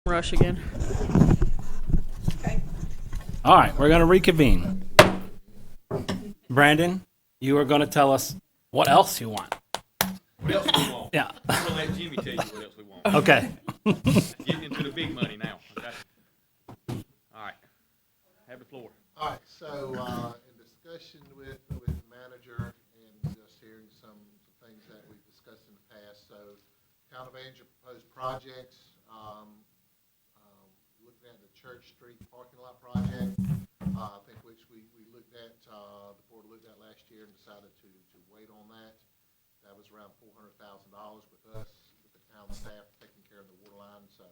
Rush again. All right, we're going to reconvene. Brandon, you are going to tell us what else you want. What else we want? Yeah. I'm gonna let Jimmy tell you what else we want. Okay. Getting into the big money now. Okay. All right. Have the floor. All right, so in discussion with the manager and just hearing some things that we've discussed in the past, so Town of Andrew proposed projects, looking at the Church Street parking lot project, I think which we looked at, the board looked at last year and decided to wait on that. That was around $400,000 with us, with the town staff taking care of the water line, so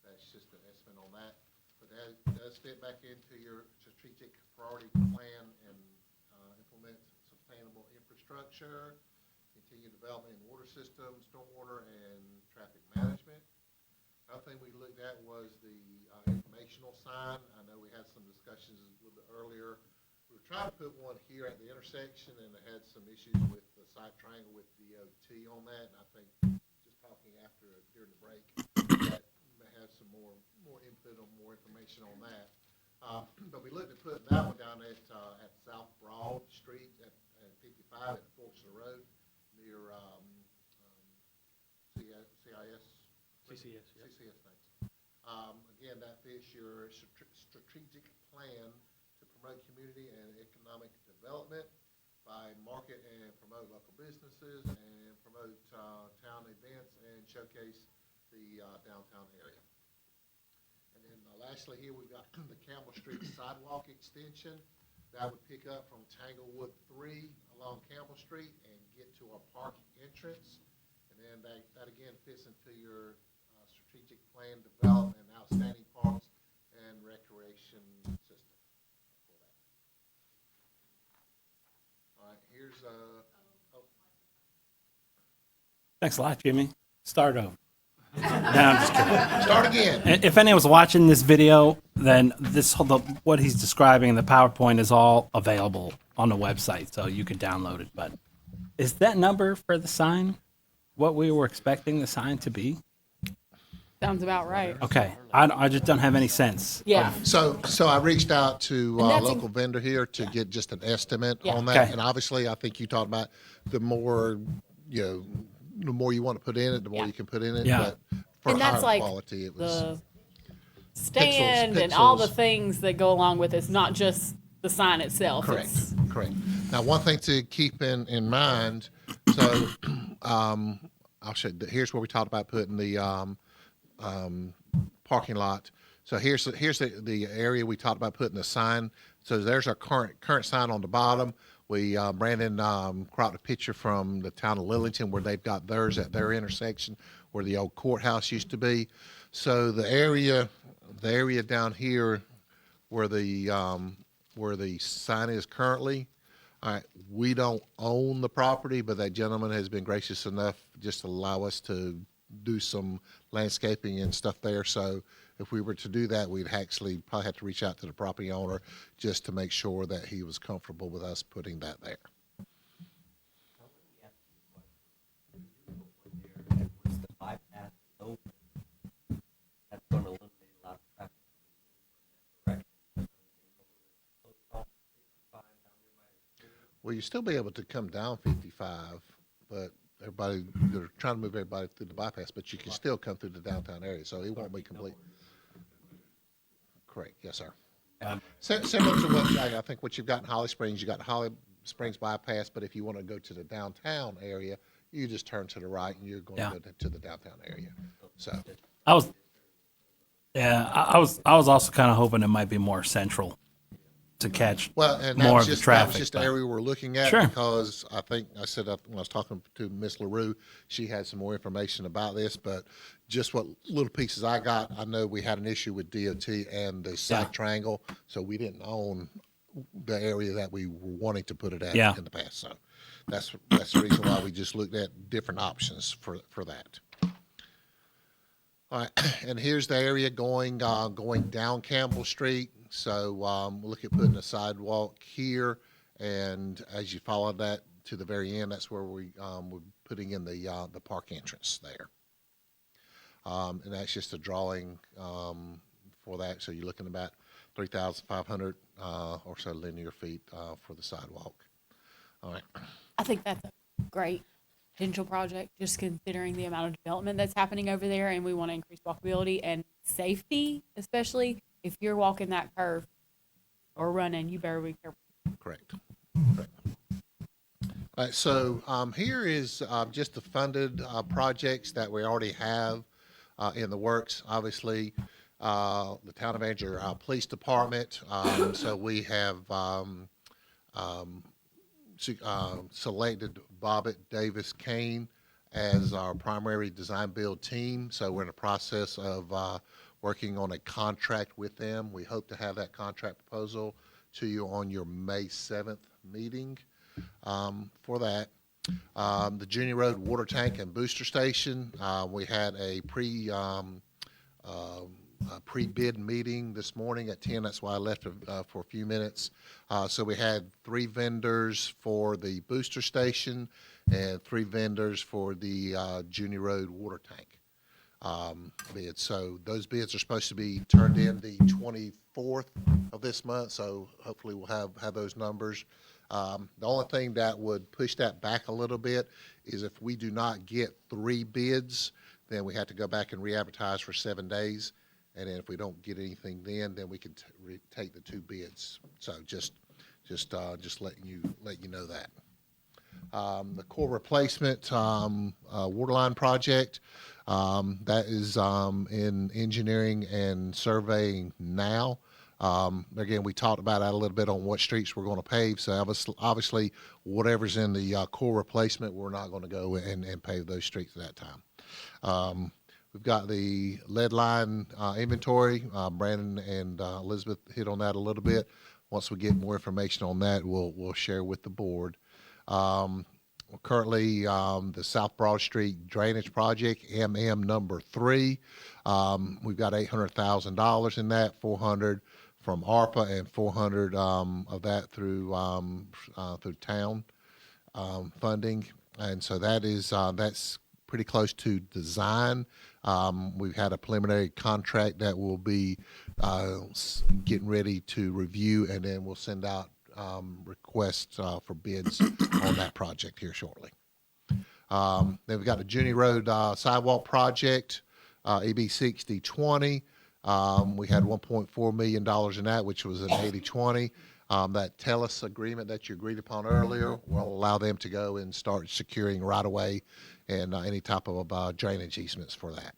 that's just an estimate on that. But that does fit back into your strategic priority plan and implement sustainable infrastructure, continue development in water systems, stormwater, and traffic management. Another thing we looked at was the informational sign. I know we had some discussions a little bit earlier. We were trying to put one here at the intersection, and it had some issues with the side triangle with BOT on that. And I think just talking during the break, that you may have some more input on more information on that. But we looked at putting that one down at South Broad Street at 55 at Forks of the Road near CCS. CCS, thanks. Again, that fits your strategic plan to promote community and economic development by market and promote local businesses and promote town events and showcase the downtown area. And then lastly here, we've got the Campbell Street sidewalk extension. That would pick up from Tanglewood 3 along Campbell Street and get to our park entrance. And then that again fits into your strategic plan development, outstanding parks and recreation system for that. All right, here's Thanks a lot, Jimmy. Start over. No, I'm just kidding. start again. If anyone's watching this video, then what he's describing in the PowerPoint is all available on the website, so you can download it. But is that number for the sign what we were expecting the sign to be? Sounds about right. Okay, I just don't have any sense. Yeah. So I reached out to a that's local vendor here to get just an estimate Yeah. on that. Okay. And obviously, I think you talked about the more, the more you want to put in it, the more Yeah. you can put in it. Yeah. But for And that's higher like quality, it was. The stand and all the things that go along with it. It's not just the sign itself. Correct, It's, correct. Now, one thing to keep in mind, so I'll show you, here's where we talked about putting the parking lot. So here's the area we talked about putting the sign. So there's our current sign on the bottom. Brandon cropped a picture from the town of Lillington where they've got theirs at their intersection where the old courthouse used to be. So the area down here where the sign is currently, all right, we don't own the property, but that gentleman has been gracious enough just to allow us to do some landscaping and stuff there. So if we were to do that, we'd actually probably have to reach out to the property owner just to make sure that he was comfortable with us putting that there. Once the bypass is open, that's going to eliminate a lot of traffic from that direction. Well, you still be able to come down 55, but they're trying to move everybody through the bypass, but you can still come through the downtown area, so it won't be complete. Correct, yes, sir. Similar to what I think what you've got in Holly Springs, you got Holly Springs bypass, but if you want to go to the downtown area, you just turn to the right and you're going to go to the downtown area. So I was also kind of hoping it might be more central to catch and more of that the traffic. was just the but- area we're looking at. Sure. Because I think I said when I was talking to Miss LaRue, she had some more information about this, but just what little pieces I got, I know we had an issue with DOT and the side triangle, so we didn't own the area that we were wanting to put it at in the past. So that's the reason why we just looked at different options for that. All right, and here's the area going down Campbell Street. So we'll look at putting a sidewalk here, and as you follow that to the very end, that's where we're putting in the park entrance there. And that's just a drawing for that. So you're looking about 3,500 or so linear feet for the sidewalk. All right. I think that's a great potential project, just considering the amount of development that's happening over there, and we want to increase walkability and safety, especially if you're walking that curve or running, you better be careful. Correct. Correct. All right, so here is just the funded projects that we already have in the works. Obviously, the Town of Angier Police Department. So we have selected Bobbitt Davis Kane as our primary design build team. So we're in the process of working on a contract with them. We hope to have that contract proposal to you on your May 7th meeting for that. The Junior Road water tank and booster station, we had a pre-bid meeting this morning at 10. That's why I left for a few minutes. So we had 3 vendors for the booster station and 3 vendors for the Junior Road water tank bids. So those bids are supposed to be turned in the 24th of this month. So hopefully we'll have those numbers. The only thing that would push that back a little bit is if we do not get 3 bids, then we have to go back and re-advertise for 7 days. And then if we don't get anything then we can take the 2 bids. So just letting you know that. The core replacement waterline project, that is in engineering and surveying now. Again, we talked about that a little bit on what streets we're going to pave. So obviously, whatever's in the core replacement, we're not going to go and pave those streets at that time. We've got the lead line inventory. Brandon and Elizabeth hit on that a little bit. Once we get more information on that, we'll share with the board. Currently, the South Broad Street Drainage Project, number 3. We've got $800,000 in that, 400 from ARPA and 400 of that through town funding, and so that's pretty close to design. We've had a preliminary contract that will be getting ready to review, and then we'll send out requests for bids on that project here shortly. Then we've got the Junior Road sidewalk project, EB 6020. We had $1.4 million in that, which was an 80-20. That TELUS agreement that you agreed upon earlier will allow them to go and start securing right-of-way and any type of drainage easements for that.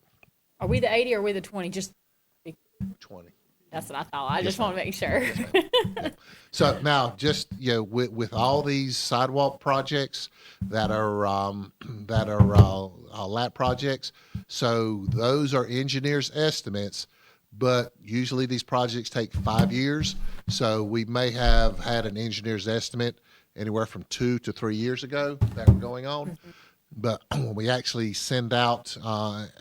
Are we the 80 or are we the 20? Just 20. that's what I thought. I just want to make sure. Yeah. So now, just with all these sidewalk projects that are LAT projects, so those are engineers' estimates. But usually these projects take 5 years, so we may have had an engineer's estimate anywhere from 2 to 3 years ago that were going on. Mm-hmm. But when we actually send out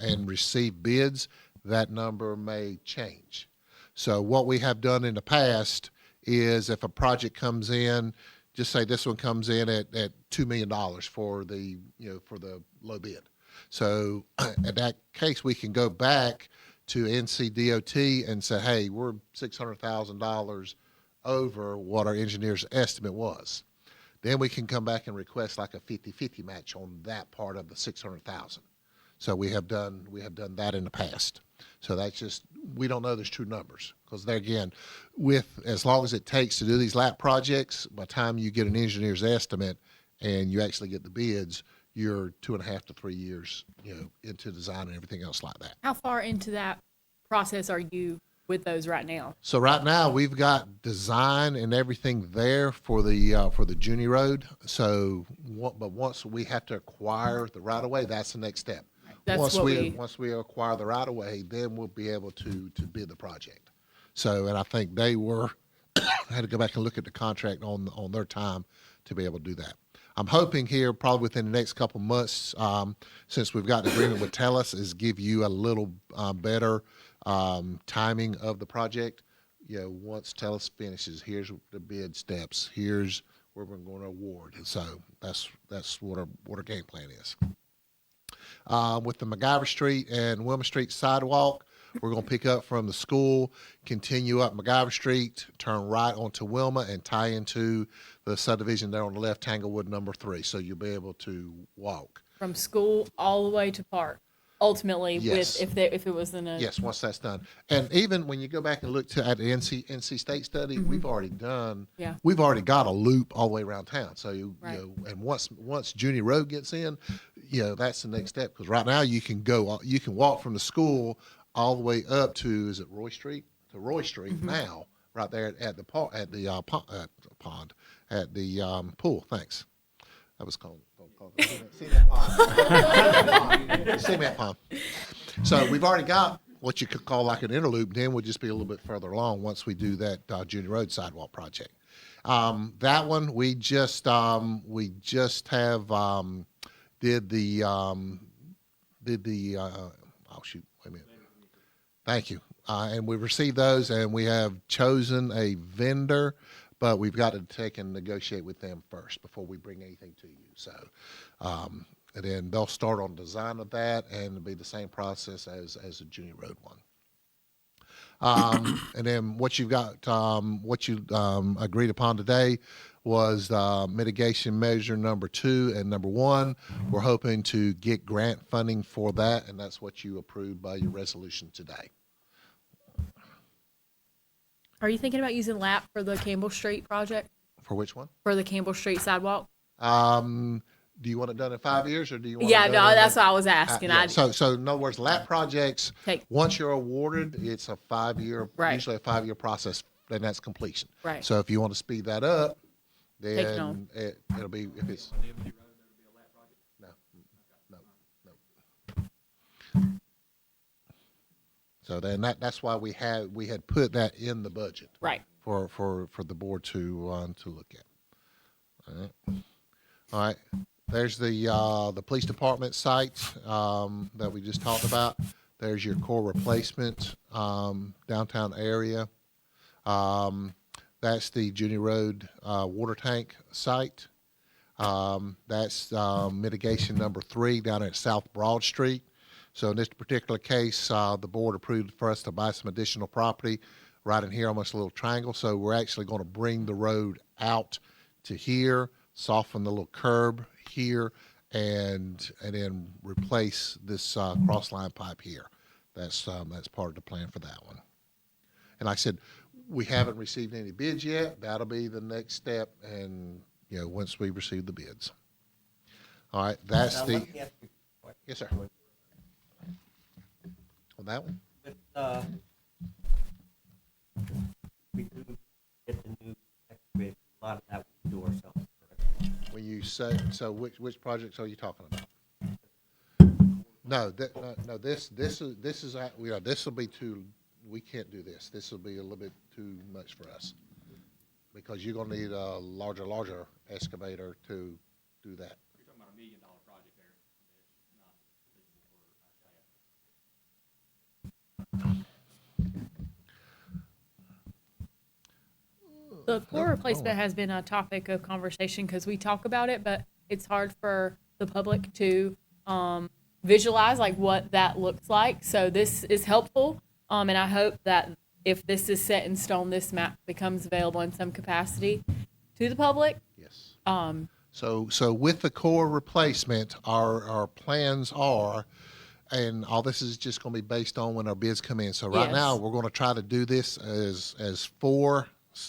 and receive bids, that number may change. So what we have done in the past is if a project comes in, just say this one comes in at $2 million for the low bid. So in that case, we can go back to NCDOT and say, hey, we're $600,000 over what our engineer's estimate was. Then we can come back and request like a 50-50 match on that part of the $600,000. So we have done that in the past. So that's just, we don't know those true numbers because there again, with as long as it takes to do these LAP projects, by the time you get an engineer's estimate and you actually get the bids, you're 2.5 to 3 years, into design and everything else like that. How far into that process are you with those right now? So right now we've got design and everything there for the Junior Road. So, but once we have to acquire the right of way, that's the next step. Once we acquire the right of way, then we'll be able to bid the project. So, and I think they had to go back and look at the contract on their time to be able to do that. I'm hoping here probably within the next couple months, since we've got an agreement with TELUS, is give you a little better timing of the project. Once TELUS finishes, here's the bid steps. Here's where we're going to award. And so that's what our game plan is. with the MacGyver Street and Wilma Street sidewalk. We're going to pick up from the school, continue up MacGyver Street, turn right onto Wilma, and tie into the subdivision there on the left, Tanglewood number 3. So you'll be able to walk. From school all the way to park. Ultimately, Yes. if it was in a Yes, once that's done. And even when you go back and look at the NC State study, we've already done, Yeah. we've already got a loop all the way around town. So, Right. you know, and once Junior Road gets in, you know, that's the next step. Because right now you can walk from the school all the way up to, is it Roy Street? To Roy Street now, right there at the pond, at the pool. Thanks. That was called cement pond. Cement pond. So we've already got what you could call like an interloop. Then we'll just be a little bit further along once we do that Junior Road sidewalk project. That one we just have did the oh shoot, wait a minute. Thank you. And we received those, and we have chosen a vendor, but we've got to take and negotiate with them first before we bring anything to you. So, and then they'll start on design of that, and it'll be the same process as the Junior Road one. And then what you've got, what you agreed upon today was mitigation measure number 2 and number 1. We're hoping to get grant funding for that, and that's what you approved by your resolution today. Are you thinking about using LAP for the Campbell Street project? For which one? For the Campbell Street sidewalk? Do you want it done in 5 years, or do you want? Yeah, it no, done that's what I was asking. yeah. So in other words, lap projects. Take- Once you're awarded, it's a 5-year, Right. usually a 5-year process, and that's completion. Right. So if you want to speed that up, Take it on. then it'll be if it's. No, no. So then that's why we had put that in the budget Right. for the board to look at. All right. All right. There's the police department site that we just talked about. There's your core replacement downtown area. That's the Junior Road water tank site. That's mitigation number 3 down at South Broad Street. So in this particular case, the board approved for us to buy some additional property right in here, almost a little triangle. So we're actually going to bring the road out to here, soften the little curb here, and then replace this cross line pipe here. That's part of the plan for that one. And like I said, we haven't received any bids yet. That'll be the next step, and you know, once we receive the bids. All right, that's Now, the. let me ask you a question. Yes, sir. On that one. But, we do get the new excavator, a lot of that we do ourselves, correct? When you say so, which projects are you talking about? No, this is this will be too. We can't do this. This will be a little bit too much for us because you're gonna need a larger excavator to do that. You're talking about $1 million project there. It's not The core replacement has been a topic of conversation because we talk about it, but it's hard for the public to visualize like what that looks like. So this is helpful, and I hope that if this is set in stone, this map becomes available in some capacity to the public. Yes. Um, So with the core replacement, our plans are, and all this is just going to be based on when our bids come in. So right Yes. now, we're going to try to do this as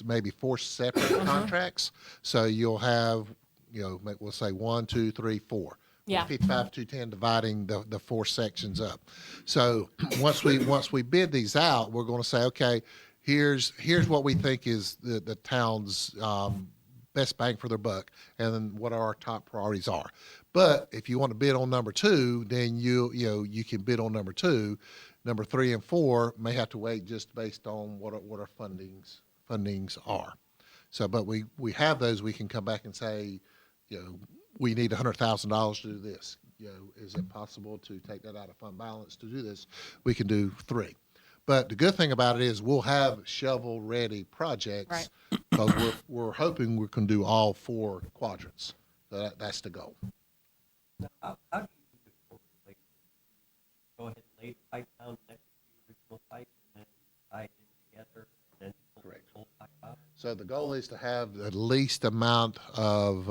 maybe four separate contracts. So you'll have, you know, we'll say 1, 2, 3, 4. Yeah. 55 to 10 dividing the 4 sections up. So once we bid these out, we're going to say, okay, here's what we think is the town's best bang for their buck, and then what our top priorities are. But if you want to bid on number 2, then you can bid on number 2. Number 3 and 4 may have to wait just based on what our fundings are. So, but we have those. We can come back and say, you know, we need $100,000 to do this. You know, is it possible to take that out of fund balance to do this? We can do 3. But the good thing about it is we'll have shovel-ready projects Right. because we're hoping we can do all 4 quadrants. So that's the goal. Now, how do you do the core replacement? lay the pipe down next to the original pipe and then tie it in together and then pull the Correct. whole pipe out? So the goal is to have the least amount of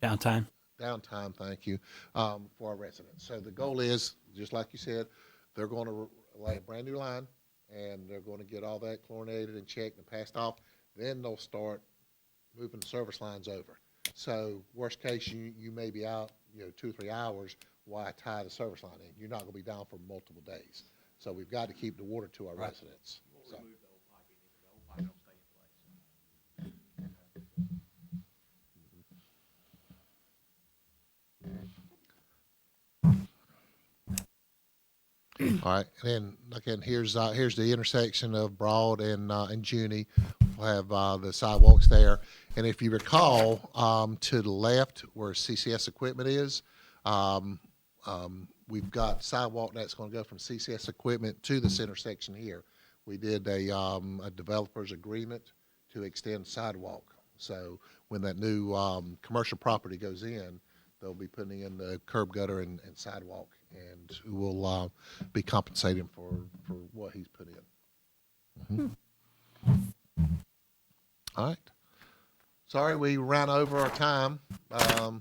Downtime. downtime, thank you, for our residents. So the goal is, just like you said, they're going to lay a brand new line, and they're going to get all that chlorinated and checked and passed off. Then they'll start moving service lines over. So worst case, you may be out, 2 or 3 hours while I tie the service line in. You're not going to be down for multiple days. So we've got to keep the water to our Right. residents. So. Remove the old piping, the old pipe don't stay in place. All right, and then again, here's the intersection of Broad and Junie. We'll have the sidewalks there, and if you recall, to the left where CCS equipment is, we've got sidewalk that's going to go from CCS equipment to this intersection here. We did a developer's agreement to extend sidewalk. So when that new commercial property goes in, they'll be putting in the curb gutter and sidewalk, and we'll be compensating for what he's put in. All right. Sorry we ran over our time,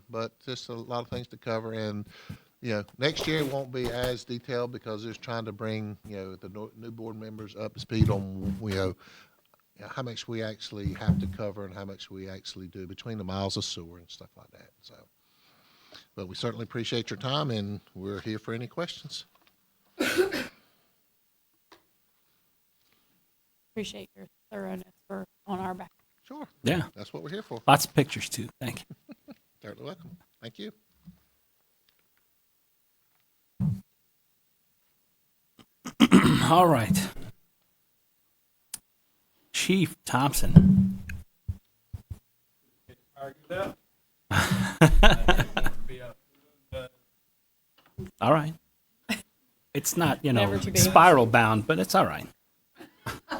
but just a lot of things to cover. And, next year won't be as detailed because it's trying to bring, the new board members up to speed on, how much we actually have to cover and how much we actually do between the miles of sewer and stuff like that. So, but we certainly appreciate your time, and we're here for any questions. Appreciate your thoroughness on our back. Sure. Yeah. That's what we're here for. Lots of pictures too. Thank you. Certainly welcome. Thank you. All right. Chief Thompson. All right. It's not, Never to be. spiral bound, but it's all right. Are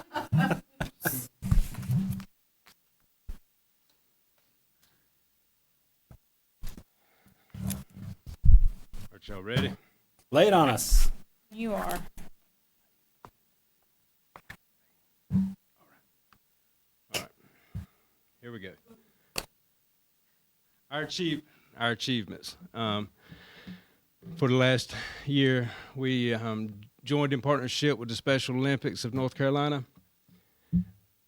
y'all ready? Lay it on us. You are. Here we go. Our achievements. For the last year, we joined in partnership with the Special Olympics of North Carolina.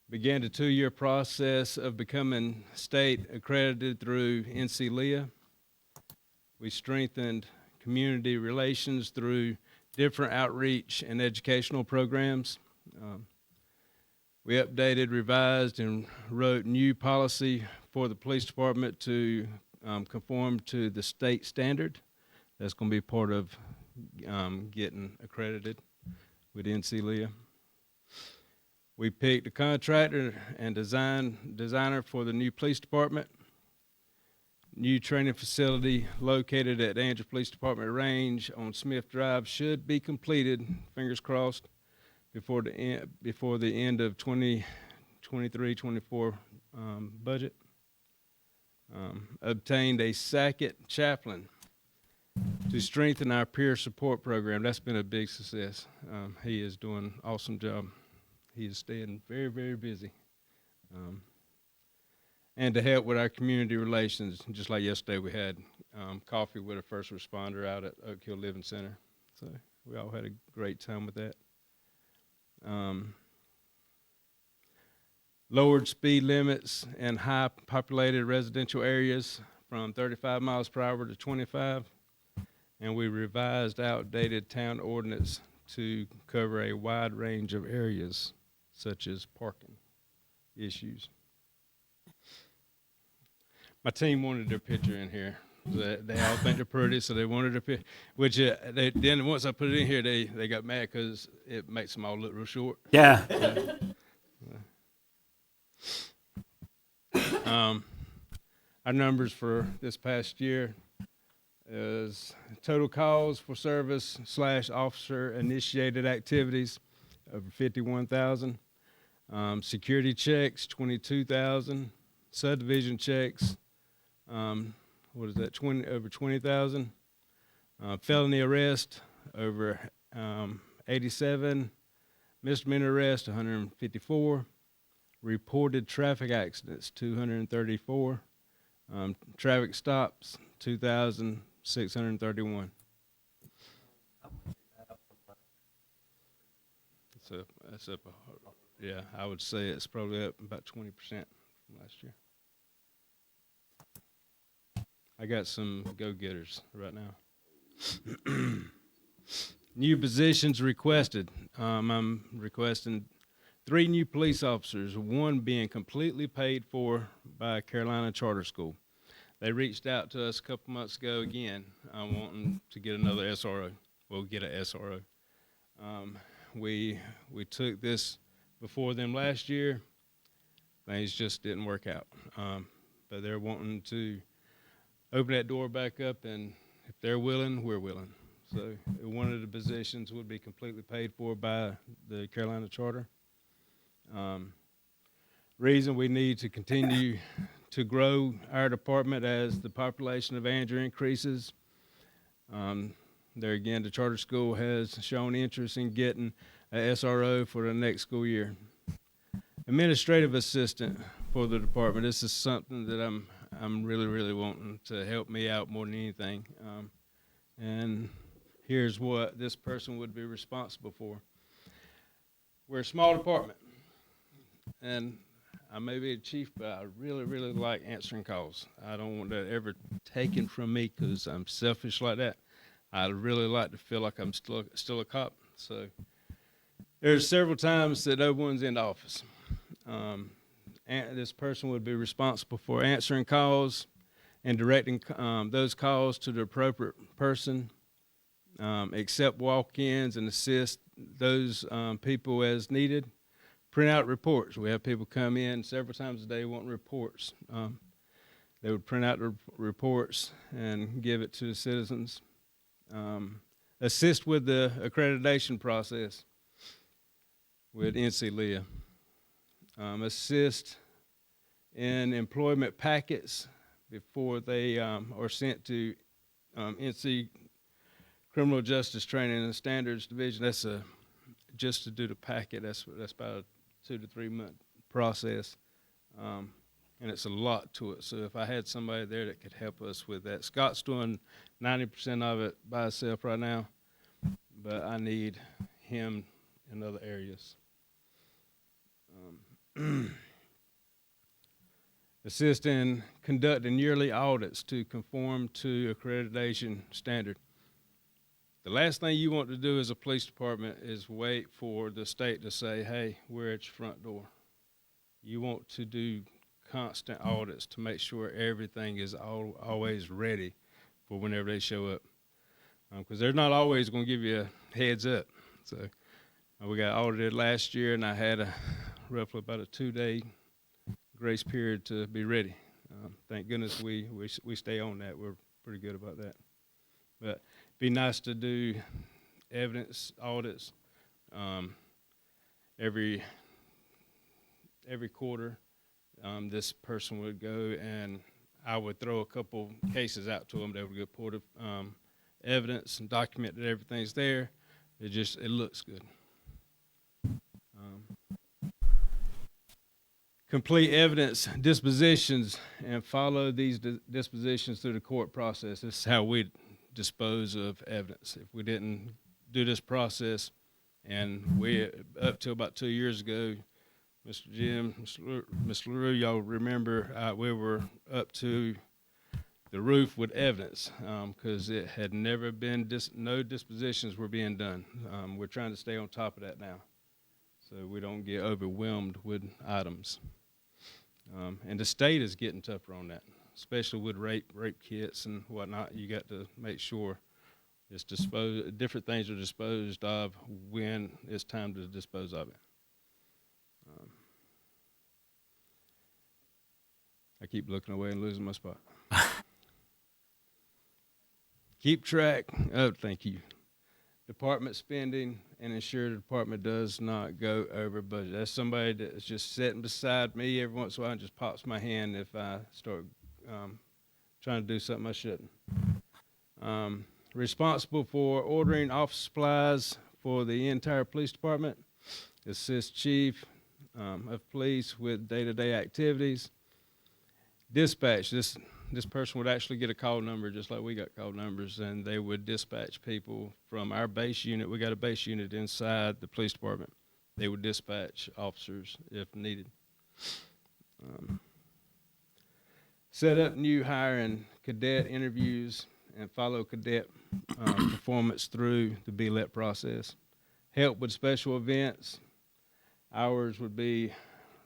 Began the 2-year process of becoming state accredited through NC-LEA. We strengthened community relations through different outreach and educational programs. We updated, revised, and wrote new policy for the police department to conform to the state standard. That's going to be part of getting accredited with NC-LEA. We picked a contractor and designer for the new police department. New training facility located at Andrews Police Department Range on Smith Drive should be completed, fingers crossed, before the end of 2023-24 budget. Obtained a second chaplain to strengthen our peer support program. That's been a big success. He is doing an awesome job. He is staying very, very busy. And to help with our community relations, just like yesterday we had coffee with a first responder out at Oak Hill Living Center. So we all had a great time with that. Lowered speed limits in high populated residential areas from 35 miles per hour to 25. And we revised outdated town ordinance to cover a wide range of areas, such as parking issues. My team wanted their picture in here. They all think they're pretty, so they wanted a picture. Which then once I put it in here, they got mad because it makes them all look real short. Yeah. Our numbers for this past year is total calls for service / officer initiated activities over 51,000. Security checks, 22,000. Subdivision checks, over 20,000. Felony arrest over 87, misdemeanor arrest 154, reported traffic accidents 234, traffic stops 2,631. That's up, yeah, I would say it's probably up about 20% from last year. I got some go-getters right now. New positions requested. I'm requesting 3 new police officers, 1 being completely paid for by Carolina Charter School. They reached out to us a couple months ago again, wanting to get another SRO. We'll get an SRO. We took this before them last year. Things just didn't work out. But they're wanting to open that door back up, and if they're willing, we're willing. So one of the positions would be completely paid for by the Carolina Charter. Reason we need to continue to grow our department as the population of Andrew increases. There again, the charter school has shown interest in getting a SRO for the next school year. Administrative assistant for the department. This is something that I'm really wanting to help me out more than anything. And here's what this person would be responsible for. We're a small department, and I may be a chief, but I really like answering calls. I don't want that ever taken from me because I'm selfish like that. I really like to feel like I'm still a cop. So there's several times that no one's in the office. And this person would be responsible for answering calls and directing those calls to the appropriate person, accept walk-ins and assist those people as needed. Print out reports. We have people come in several times a day wanting reports. They would print out the reports and give it to the citizens. Assist with the accreditation process with NC-LEA. Assist in employment packets before they are sent to NC Criminal Justice Training and Standards Division. That's just to do the packet. That's about a 2 to 3 month process, and it's a lot to it. So if I had somebody there that could help us with that, Scott's doing 90% of it by himself right now, but I need him in other areas. Assist in conducting yearly audits to conform to accreditation standard. The last thing you want to do as a police department is wait for the state to say, hey, we're at your front door. You want to do constant audits to make sure everything is always ready for whenever they show up. Because they're not always going to give you a heads up. So we got audited last year, and I had roughly about a 2-day grace period to be ready. Thank goodness we stay on that. We're pretty good about that. But it'd be nice to do evidence audits every quarter. This person would go, and I would throw a couple cases out to them. They would report evidence and document that everything's there. It looks good. Complete evidence dispositions and follow these dispositions through the court process. This is how we dispose of evidence. If we didn't do this process, and we, up to about 2 years ago, Mr. Jim, Mr. LaRue, y'all remember we were up to the roof with evidence because it had never been, no dispositions were being done. We're trying to stay on top of that now so we don't get overwhelmed with items. And the state is getting tougher on that, especially with rape kits and whatnot. You got to make sure it's different things are disposed of when it's time to dispose of it. I keep looking away and losing my spot. Keep track of, thank you, department spending and ensure the department does not go over budget. That's somebody that's just sitting beside me every once in a while and just pops my hand if I start trying to do something I shouldn't. responsible for ordering office supplies for the entire police department, assist chief of police with day-to-day activities, dispatch. This person would actually get a call number just like we got call numbers, and they would dispatch people from our base unit. We got a base unit inside the police department. They would dispatch officers if needed. Set up new hire and cadet interviews and follow cadet performance through the BLET process. Help with special events. Hours would be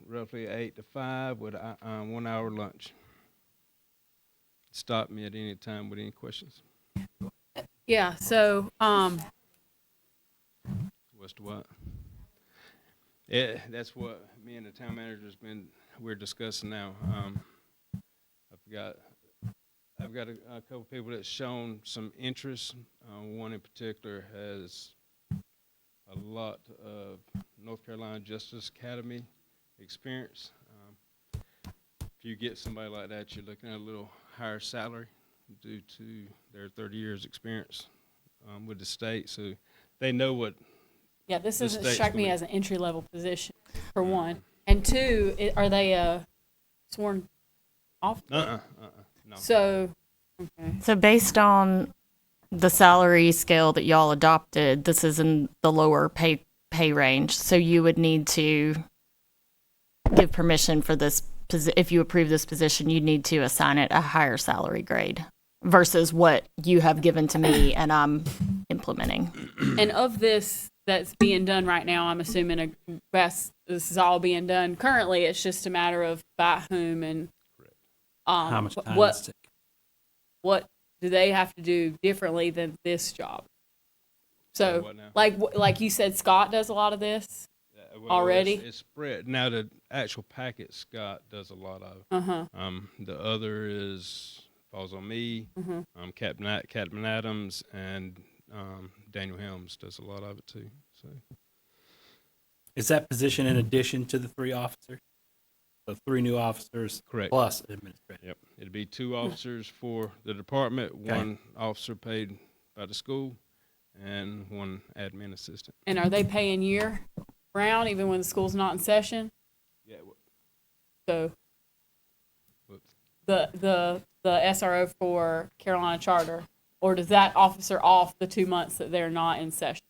roughly 8 to 5 with a 1 hour lunch. Stop me at any time with any questions. Yeah, so, What's the what? Yeah, that's what me and the town manager's we're discussing now. I've got a couple people that's shown some interest. One in particular has a lot of North Carolina Justice Academy experience. If you get somebody like that, you're looking at a little higher salary due to their 30 years experience with the state. So they know what. yeah, this The doesn't state's strike me gonna- as an entry-level position, for one. And two, are they a sworn officer? No. So, okay. So based on the salary scale that y'all adopted, this is in the lower pay range. So you would need to give permission for this. If you approve this position, you need to assign it a higher salary grade versus what you have given to me and I'm implementing. And of this that's being done right now, I'm assuming this is all being done currently. It's just a matter of by whom and How much time what it's taking. what do they have to do differently than this job? So, What now? like you said, Scott does a lot of this. Already? It's spread. Now the actual packet Scott does a lot of. Uh-huh. The other falls on me. Captain Adams and Daniel Helms does a lot of it too. So Is that position in addition to the 3 officers? So 3 new officers correct. plus administrative. Yep. It'd be 2 officers for the department, Okay. 1 officer paid by the school, and 1 admin assistant. And are they paying year round even when the school's not in session? Yeah. So Whoops. the SRO for Carolina Charter, or does that officer off the 2 months that they're not in session?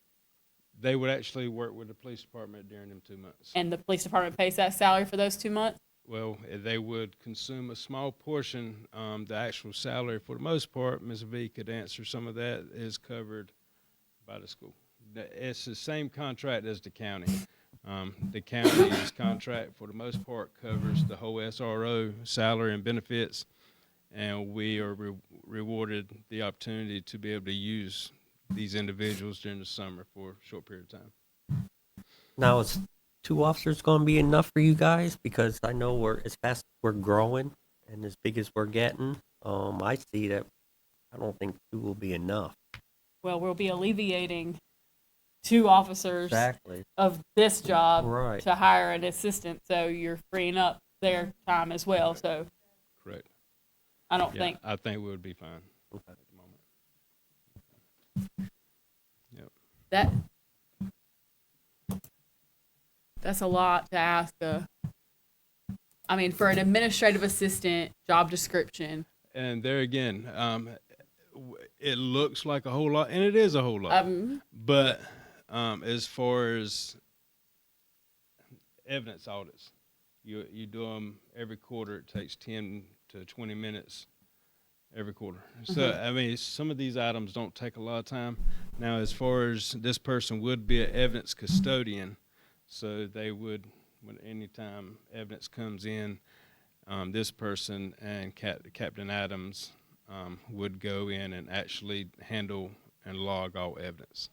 They would actually work with the police department during them 2 months. And the police department pays that salary for those 2 months? Well, they would consume a small portion. The actual salary, for the most part, Ms. V could answer some of that, is covered by the school. It's the same contract as the county. The county's contract, for the most part, covers the whole SRO salary and benefits, and we are rewarded the opportunity to be able to use these individuals during the summer for a short period of time. Now, is 2 officers going to be enough for you guys? Because I know as fast as we're growing and as big as we're getting, I see that I don't think 2 will be enough. Well, we'll be alleviating 2 officers Exactly. of this job Right. to hire an assistant, so you're freeing up their time as well. So Correct. I don't Yeah, think I think we would be fine at the moment. Yep. that's a lot to ask. I mean, for an administrative assistant job description, And there again, it looks like a whole lot, and it is a whole lot. But as far as evidence audits, you do them every quarter. It takes 10 to 20 minutes every quarter. So, I mean, some of these items don't take a lot of time. Now, as far as this person would be an evidence custodian, so they would, when any time evidence comes in, this person and Captain Adams would go in and actually handle and log all evidence.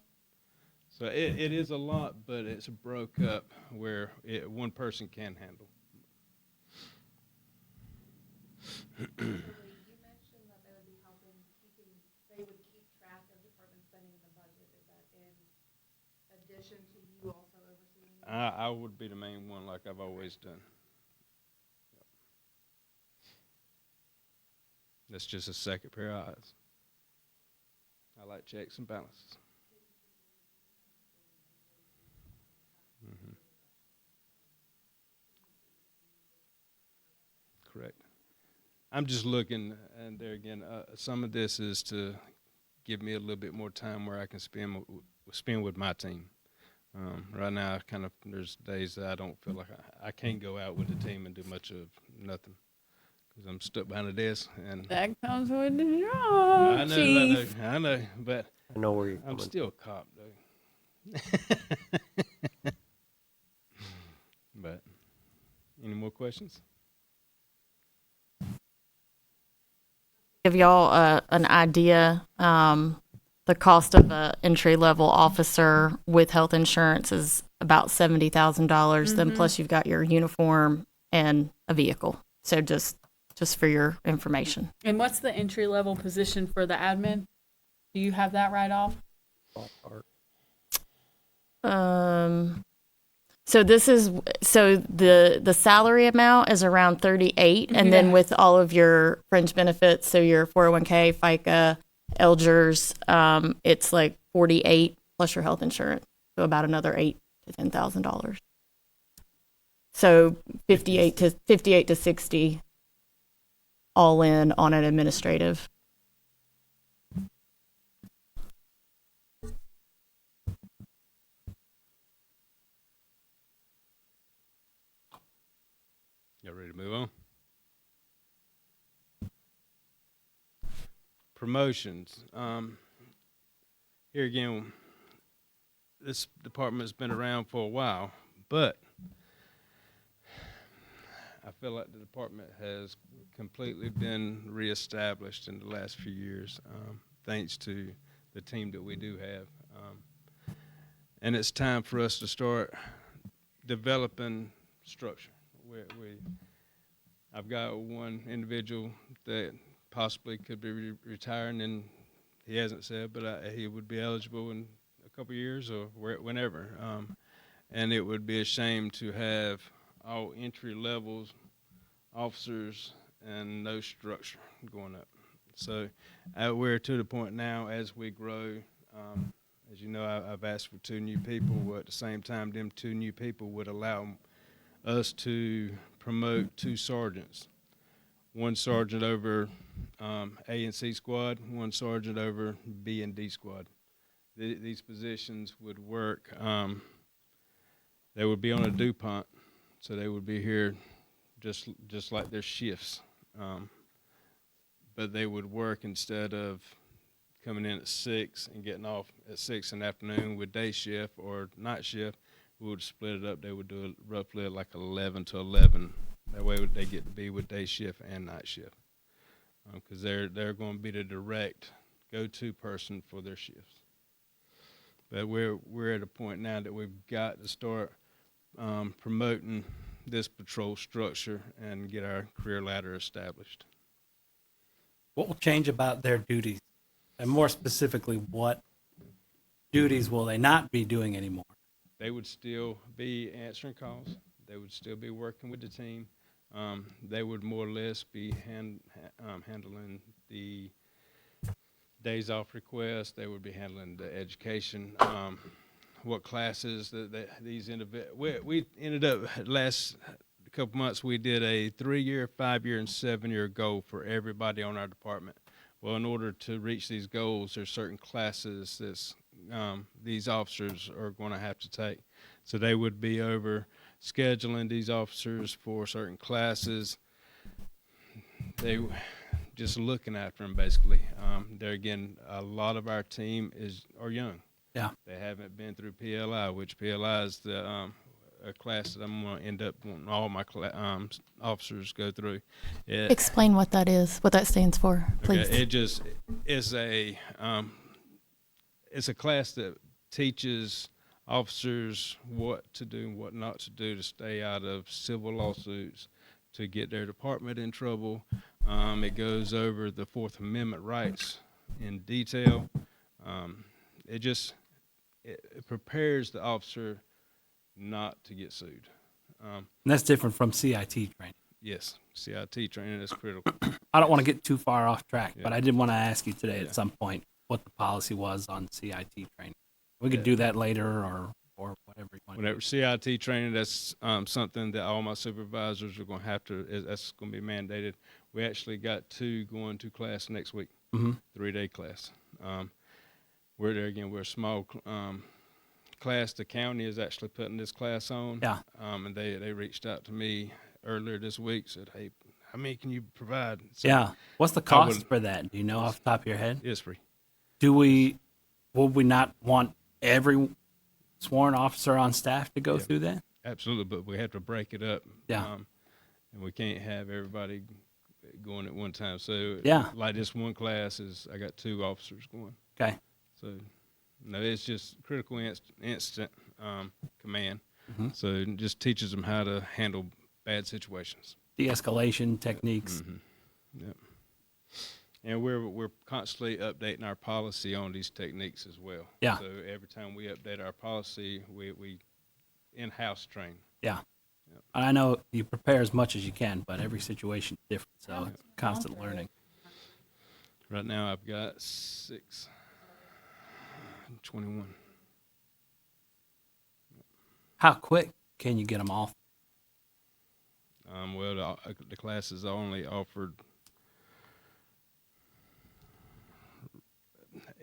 So it is a lot, but it's broke up where one person can handle. You mentioned that they would be helping they would keep track of department spending in the budget. Is that in addition to you also overseeing? I would be the main one like I've always done. That's just a second pair of eyes. I like checks and balances. Mhm. Correct. I'm just looking, and there again, some of this is to give me a little bit more time where I can spend with my team. Right now, there's days that I don't feel like I can't go out with the team and do much of nothing because I'm stuck behind a desk. And That comes with the I job, know, Chief. I know, but I know where you're I'm coming. still a cop, though. But any more questions? Give y'all an idea. The cost of a entry level officer with health insurance is about $70,000. Then plus you've got your uniform and a vehicle. So just for your information. And what's the entry level position for the admin? Do you have that right off? So the salary amount is around 38, and then with all of your fringe benefits, so your 401k, FICA, Elgers, it's like 48 plus your health insurance, so about another $8,000 to $10,000. So 58 to 60, all in on an administrative. Y'all ready to move on? Promotions. Here again, this department's been around for a while, but I feel like the department has completely been reestablished in the last few years, thanks to the team that we do have. And it's time for us to start developing structure. I've got one individual that possibly could be retiring, and he hasn't said, but he would be eligible in a couple of years or whenever. And it would be a shame to have all entry levels officers and no structure going up. So we're to the point now as we grow. As you know, I've asked for 2 new people. Well, at the same time, them 2 new people would allow us to promote 2 sergeants. 1 sergeant over A and C squad, 1 sergeant over B and D squad. These positions would work. They would be on a DuPont, so they would be here just like their shifts. But they would work instead of coming in at 6 and getting off at 6 in the afternoon with day shift or night shift. We would split it up. They would do it roughly like 11 to 11. That way they get to be with day shift and night shift, because they're going to be the direct go-to person for their shifts. But we're at a point now that we've got to start promoting this patrol structure and get our career ladder established. What will change about their duties? And more specifically, what duties will they not be doing anymore? They would still be answering calls. They would still be working with the team. They would more or less be handling the days off requests. They would be handling the education, what classes that these individuals. We ended up last couple months. We did a 3-year, 5-year, and 7-year goal for everybody on our department. Well, in order to reach these goals, there's certain classes that these officers are going to have to take. So they would be over scheduling these officers for certain classes. They just looking after them, basically. There again, a lot of our team are young. Yeah. They haven't been through PLI, which PLI is the a class that I'm going to end up wanting all my officers go through. Explain what that is, what that stands for, please. Okay, it's a class that teaches officers what to do and what not to do to stay out of civil lawsuits, to get their department in trouble. It goes over the Fourth Amendment rights in detail. It prepares the officer not to get sued. And that's different from CIT training. Yes, CIT training is critical. I don't want to get too far off track, but Yeah. I did want to ask you today Yeah. at some point, what the policy was on CIT training. We could do that later or whatever you want. Whenever CIT training, that's something that all my supervisors are going to have to, that's going to be mandated. We actually got 2 going to class next week, 3-day class. We're there again, we're a small class. The county is actually putting this class on. Yeah. And they reached out to me earlier this week, said, hey, how many can you provide? So Yeah. What's the cost for that? Do you know off the top of your head? it's free. Would we not want every sworn officer on staff to go through that? Absolutely, but we have to break it up. Yeah. And we can't have everybody going at one time. So Yeah. like this one class I got 2 officers going. Okay. So no, it's just critical instant command. Mm-hmm. So it just teaches them how to handle bad situations. De-escalation techniques. Yep. And we're constantly updating our policy on these techniques as well. Yeah. So every time we update our policy, we in-house train. Yeah. And I know you prepare as much as you can, but every situation is different, so it's constant learning. Right now I've got 6, 21. How quick can you get them off? Well, the classes are only offered.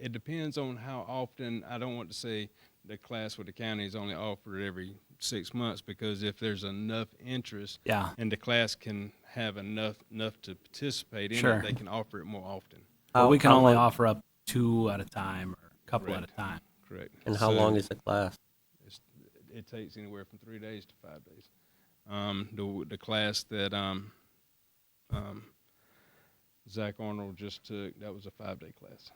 It depends on how often. I don't want to say the class with the county is only offered every 6 months, because if there's enough interest, Yeah. and the class can have enough to participate in Sure. it, they can offer it more often. Well, we can How only long- offer up 2 at a time or a couple at a Correct. time. Correct. And how So long is the class? it takes anywhere from 3 days to 5 days. The class that Zach Arnold just took, that was a 5-day class,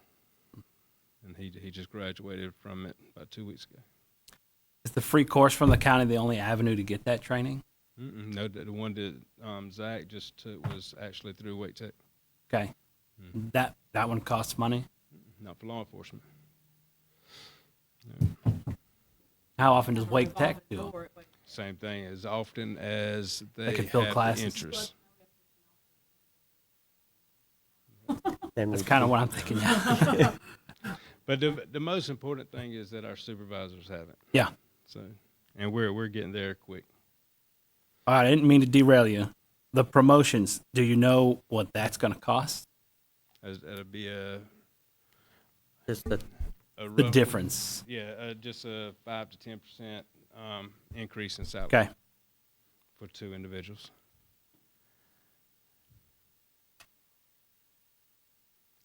and he just graduated from it about 2 weeks ago. Is the free course from the county the only avenue to get that training? No, the one that Zach just took was actually through Wake Tech, Okay. That one costs money? not for law enforcement. How often does Wake Tech do it? Same thing, as often as They they can fill have classes. the interest. Then That's we kind of can- what I'm thinking, yeah. But the most important thing is that our supervisors have it. Yeah. So, and we're getting there quick. All right, I didn't mean to derail you. The promotions, do you know what that's going to cost? That'll be just the a The rough- difference. Yeah, just a 5 to 10% increase in salary. Okay. For 2 individuals.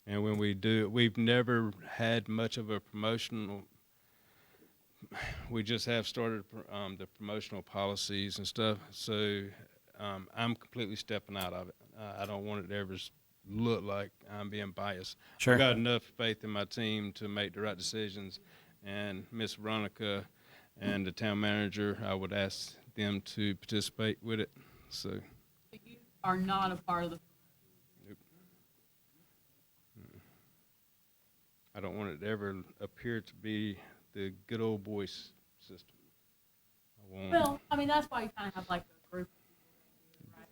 And when we do, we've never had much of a promotional. We just have started the promotional policies and stuff. So I'm completely stepping out of it. I don't want it to ever look like I'm being biased. Sure. I've got enough faith in my team to make the right decisions. And Miss Veronica and the town manager, I would ask them to participate with it. So You are not a part of the. I don't want it to ever appear to be the good old boys system. I want, Well, I mean, that's why you kind of have like a group.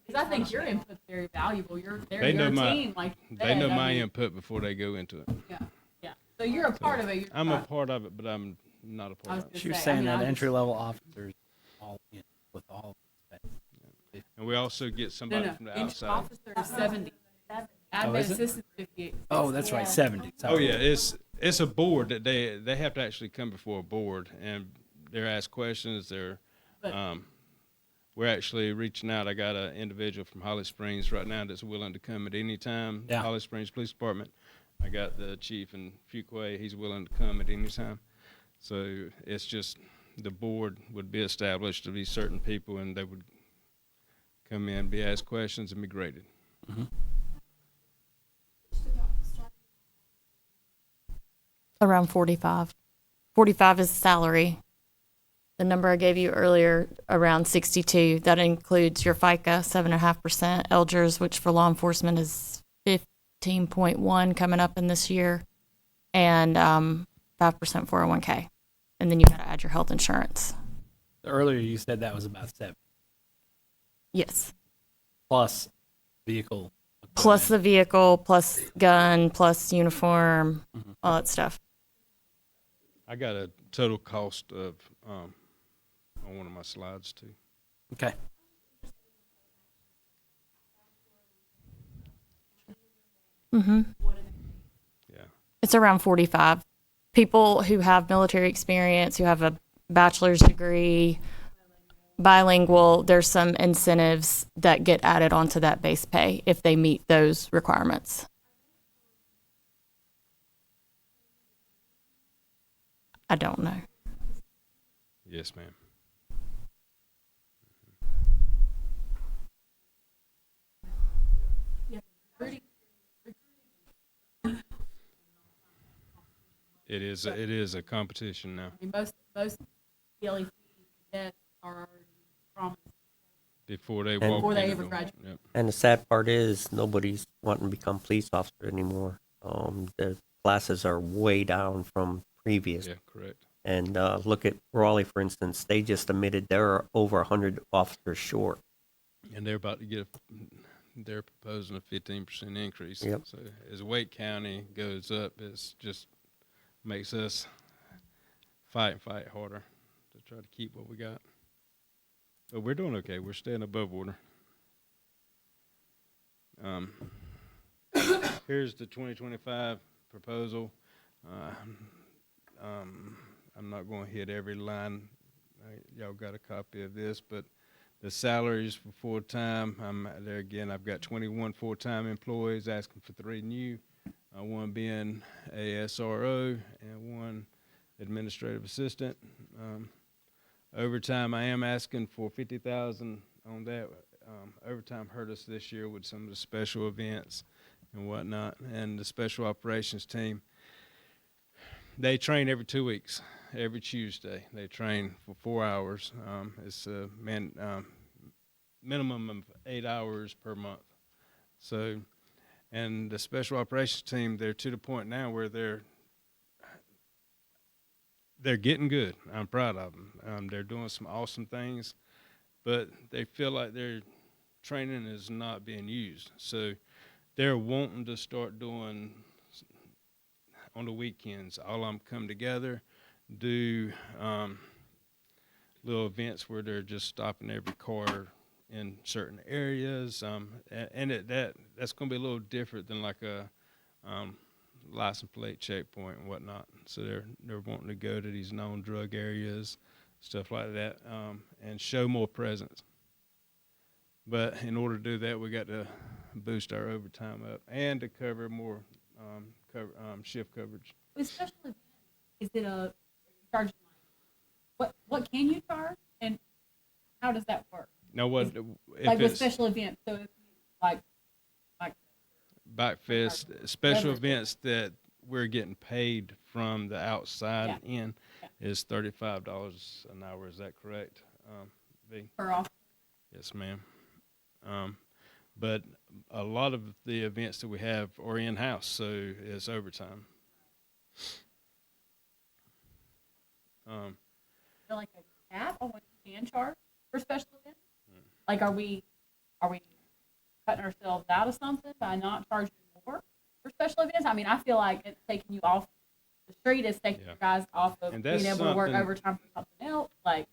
Because I think your input's very valuable. They're They know your my- team. Like you they said. know I my mean, input before they go into it. Yeah, yeah. So you're a part of it. You're I'm a not- part of it, but I'm not a I part was of it. just You're say, I saying mean, that I just- entry-level officers all in with all And we also get somebody from the Each outside. officer is 70. Admin is it? assistant 58. Oh, that's right, 70. Oh yeah, it's a board that they have to actually come before a board, and they're asked questions. But- We're actually reaching out. I got an individual from Holly Springs right now that's willing to come at any time. Yeah. Holly Springs Police Department. I got the chief in Fuquay. He's willing to come at any time. So it's just the board would be established to be certain people, and they would come in, be asked questions, and be graded. Around 45. 45 is salary. The number I gave you earlier, around 62, that includes your FICA, 7.5%, Elders, which for law enforcement is 15.1 coming up in this year, and 5% 401k. And then you got to add your health insurance. Earlier you said that was about 7 Yes. plus vehicle plus the vehicle, plus gun, plus uniform, all that stuff. I got a total cost of on one of my slides too. Okay. Mm-hmm. Yeah. It's around 45. People who have military experience, who have a bachelor's degree, bilingual, there's some incentives that get added onto that base pay if they meet those requirements. I don't know. Yes, ma'am. It is a competition now. I mean, most PLE cadets are already promised. Before they And- walk Before they in the ever door. graduate. Yep. And the sad part is nobody's wanting to become police officer anymore. The classes are way down from previous. Yeah, correct. And look at Raleigh, for instance. They just admitted they're over 100 officers short. And they're about to get they're proposing a 15% increase. Yep. So as Wake County goes up, it's just makes us fight harder to try to keep what we got. But we're doing okay. We're staying above water. Here's the 2025 proposal. I'm not going to hit every line. Y'all got a copy of this, but the salaries for full-time, there again, I've got 21 full-time employees asking for 3 new, one being a SRO and one administrative assistant. Overtime, I am asking for 50,000 on that. Overtime hurt us this year with some of the special events and whatnot. And the special operations team, they train every 2 weeks, every Tuesday. They train for 4 hours. It's a minimum of 8 hours per month. So, and the special operations team, they're to the point now where they're getting good. I'm proud of them. They're doing some awesome things, but they feel like their training is not being used. So they're wanting to start doing on the weekends. All of them come together, do little events where they're just stopping every car in certain areas, and that's going to be a little different than like a license plate checkpoint and whatnot. So they're wanting to go to these known drug areas, stuff like that, and show more presence. But in order to do that, we got to boost our overtime up and to cover more shift coverage. With special events, is it a charge? What can you charge, and how does that work? Now, what Like if with it's special events? So if like Backfest special Whatever. events that we're getting paid from the outside in Yeah. is $35 an hour. Is that correct, V? per off, Yes, ma'am. But a lot of the events that we have are in-house, so it's overtime. there like a cap on what you can charge for special events? Like, are we cutting ourselves out of something by not charging more for special events? I mean, I feel like it's taking you off the street. It's taking Yeah. you guys off of And being that's able to work something- overtime for something else. Like,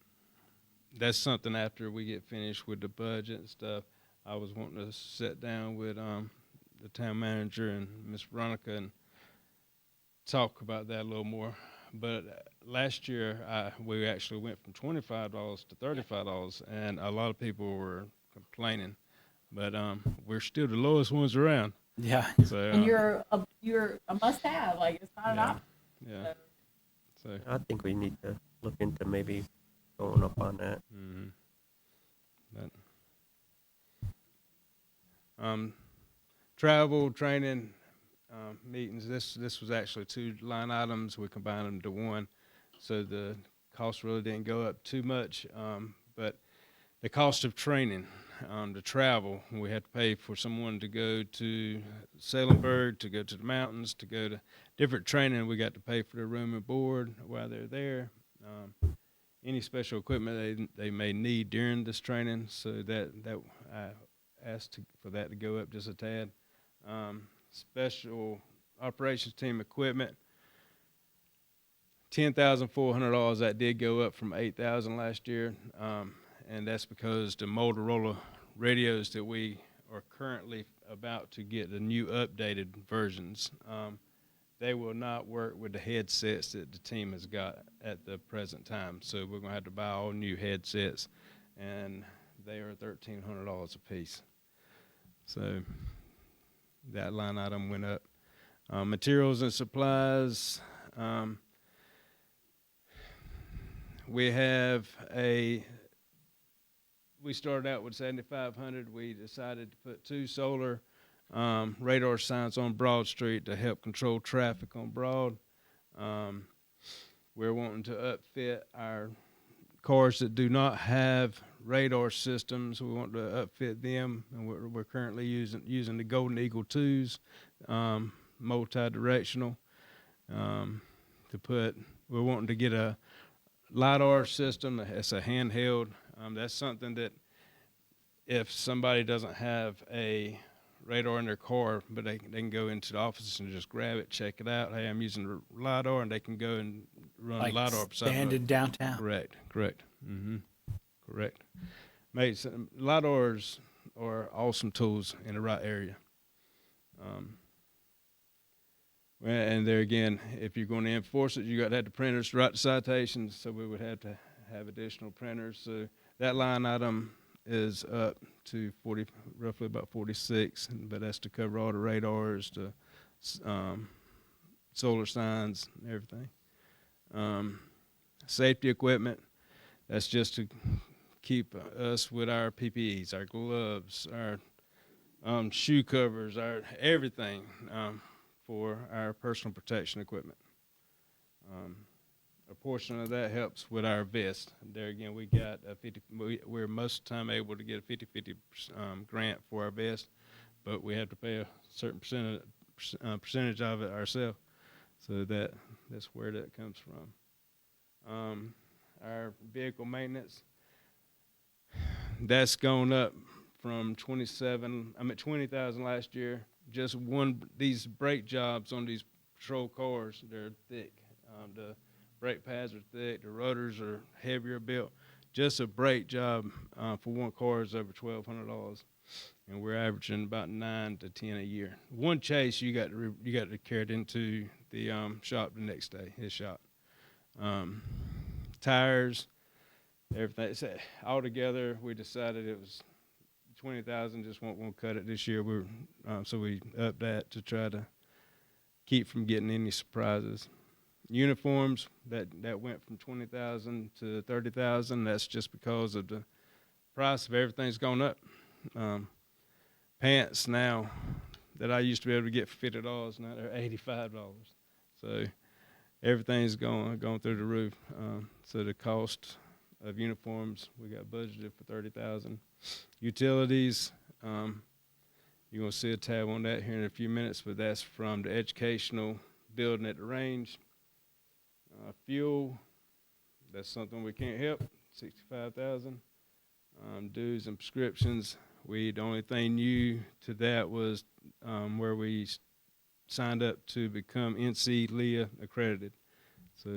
That's something after we get finished with the budget and stuff. I was wanting to sit down with the town manager and Miss Veronica and talk about that a little more. But last year, we actually went from $25 to $35, and a lot of people were complaining. But we're still the lowest ones around. Yeah. So and you're a must have. Like, it's not an yeah, option. yeah. So I think we need to look into maybe going up on that. but travel, training, meetings. This was actually 2 line items. We combined them to one, so the cost really didn't go up too much. But the cost of training, the travel, we had to pay for someone to go to Salemburg, to go to the mountains, to go to different training. We got to pay for their room and board while they're there. Any special equipment they may need during this training, so that I asked for that to go up just a tad. Special operations team equipment, $10,400. That did go up from $8,000 last year, and that's because the Motorola radios that we are currently about to get the new updated versions, they will not work with the headsets that the team has got at the present time. So we're going to have to buy all new headsets, and they are $1,300 a piece. So that line item went up. Materials and supplies. We started out with 7,500. We decided to put 2 solar radar signs on Broad Street to help control traffic on Broad. We're wanting to upfit our cars that do not have radar systems. We want to upfit them, and we're currently using the Golden Eagle 2s, multi-directional. We're wanting to get a LiDAR system. It's a handheld. That's something that if somebody doesn't have a radar in their car, but they can go into the office and just grab it, check it out. Hey, I'm using the LiDAR, and they can go and run Like LiDAR beside the road. standing downtown. Correct. Correct. LiDARs are awesome tools in the right area. And there again, if you're going to enforce it, you got to have the printers to write the citations, so we would have to have additional printers. So that line item is up to roughly about 46, but that's to cover all the radars, the solar signs, and everything. Safety equipment, that's just to keep us with our PPEs, our gloves, our shoe covers, our everything for our personal protection equipment. A portion of that helps with our vest. There again, we got we're most of the time able to get a 50-50 grant for our vest, but we have to pay a certain percentage of it ourselves. So that's where that comes from. Our vehicle maintenance, that's gone up from 20,000 last year. Just these brake jobs on these patrol cars, they're thick. The brake pads are thick, the rotors are heavier built. Just a brake job for one car is over $1,200, and we're averaging about 9 to 10 a year. One chase, you got to carry it into the shop the next day, his shop. Tires, everything. So altogether, we decided it was 20,000. Just won't cut it this year. So we upped that to try to keep from getting any surprises. Uniforms, that went from 20,000 to 30,000. That's just because of the price of everything's gone up. Pants now that I used to be able to get for $50, now they're $85. So everything's going through the roof. So the cost of uniforms, we got budgeted for $30,000. Utilities, you're gonna see a tab on that here in a few minutes, but that's from the educational building at the range. Fuel, that's something we can't help, $65,000. Dues and prescriptions, the only thing new to that was where we signed up to become NC LEA accredited. So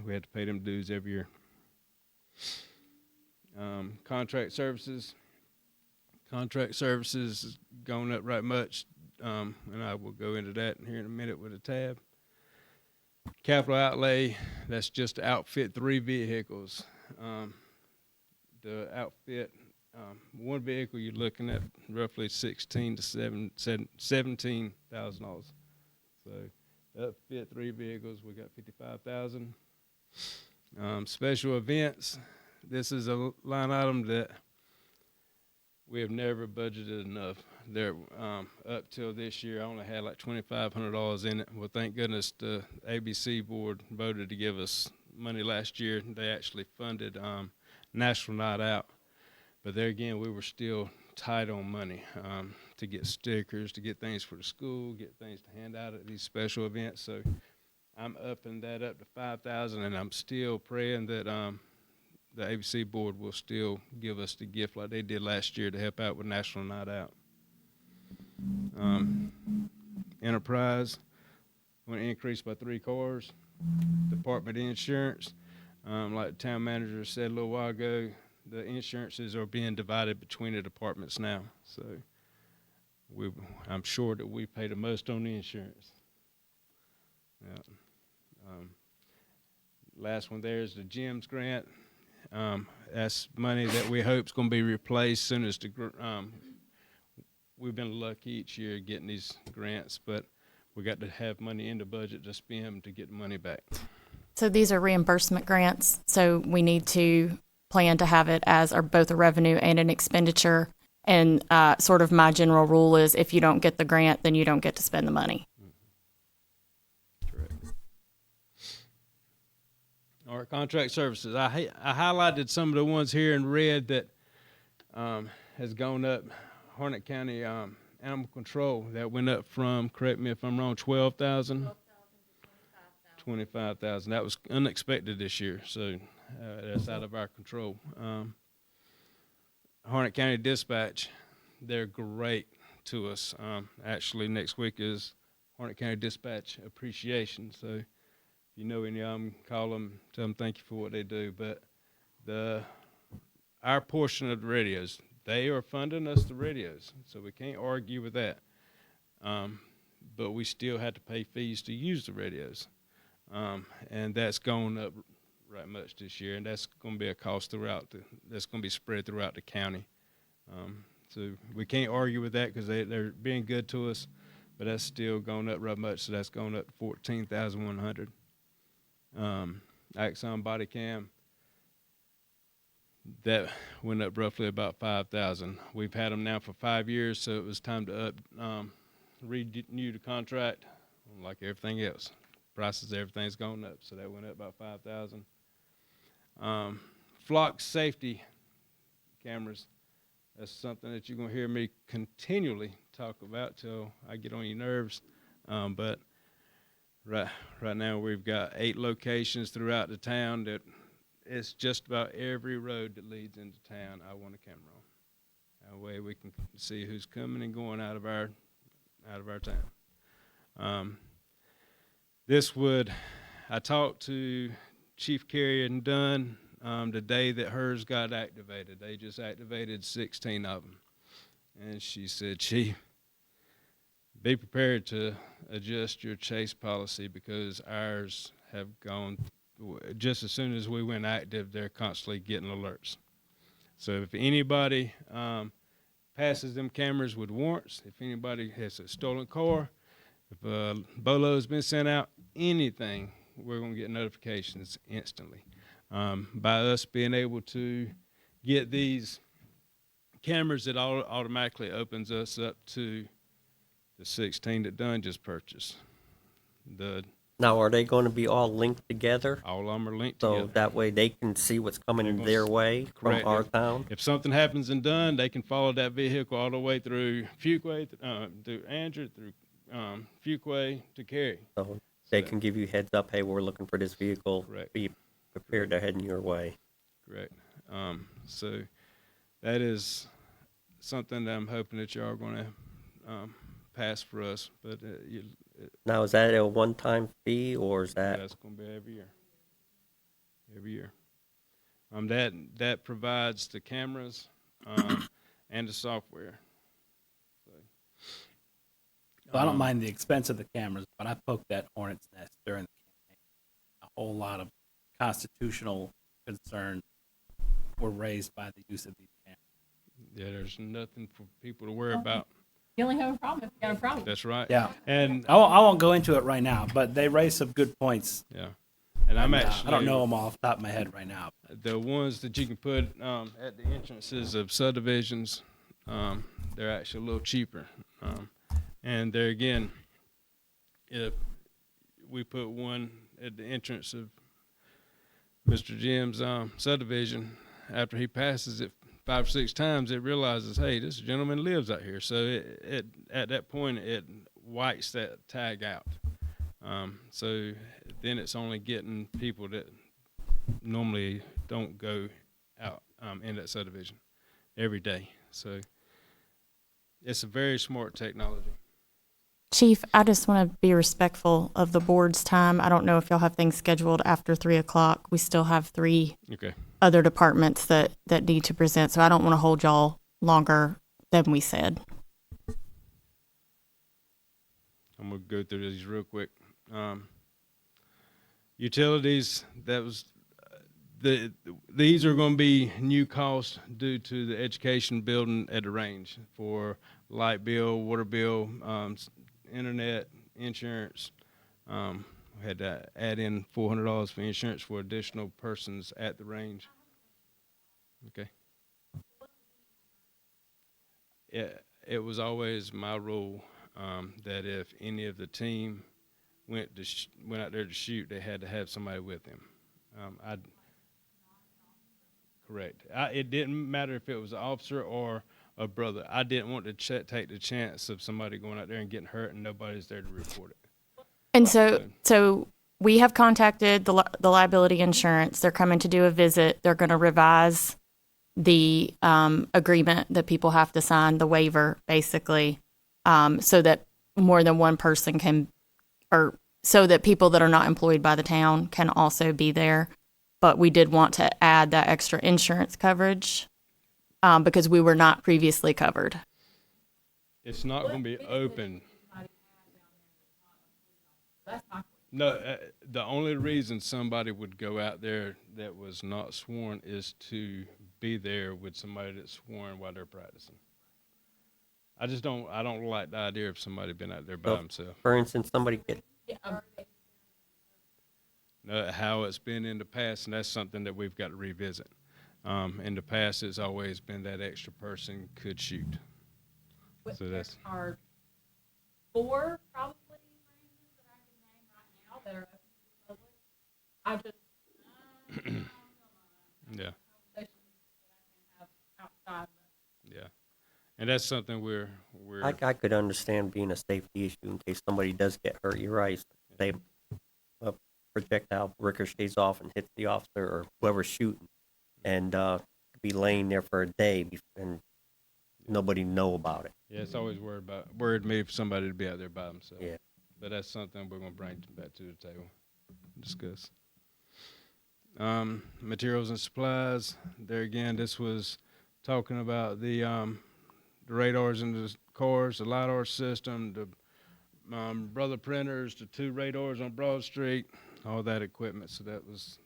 we had to pay them dues every year. Contract services is going up right much, and I will go into that here in a minute with a tab. Capital outlay, that's just to outfit 3 vehicles. The outfit, one vehicle, you're looking at roughly $16,000 to $17,000. So outfit 3 vehicles, we got $55,000. Special events, this is a line item that we have never budgeted enough. There, up till this year, I only had like $2,500 in it. Well, thank goodness the ABC board voted to give us money last year. They actually funded National Night Out. But there again, we were still tight on money to get stickers, to get things for the school, get things to hand out at these special events. So I'm upping that up to $5,000, and I'm still praying that the ABC board will still give us the gift like they did last year to help out with National Night Out. Enterprise, want to increase by 3 cars. Department of Insurance, like the town manager said a little while ago, the insurances are being divided between the departments now. So I'm sure that we pay the most on the insurance. Yeah. Last one there is the GEMS grant. That's money that we hope is going to be replaced soon as we've been lucky each year getting these grants, but we got to have money in the budget to spend to get the money back. So these are reimbursement grants. So we need to plan to have it as both a revenue and an expenditure. And sort of my general rule is if you don't get the grant, then you don't get to spend the money. Correct. All right, contract services. I highlighted some of the ones here in red that has gone up. Harnett County animal control, that went up from, correct me if I'm wrong, 12,000 to 25,000. That was unexpected this year, so that's out of our control. Harnett County Dispatch, they're great to us. Actually, next week is Harnett County Dispatch Appreciation, so if you know any of them, call them, tell them thank you for what they do. But our portion of the radios, they are funding us the radios, so we can't argue with that. But we still have to pay fees to use the radios, and that's going up right much this year, and that's going to be a cost that's going to be spread throughout the county. So we can't argue with that because they're being good to us, but that's still going up right much, so that's going up to 14,100. Axon Body Cam, that went up roughly about 5,000. We've had them now for 5 years, so it was time to renew the contract. Like everything else, prices, everything's going up, so that went up about 5,000. Flock safety cameras, that's something that you're gonna hear me continually talk about till I get on your nerves. But right now we've got 8 locations throughout the town that it's just about every road that leads into town I want a camera on. That way we can see who's coming and going out of our town. I talked to Chief Carrier and Dunn the day that hers got activated. They just activated 16 of them. And she said, Chief, be prepared to adjust your chase policy because ours have gone, just as soon as we went active, they're constantly getting alerts. So if anybody passes them cameras with warrants, if anybody has a stolen car, if a BOLO's been sent out, anything, we're going to get notifications instantly. By us being able to get these cameras, it automatically opens us up to the 16 that Dunn just purchased. Now, are they going to be all linked together? All of them are linked So together. that way they can see what's coming their way from Correct. our town? If something happens in Dunn, they can follow that vehicle all the way through Fuquay, through Andrew, through Fuquay to Cary. So they can give you heads up, hey, we're looking for this vehicle. Correct. Be prepared to head in your way. Correct. So that is something that I'm hoping that y'all are going to pass for us. But Now, is that a one-time fee or is that? that's going to be every year. Every year. That provides the cameras and the software. So I don't mind the expense of the cameras, but I poked that hornet's nest during the campaign. A whole lot of constitutional concerns were raised by the use of these cameras. Yeah, there's nothing for people to worry about. You only have a problem if you got a problem. That's right. Yeah. And I won't go into it right now, but they raised some good points. yeah. And I'm actually, I don't know them off the top of my head right now. the ones that you can put at the entrances of subdivisions, they're actually a little cheaper. And there again, if we put one at the entrance of Mr. Jim's subdivision, after he passes it 5 or 6 times, it realizes, hey, this gentleman lives out here. So it at that point, it whites that tag out. So then it's only getting people that normally don't go out in that subdivision every day. So It's a very smart technology. Chief, I just want to be respectful of the board's time. I don't know if y'all have things scheduled after 3:00. We still have 3 Okay. other departments that need to present, so I don't want to hold y'all longer than we said. I'm gonna go through these real quick. Utilities, that was these are going to be new costs due to the education building at the range for light bill, water bill, internet, insurance. We had to add in $400 for insurance for additional persons at the range. Okay. Yeah, it was always my rule that if any of the team went out there to shoot, they had to have somebody with them. Correct. It didn't matter if it was an officer or a brother. I didn't want to take the chance of somebody going out there and getting hurt and nobody's there to report it. And so we have contacted the liability insurance. They're coming to do a visit. They're going to revise the agreement that people have to sign, the waiver, basically, so that more than one person can, or so that people that are not employed by the town can also be there. But we did want to add that extra insurance coverage because we were not previously covered. It's not going to be open. No, the only reason somebody would go out there that was not sworn is to be there with somebody that's sworn while they're practicing. I don't like the idea of somebody being out there by themselves. For instance, somebody get How it's been in the past, and that's something that we've got to revisit. In the past, it's always been that extra person could shoot. So that's are 4 probably ranges that I can name right now that are open to the public. I just yeah, conversations that I can have outside. yeah, and that's something we're I could understand being a safety issue in case somebody does get hurt. You're right. They a projectile ricochets off and hits the officer or whoever's shooting, and be laying there for a day and nobody know about it. Yeah, it's always worried me for somebody to be out there by themselves. Yeah. But that's something we're going to bring back to the table, discuss. Materials and supplies. There again, this was talking about the radars in the cars, the LiDAR system, the brother printers, the 2 radars on Broad Street, all that equipment. So that was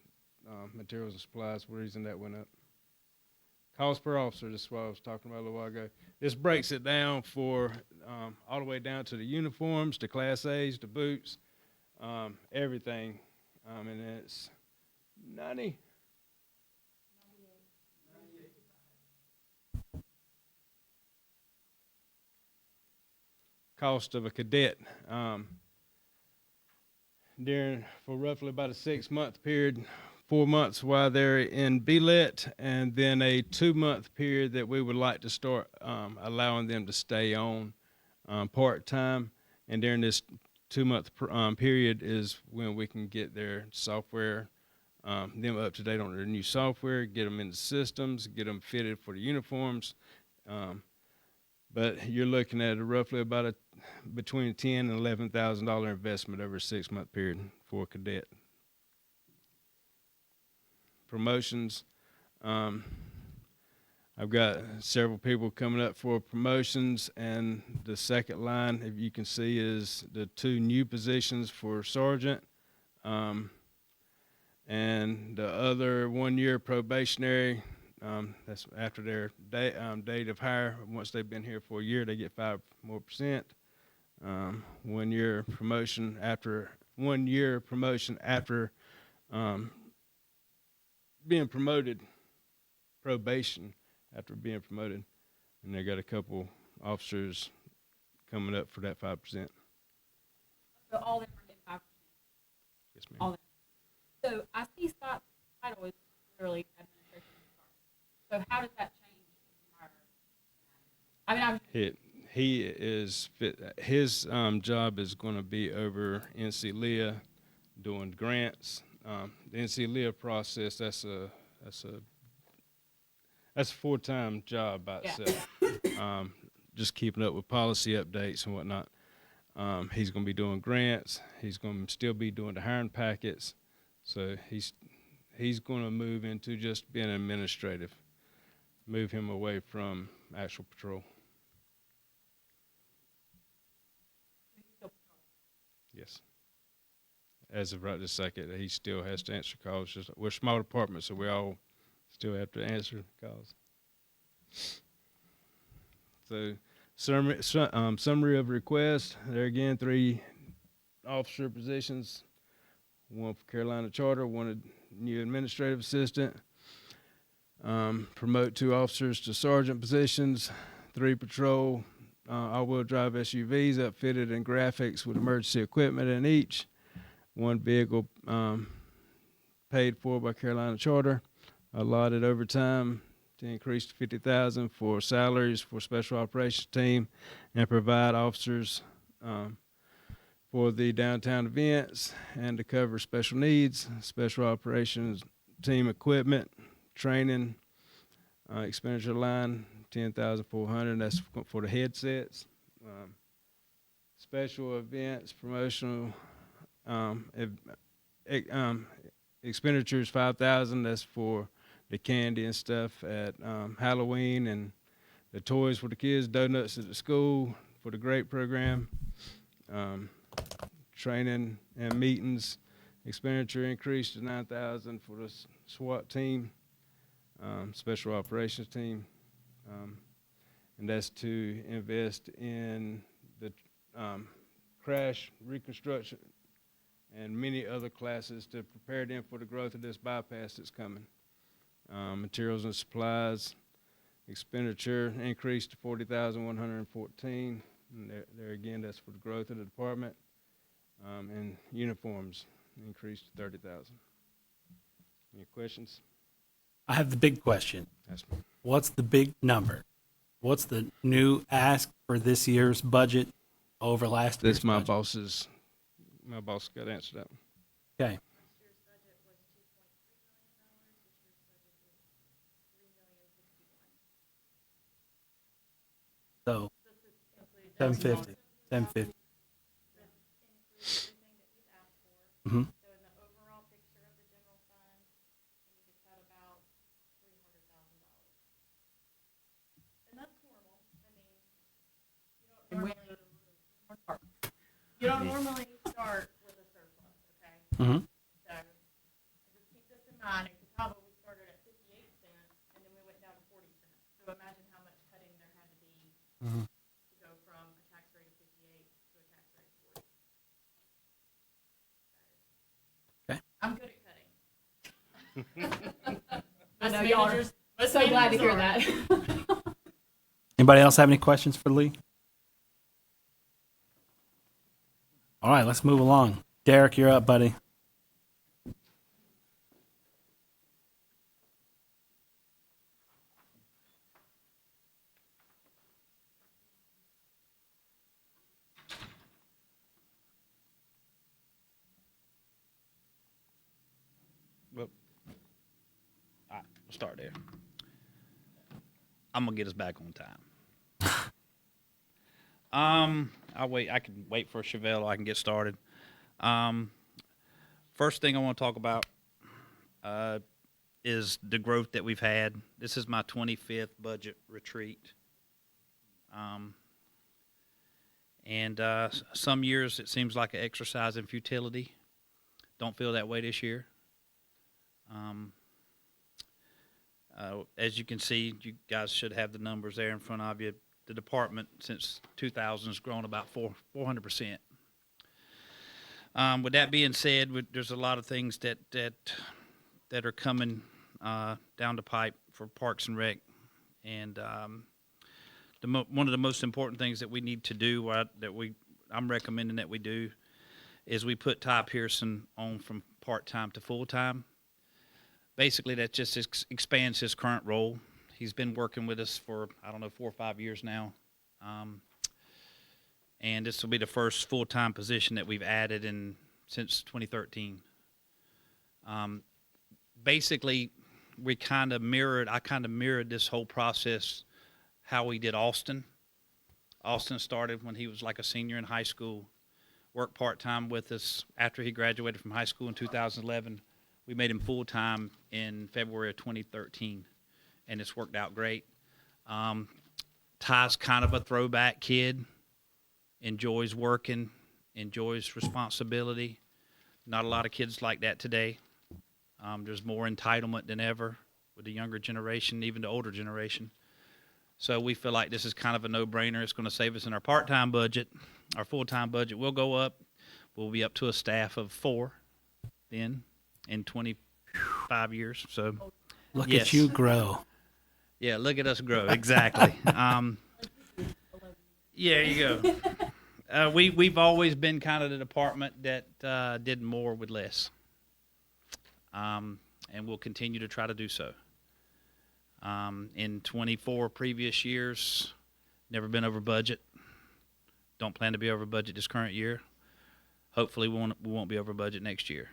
materials and supplies. The reason that went up. Cost per officer, this is what I was talking about a little while ago. This breaks it down for all the way down to the uniforms, the Class A's, the boots, everything. And it's 90. Cost of a cadet for roughly about a 6-month period. 4 months while they're in BLET, and then a 2-month period that we would like to start allowing them to stay on part-time. And during this 2-month period is when we can get their software, them up to date on their new software, get them into systems, get them fitted for the uniforms. But you're looking at roughly about between $10,000 and $11,000 investment over a 6-month period for a cadet. Promotions. I've got several people coming up for promotions, and the second line, if you can see, is the 2 new positions for sergeant, and the other 1-year probationary. That's after their date of hire. Once they've been here for a year, they get 5% more. 1-year promotion after 1 year promotion after being promoted, probation after being promoted, and they got a couple officers coming up for that 5%. So all them are getting 5%. Yes, ma'am. All them. So I see Scott's title is literally administration department. So how does that change? I mean, He is fit. His job is going to be over NC-LEA, doing grants. The NC-LEA process, that's a full-time job by itself. just keeping up with policy updates and whatnot. He's going to be doing grants. He's going to still be doing the hiring packets. So he's going to move into just being administrative, move him away from actual patrol. Yes. As of right this second, he still has to answer calls. Just we're a small department, so we all still have to answer calls. So summary of request. There again, 3 officer positions, 1 for Carolina Charter, 1 new administrative assistant. Promote 2 officers to sergeant positions, 3 patrol all-wheel drive SUVs outfitted in graphics with emergency equipment in each. 1 vehicle paid for by Carolina Charter. Allotted overtime to increase to $50,000 for salaries for special operations team, and provide officers for the downtown events and to cover special needs, special operations team equipment, training, expenditure line $10,400. That's for the headsets. Special events, promotional expenditures $5,000. That's for the candy and stuff at Halloween, and the toys for the kids, donuts at the school for the GRAPE program. Training and meetings, expenditure increased to $9,000 for the SWAT team, special operations team, and that's to invest in the crash reconstruction and many other classes to prepare them for the growth of this bypass that's coming. Materials and supplies, expenditure increased to $40,114. And there again, that's for the growth of the department. And uniforms increased to $30,000. Any questions? I have the big question. Yes, ma'am. What's the big number? What's the new ask for this year's budget over last year's That's my budget? boss's. My boss got to answer that one. Okay. So 750. 750. Mm-hmm. So in the overall picture of the general fund, we need to cut about $300,000. And that's normal. I mean, you don't normally start with a surplus, okay? Mm-hmm. So just keep this in mind. In Catawba, we started at 58 cents, and then we went down to 40 cents. So imagine how much cutting there had to be to go from a tax rate of 58 to a tax rate of 40. Okay. I'm good at cutting. I know y'all are so glad to hear that. Anybody else have any questions for Lee? All right, let's move along. Derek, you're up, buddy. Well, all right, we'll start there. I'm gonna get us back on time. I'll wait. I can wait for Chevelle. I can get started. First thing I want to talk about is the growth that we've had. This is my 25th budget retreat. And some years it seems like an exercise in futility. Don't feel that way this year. As you can see, you guys should have the numbers there in front of you. The department since 2000 has grown about 400%. With that being said, there's a lot of things that are coming down the pipe for Parks and Rec, and one of the most important things that we need to do, I'm recommending that we do, is we put Ty Pearson on from part-time to full-time. Basically, that just expands his current role. He's been working with us for, 4 or 5 years now. And this will be the first full-time position that we've added since 2013. Basically, I kind of mirrored this whole process, how we did Austin. Austin started when he was like a senior in high school, worked part-time with us after he graduated from high school in 2011. We made him full-time in February of 2013, and it's worked out great. Ty's kind of a throwback kid, enjoys working, enjoys responsibility. Not a lot of kids like that today. There's more entitlement than ever with the younger generation, even the older generation. So we feel like this is kind of a no-brainer. It's going to save us in our part-time budget. Our full-time budget will go up. We'll be up to a staff of 4 then in 25 years. So Look yes. at you grow. Yeah, look at us grow. Exactly. Yeah, there you go. We've always been kind of the department that did more with less. And we'll continue to try to do so. In 24 previous years, never been over budget. Don't plan to be over budget this current year. Hopefully we won't be over budget next year.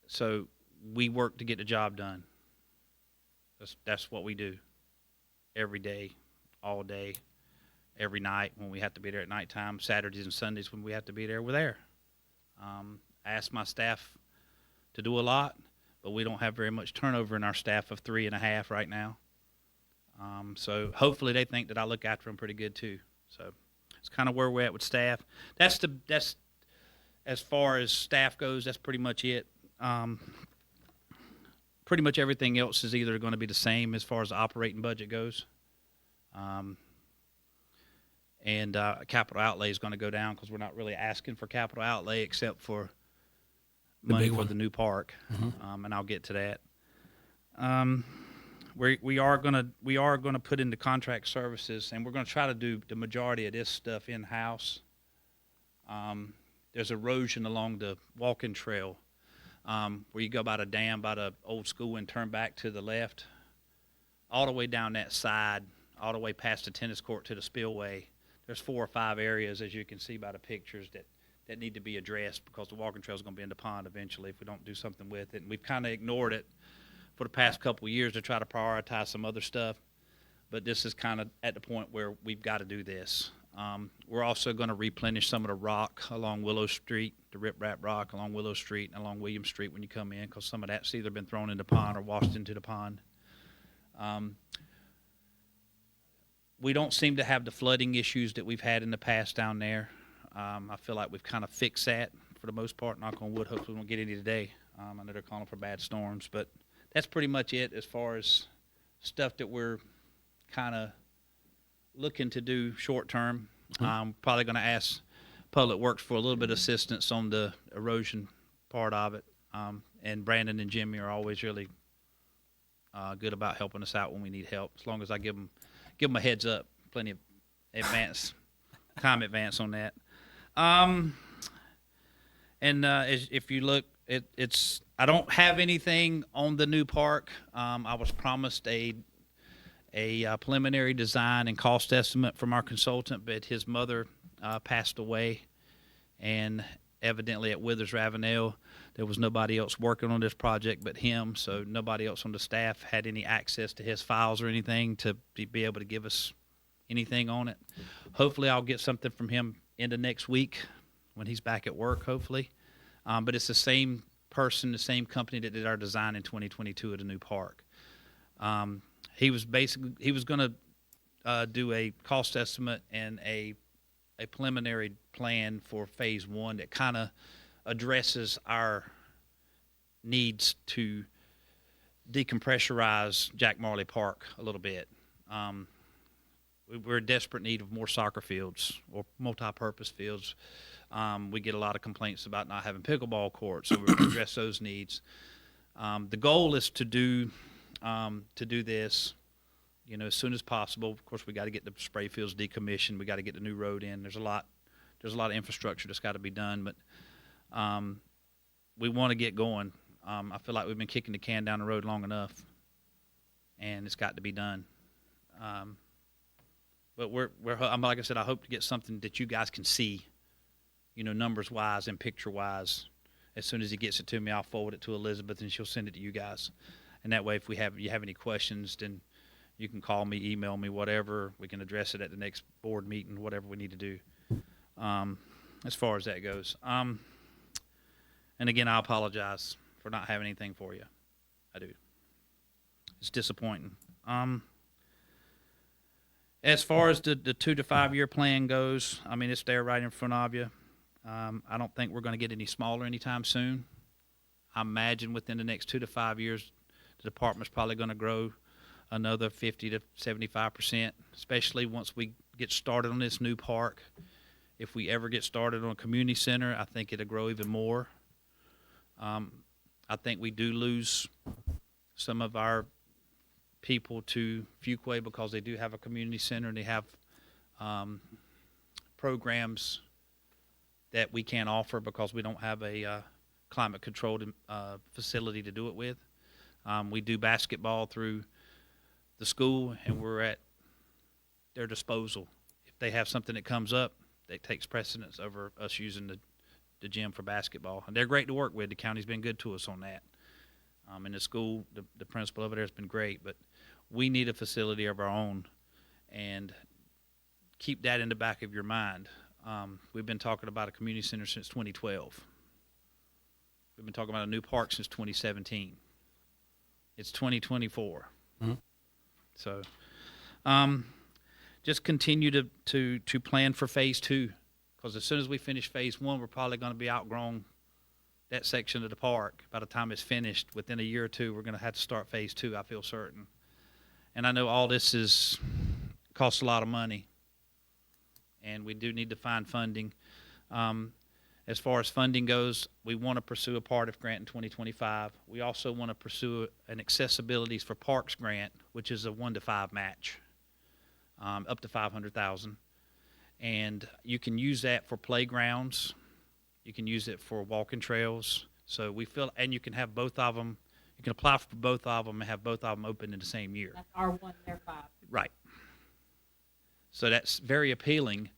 So we work to get the job done. That's what we do every day, all day, every night when we have to be there at nighttime, Saturdays and Sundays when we have to be there, we're there. I ask my staff to do a lot, but we don't have very much turnover in our staff of 3.5 right now. So hopefully they think that I look after them pretty good too. So it's kind of where we're at with staff. That's as far as staff goes, that's pretty much it. Pretty much everything else is either going to be the same as far as the operating budget goes. And capital outlay is going to go down because we're not really asking for capital outlay except for money for the new park. And I'll get to that. We are gonna put into contract services, and we're gonna try to do the majority of this stuff in house. There's erosion along the walking trail where you go by the dam, by the old school, and turn back to the left, all the way down that side, all the way past the tennis court to the spillway. There's 4 or 5 areas, as you can see by the pictures, that need to be addressed because the walking trail is going to be in the pond eventually if we don't do something with it. And we've kind of ignored it for the past couple of years to try to prioritize some other stuff. But this is kind of at the point where we've got to do this. We're also going to replenish some of the rock along Willow Street, the riprap rock along Willow Street and along William Street when you come in, because some of that's either been thrown in the pond or washed into the pond. We don't seem to have the flooding issues that we've had in the past down there. I feel like we've kind of fixed that for the most part. Knock on wood, hopefully we won't get any today. I know they're calling for bad storms, but that's pretty much it as far as stuff that we're kind of looking to do short term. Probably going to ask Public Works for a little bit of assistance on the erosion part of it. And Brandon and Jimmy are always really good about helping us out when we need help, as long as I give them a heads up, plenty of time advance on that. If you look, it's I don't have anything on the new park. I was promised a preliminary design and cost estimate from our consultant, but his mother passed away, and evidently at Withers Ravenel there was nobody else working on this project but him, so nobody else on the staff had any access to his files or anything to be able to give us anything on it. Hopefully I'll get something from him into next week when he's back at work, hopefully. But it's the same person, the same company that did our design in 2022 at the new park. He was going to do a cost estimate and a preliminary plan for phase 1 that kind of addresses our needs to decompressurize Jack Marley Park a little bit. We're in desperate need of more soccer fields or multi-purpose fields. We get a lot of complaints about not having pickleball courts, so we're going to address those needs. The goal is to do this, as soon as possible. Of course, we got to get the spray fields decommissioned. We got to get the new road in. There's a lot of infrastructure that's got to be done, but we want to get going. I feel like we've been kicking the can down the road long enough, and it's got to be done. But I'm like I said, I hope to get something that you guys can see, numbers wise and picture wise. As soon as he gets it to me, I'll forward it to Elizabeth, and she'll send it to you guys. And that way, if you have any questions, then you can call me, email me, whatever. We can address it at the next board meeting, whatever we need to do. As far as that goes. And again, I apologize for not having anything for you. I do. It's disappointing. As far as the 2 to 5 year plan goes, I mean, it's there right in front of you. I don't think we're going to get any smaller anytime soon. I imagine within the next 2 to 5 years, the department's probably going to grow another 50 to 75%, especially once we get started on this new park. If we ever get started on a community center, I think it'll grow even more. I think we do lose some of our people to Fuquay because they do have a community center and they have programs that we can't offer because we don't have a climate controlled facility to do it with. We do basketball through the school and we're at their disposal. If they have something that comes up, that takes precedence over us using the gym for basketball. And they're great to work with. The county's been good to us on that. And the school, the principal over there has been great, but we need a facility of our own, and keep that in the back of your mind. We've been talking about a community center since 2012. We've been talking about a new park since 2017. It's 2024. Mm-hmm. So just continue to plan for phase 2, because as soon as we finish phase 1, we're probably going to be outgrown that section of the park. By the time it's finished, within a year or two, we're going to have to start phase 2, I feel certain. And I know all this costs a lot of money, and we do need to find funding. As far as funding goes, we want to pursue a PARTIF grant in 2025. We also want to pursue an Accessibilities for Parks grant, which is a 1 to 5 match, up to $500,000. And you can use that for playgrounds. You can use it for walking trails. So we feel, and you can have both of them. You can apply for both of them and have both of them open in the same year. That's R1, they're 5. Right. So that's very appealing.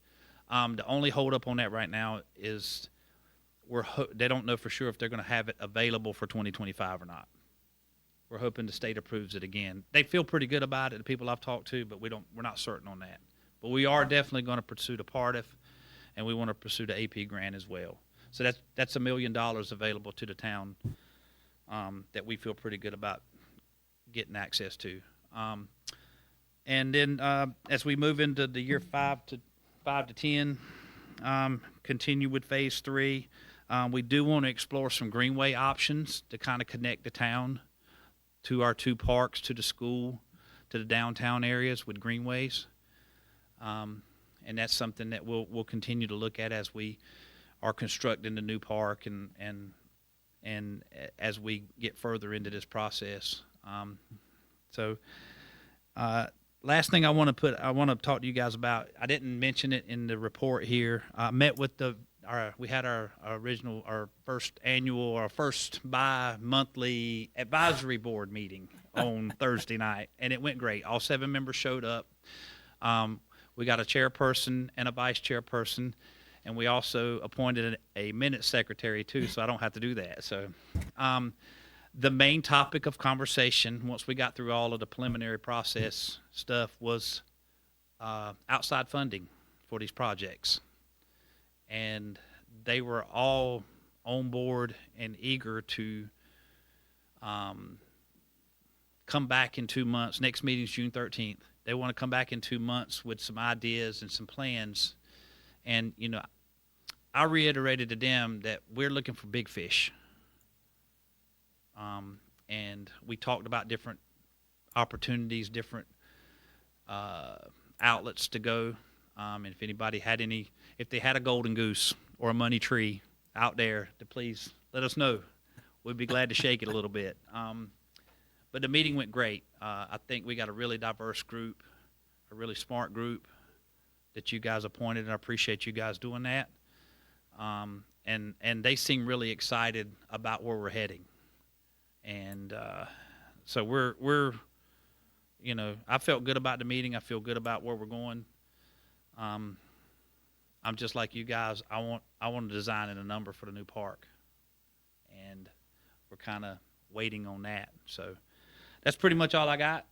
The only holdup on that right now is they don't know for sure if they're going to have it available for 2025 or not. We're hoping the state approves it again. They feel pretty good about it, the people I've talked to, but we're not certain on that. But we are definitely going to pursue the PARTIF, and we want to pursue the AP grant as well. So that's $1 million available to the town that we feel pretty good about getting access to. And then as we move into the year 5 to 10, continue with phase 3. We do want to explore some greenway options to kind of connect the town to our 2 parks, to the school, to the downtown areas with greenways. And that's something that we'll continue to look at as we are constructing the new park and as we get further into this process. Last thing I want to talk to you guys about. I didn't mention it in the report here. I met with we had our first bi-monthly advisory board meeting on Thursday night, and it went great. All 7 members showed up. We got a chairperson and a vice chairperson, and we also appointed a minute secretary too, so I don't have to do that. So the main topic of conversation, once we got through all of the preliminary process stuff, was outside funding for these projects. And they were all on board and eager to come back in 2 months. Next meeting is June 13th. They want to come back in 2 months with some ideas and some plans. And, I reiterated to them that we're looking for big fish. And we talked about different opportunities, different outlets to go. And if anybody if they had a golden goose or a money tree out there, to please let us know. We'd be glad to shake it a little bit. But the meeting went great. I think we got a really diverse group, a really smart group that you guys appointed, and I appreciate you guys doing that. And they seem really excited about where we're heading. And so we're I felt good about the meeting. I feel good about where we're going. I'm just like you guys. I want to design in a number for the new park, and we're kind of waiting on that. So that's pretty much all I got.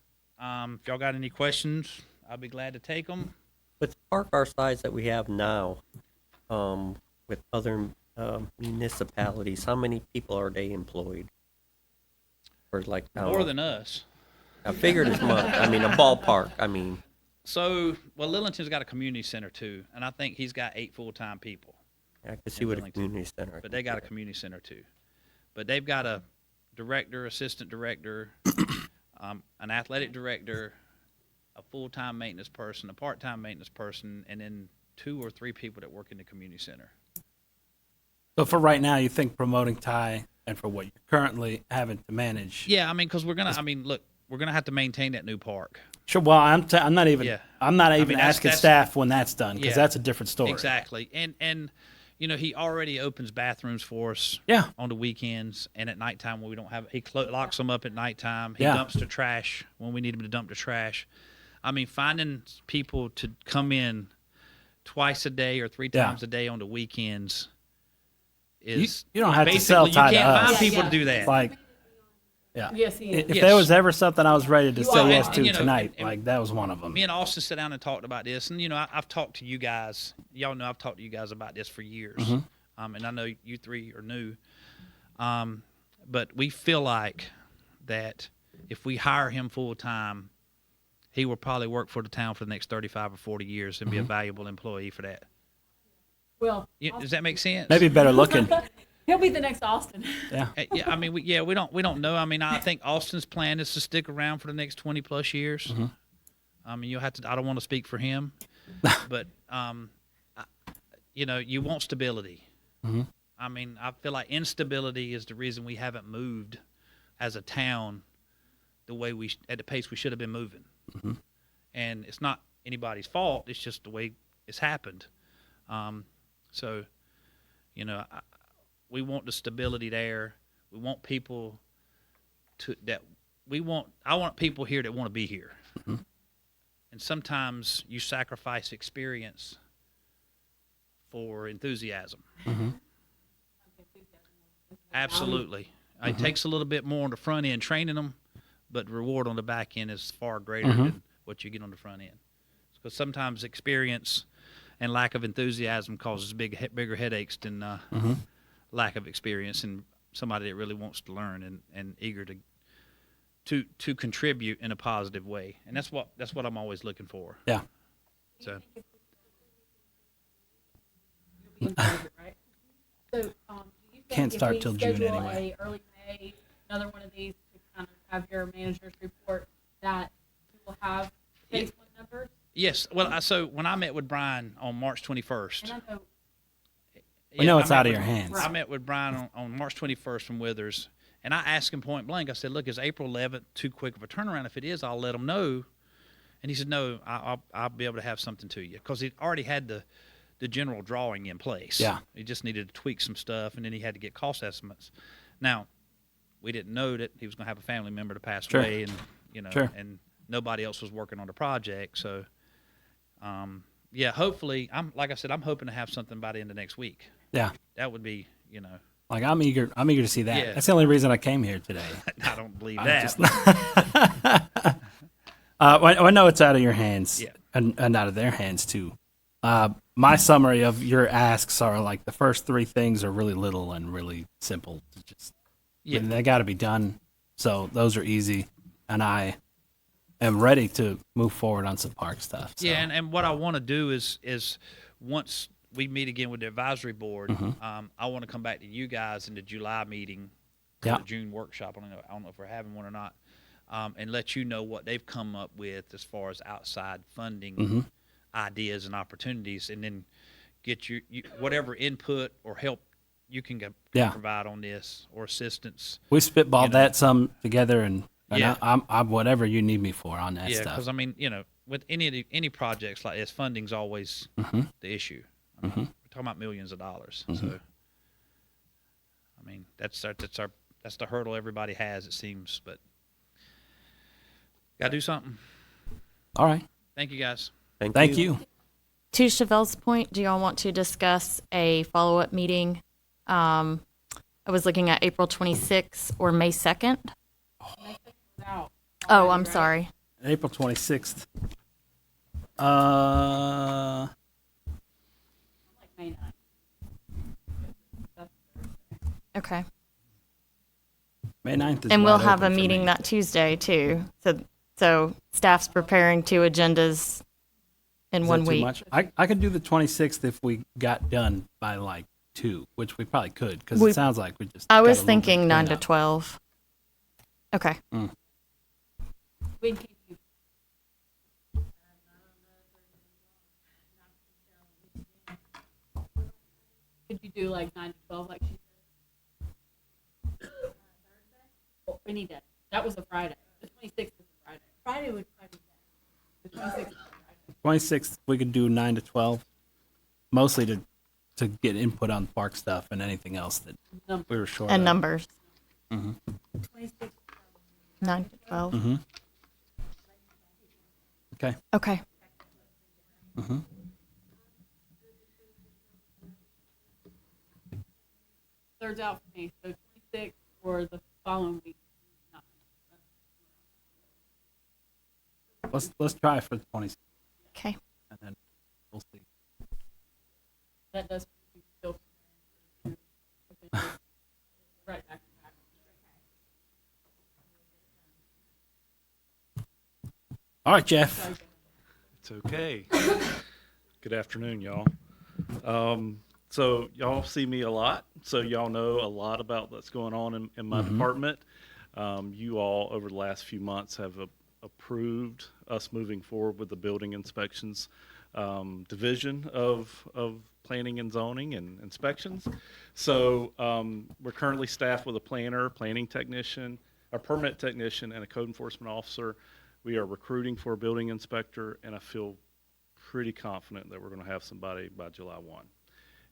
If y'all got any questions, I'll be glad to take them. With the park our size that we have now, with other municipalities, how many people are they employed? Or like, I don't More know. than us. I figured as much. I mean, a ballpark. I mean, So, well, Lillington's got a community center too, and I think he's got 8 full-time people. I could see what a Billington. community center. But they got a community center too. But they've got a director, assistant director, an athletic director, a full-time maintenance person, a part-time maintenance person, and then 2 or 3 people that work in the community center. So for right now, you think promoting Ty and for what you're currently having to manage? Yeah, I mean, because we're gonna. I mean, look, we're gonna have to maintain that new park. Sure. Well, I'm not even. Yeah. I'm not I even mean, that's- asking that's- staff when that's done because Yeah. that's a different story. Exactly, and you know, he already opens bathrooms for us. Yeah. On the weekends and at nighttime when we don't have. He locks them up at nighttime. He Yeah. dumps the trash when we need him to dump the trash. I mean, finding people to come in twice a day or 3 Yeah. times a day on the weekends is you don't have to sell basically, Ty you to can't us. find people Yeah, to do that. Like, yeah. Yes, he is. If Yes. there was ever something I was ready to Well, say and- yes and, to you know, tonight, and- like that was one of them. Me and Austin sat down and talked about this, and you know, I've talked to you guys. Y'all know I've talked to you guys about this for years, and I know you 3 are new. But we feel like that if we hire him full time, he will probably work for the town for the next 35 or 40 years and be a valuable employee for that. Well, Does that make sense? Maybe better looking. he'll be the next Austin. Yeah. Yeah, I mean, we don't know. I mean, I think Austin's plan is to stick around for the next 20 plus years. I mean, you'll have to. I don't want to speak for him, but you know, you want stability. I mean, I feel like instability is the reason we haven't moved as a town the way at the pace we should have been moving. And it's not anybody's fault. It's just the way it's happened. So, you know, we want the stability there. We want people I want people here that want to be here. And sometimes you sacrifice experience for enthusiasm. Absolutely. It takes a little bit more on the front end training them, but the reward on the back end is far greater than what you get on the front end. Because sometimes experience and lack of enthusiasm causes bigger headaches than lack of experience and somebody that really wants to learn and eager to contribute in a positive way. And that's what I'm always looking for. Yeah. So Right? So, do you think Can't if start we till June schedule anyway. a early May, another one of these to kind of have your manager's report, that you will have phase 1 numbers? yes, well, so when I met with Brian on March 21st, And I know, We know I it's met out of with- your hands. I met with Brian on March 21st from Withers, and I asked him point blank. I said, "Look, is April 11th too quick of a turnaround? If it is, I'll let them know." And he said, "No, I'll be able to have something to you," because he already had the general drawing in place. Yeah. He just needed to tweak some stuff, and then he had to get cost estimates. Now, we didn't know that he was going to have a family member to pass Sure. away, and you know, Sure. and nobody else was working on the project. So, yeah, hopefully, like I said, I'm hoping to have something by the end of next week. Yeah. That would be, you know, Like I'm eager to see that. Yeah. That's the only reason I came here today. I don't believe I'm that. just- I know it's out of your hands, Yeah. and out of their hands too. My summary of your asks are like the first 3 things are really little and really simple. To just, Yeah. they got to be done. So those are easy, and I am ready to move forward on some park stuff. So. Yeah, and what I want to do is once we meet again with the advisory board, I want to come back to you guys in the July meeting, Yeah. the June workshop. I don't know if we're having one or not, and let you know what they've come up with as far as outside funding ideas and opportunities, and then get you whatever input or help you can Yeah. provide on this or assistance. We spitballed you know. that some together, and Yeah. I'm whatever you need me for on that Yeah, stuff. because I mean, you know, with any projects like this, funding's always the issue. I mean, we're talking about millions of dollars. So, I mean, that's the hurdle everybody has, it seems. But gotta do something. All right. Thank you, guys. Thank you. To Chevelle's point, do y'all want to discuss a follow-up meeting? I was looking at April 26th or May 2nd. out. Oh, I'm sorry. April 26th. Like May 9th. Okay. May 9th is And we'll wide have a open for meeting me. that Tuesday too. So staff's preparing 2 agendas in Is one that too week. much? I could do the 26th if we got done by like 2, which we probably could because We- it sounds like we just. I got was a little bit thinking 9 to cleanup. 12. Okay. We can keep Could you do like 9 to 12 like she said? Well, any day. That was a Friday. The 26th is a Friday. Friday would probably be better. The 26th is a Friday. 26th, we could do 9 to 12, mostly to get input on park stuff and anything else that Number. we were short And of. numbers. 26th. 9 to 12. Mm-hmm. Okay. Okay. Mm-hmm. Third's out for me. So 26th or the following week. Not- Let's try for the 26th, Okay. and then we'll see. That does still. Right back to back. All right, Jeff. It's okay. Good afternoon, y'all. So y'all see me a lot, so y'all know a lot about what's going on in my department. You all, over the last few months, have approved us moving forward with the building inspections division of planning and zoning and inspections. So we're currently staffed with a planner, planning technician, a permit technician, and a code enforcement officer. We are recruiting for a building inspector, and I feel pretty confident that we're going to have somebody by July 1.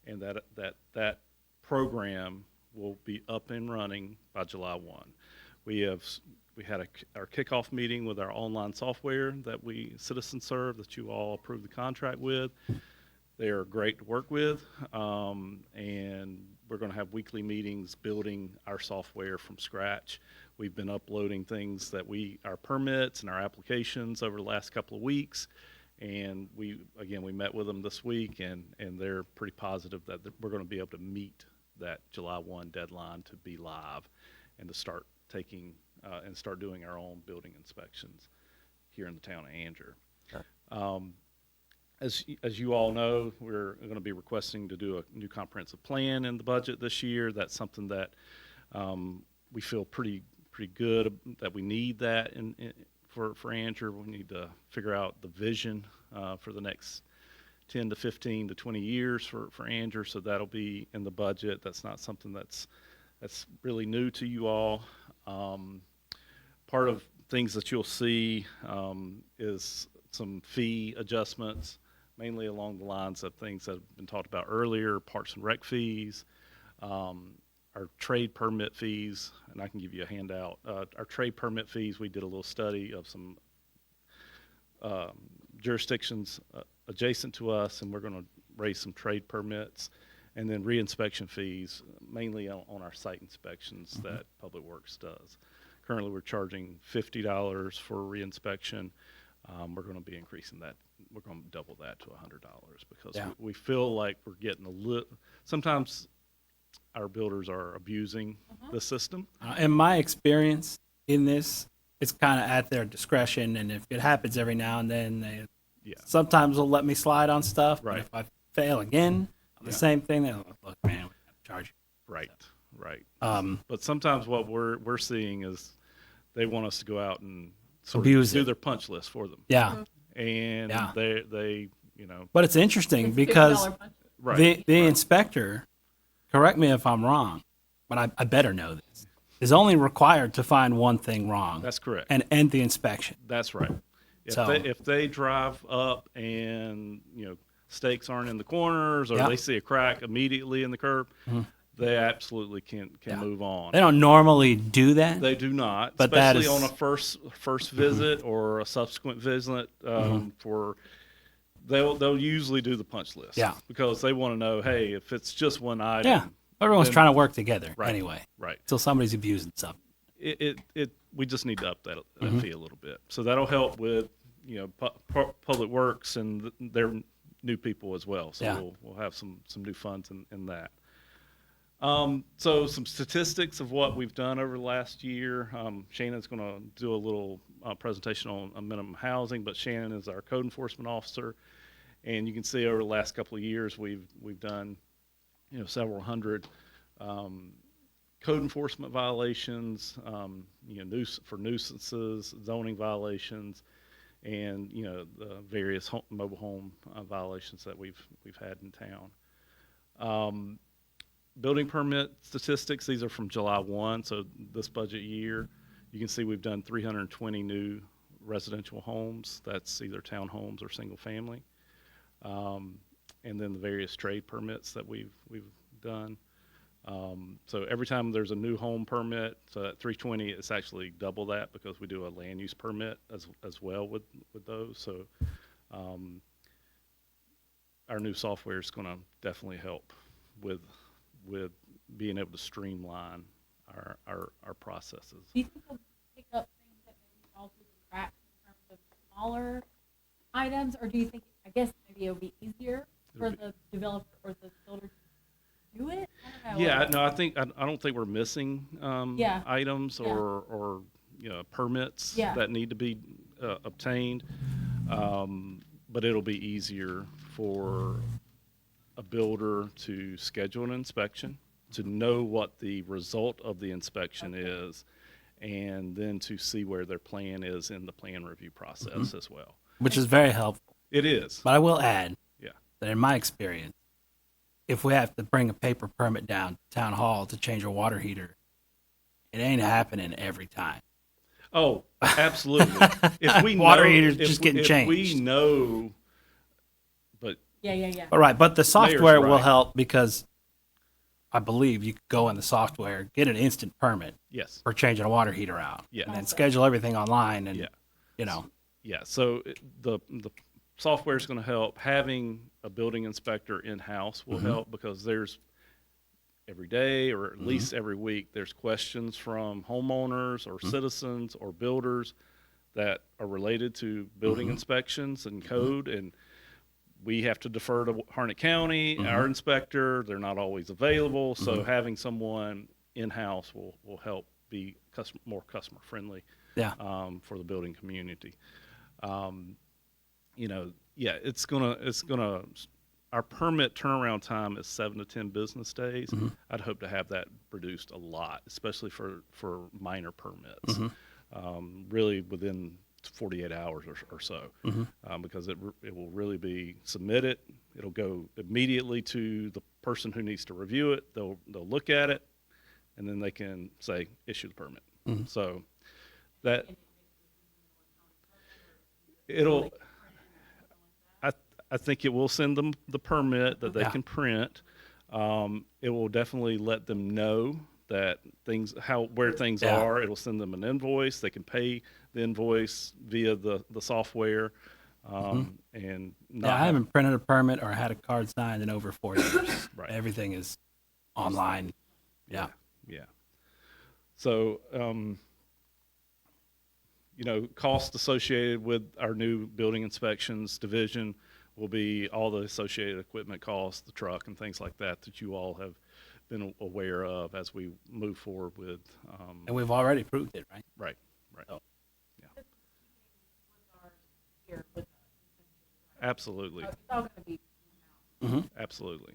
And that program will be up and running by July 1. We had our kickoff meeting with our online software that we Citizen Serve that you all approved the contract with. They are great to work with, and we're going to have weekly meetings building our software from scratch. We've been uploading things our permits and our applications over the last couple of weeks. And we met with them this week, and they're pretty positive that we're going to be able to meet that July 1 deadline to be live and to start taking and start doing our own building inspections here in the town of Angier. As you all know, we're going to be requesting to do a new comprehensive plan in the budget this year. That's something that we feel pretty good that we need that for Angier. We need to figure out the vision for the next 10 to 15 to 20 years for Angier, so that'll be in the budget. That's not something that's really new to you all. Part of things that you'll see is some fee adjustments, mainly along the lines of things that have been talked about earlier, parks and rec fees, our trade permit fees, and I can give you a handout. Our trade permit fees, we did a little study of some jurisdictions adjacent to us, and we're going to raise some trade permits. And then reinspection fees, mainly on our site inspections that Public Works does. Currently, we're charging $50 for reinspection. We're going to be increasing that. We're going to double that to $100 because we feel like we're getting a little. Sometimes our builders are abusing the system. In my experience in this, it's kind of at their discretion, and if it happens every now and then, they sometimes they'll let me slide on stuff. Right. But if I fail again, on the same thing, they'll look, man, we got to charge you. Right. So, But sometimes what we're seeing is they want us to go out and sort Abuse of do it. their punch list for them. yeah. And Yeah. they But it's interesting It's because $50 punch. right. the inspector, correct me if I'm wrong, but I better know this, is only required to find one thing wrong. That's correct. And end the inspection. That's right. If So- they drive up and stakes aren't in the corners or Yeah. they see a crack immediately in the curb, they absolutely can Yeah. move on. They don't normally do that. They do not, But that especially is- on a first visit or a subsequent visit. They'll usually do the punch list. Yeah. because they want to know, hey, if it's just one item. Yeah. Everyone's then- trying to work together Right. anyway. Right. Until somebody's abusing something. we just need to up that fee a little bit. So that'll help with, Public Works and their new people as well. So Yeah. we'll have some new funds in that. So some statistics of what we've done over the last year. Shannon's going to do a little presentation on minimum housing, but Shannon is our code enforcement officer, and you can see over the last couple of years we've done, several hundred code enforcement violations, for nuisances, zoning violations, and the various mobile home violations that we've had in town. Building permit statistics, these are from July 1, so this budget year. You can see we've done 320 new residential homes. That's either townhomes or single family. And then the various trade permits that we've done. So every time there's a new home permit, so at 320, it's actually double that because we do a land use permit as well with those. So our new software is going to definitely help with being able to streamline our processes. Do you think they'll pick up things that maybe fall through the cracks in terms of smaller items, or do you think, I guess maybe it'll be easier for the developer or the builder to do it? I don't know. Yeah, no, I don't think we're missing items Yeah. or permits Yeah. that need to be obtained, but it'll be easier for a builder to schedule an inspection, to know what the result of the inspection is, and then to see where their plan is in the plan review process as well. Which is very helpful. It is. But I will add Yeah. that in my experience, if we have to bring a paper permit down to town hall to change a water heater, it ain't happening every time. Oh, absolutely. If we Water know, heaters if just we- getting if we changed. know, but Yeah. All right, but the software will right. help because I believe you could go in the software, get an instant permit yes, for changing a water heater out, Yeah. and then schedule everything online, and Yeah. yeah. So the software is going to help. Having a building inspector in house will help because there's every day or at least every week there's questions from homeowners or citizens or builders that are related to building inspections and code, and we have to defer to Harnett County, our inspector. They're not always available, so having someone in-house will help be more customer friendly for the building community. It's gonna. Our permit turnaround time is 7 to 10 business days. I'd hope to have that reduced a lot, especially for minor permits. Really within 48 hours or so, because it will really be submitted. It'll go immediately to the person who needs to review it. They'll look at it, and then they can say issue the permit. So that it'll. I think it will send them the permit that they can print. It will definitely let them know that where things are. It'll send them an invoice. They can pay the invoice via the software. And I haven't printed a permit or had a card signed in over 4 years. Right. Everything is online. Yeah. So, costs associated with our new building inspections division will be all the associated equipment costs, the truck and things like that you all have been aware of as we move forward with. And we've already proved it, right? Right. So. Here with Absolutely. it's all going to be Absolutely.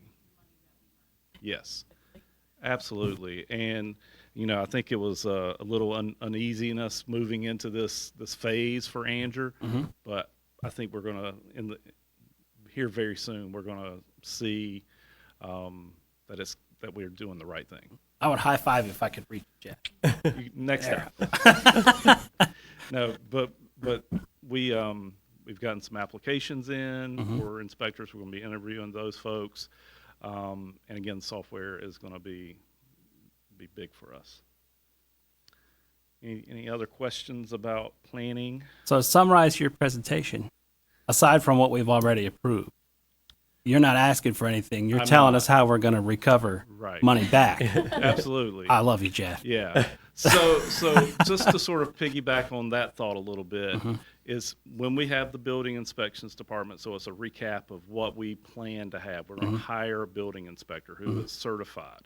Yes, absolutely. And, I think it was a little uneasiness moving into this phase for Anger, but I think we're going to, here very soon, we're going to see that we're doing the right thing. I would high five if I could reach Jack. Next time. No, but we've gotten some applications in for inspectors. We're going to be interviewing those folks. And again, software is going to be big for us. Any other questions about planning? So summarize your presentation, aside from what we've already approved. you're not asking for anything. You're I'm telling not. us how we're going to recover Right. money back. Absolutely. I love you, Jeff. Yeah. So just to sort of piggyback on that thought a little bit is when we have the building inspections department, so it's a recap of what we plan to have. We're going to hire a building inspector who is certified.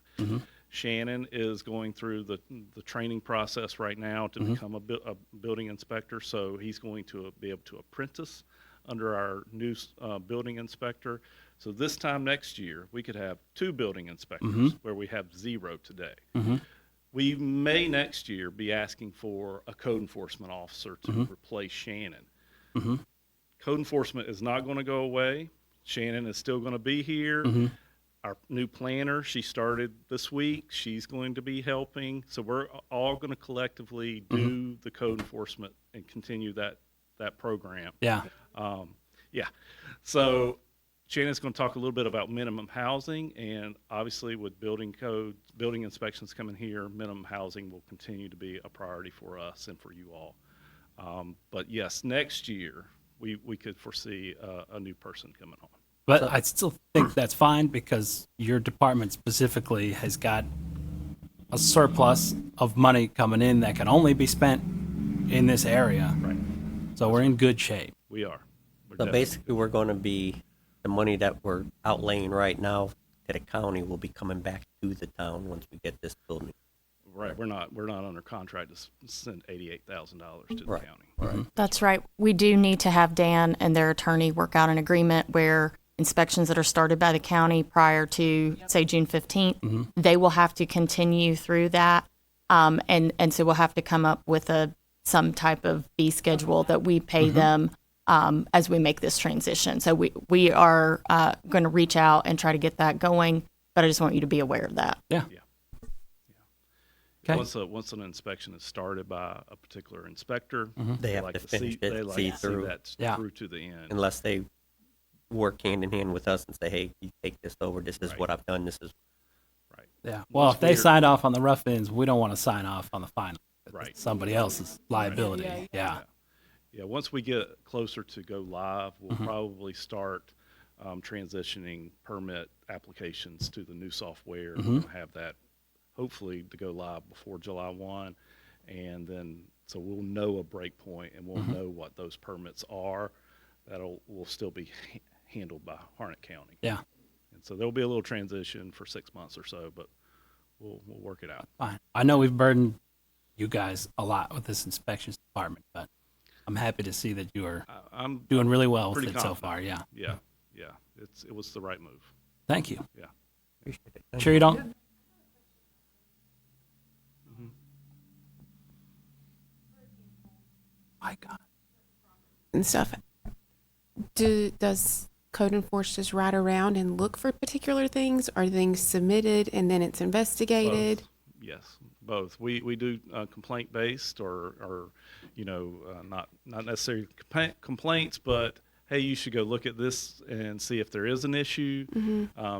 Shannon is going through the training process right now to become a building inspector, so he's going to be able to apprentice under our new building inspector. So this time next year, we could have 2 building inspectors where we have 0 today. We may next year be asking for a code enforcement officer to replace Shannon. Code enforcement is not going to go away. Shannon is still going to be here. Our new planner, she started this week. She's going to be helping. So we're all going to collectively do the code enforcement and continue that program. Yeah. Yeah. So Shannon's going to talk a little bit about minimum housing, and obviously with building codes, building inspections coming here, minimum housing will continue to be a priority for us and for you all. But yes, next year we could foresee a new person coming on. But I still think that's fine because your department specifically has got a surplus of money coming in that can only be spent in this area. Right. So we're in good shape. We are. We're So definitely- basically, we're going to be, the money that we're outlaying right now to the county will be coming back to the town once we get this building. Right. We're not under contract to send $88,000 to the Right. county. That's right. We do need to have Dan and their attorney work out an agreement where inspections that are started by the county prior to, say, June 15th, they will have to continue through that. And so we'll have to come up with some type of fee schedule that we pay them as we make this transition. So we are going to reach out and try to get that going, but I just want you to be aware of that. Yeah. Yeah. Okay. Once an inspection is started by a particular inspector, They have like to see, finish it, they like see to see through. that Yeah. through to the end. Unless they work hand in hand with us and say, hey, you take this over, this is Right. what I've done, this is, Right. Yeah. Well, Once if they we're- signed off on the rough ends, we don't want to sign off on the final. Right. It's somebody else's liability. Yeah. Yeah. Yeah, once we get closer to go live, we'll probably start transitioning permit applications to the new software. We're gonna have that hopefully to go live before July 1, and then so we'll know a break point and we'll know what those permits are. Will still be handled by Harnett County. Yeah. And so there'll be a little transition for 6 months or so, but we'll work it out. Fine. I know we've burdened you guys a lot with this inspections department, but I'm happy to see that you are I'm doing really well with pretty it so confident. far. Yeah. yeah, it was the right move. Thank you. Yeah. appreciate it. Sure you don't? My God. and stuff. Does code enforcement just ride around and look for particular things? Are things submitted and then it's investigated? Both. Yes, both. We do complaint based or not necessarily complaints, but hey, you should go look at this and see if there is an issue.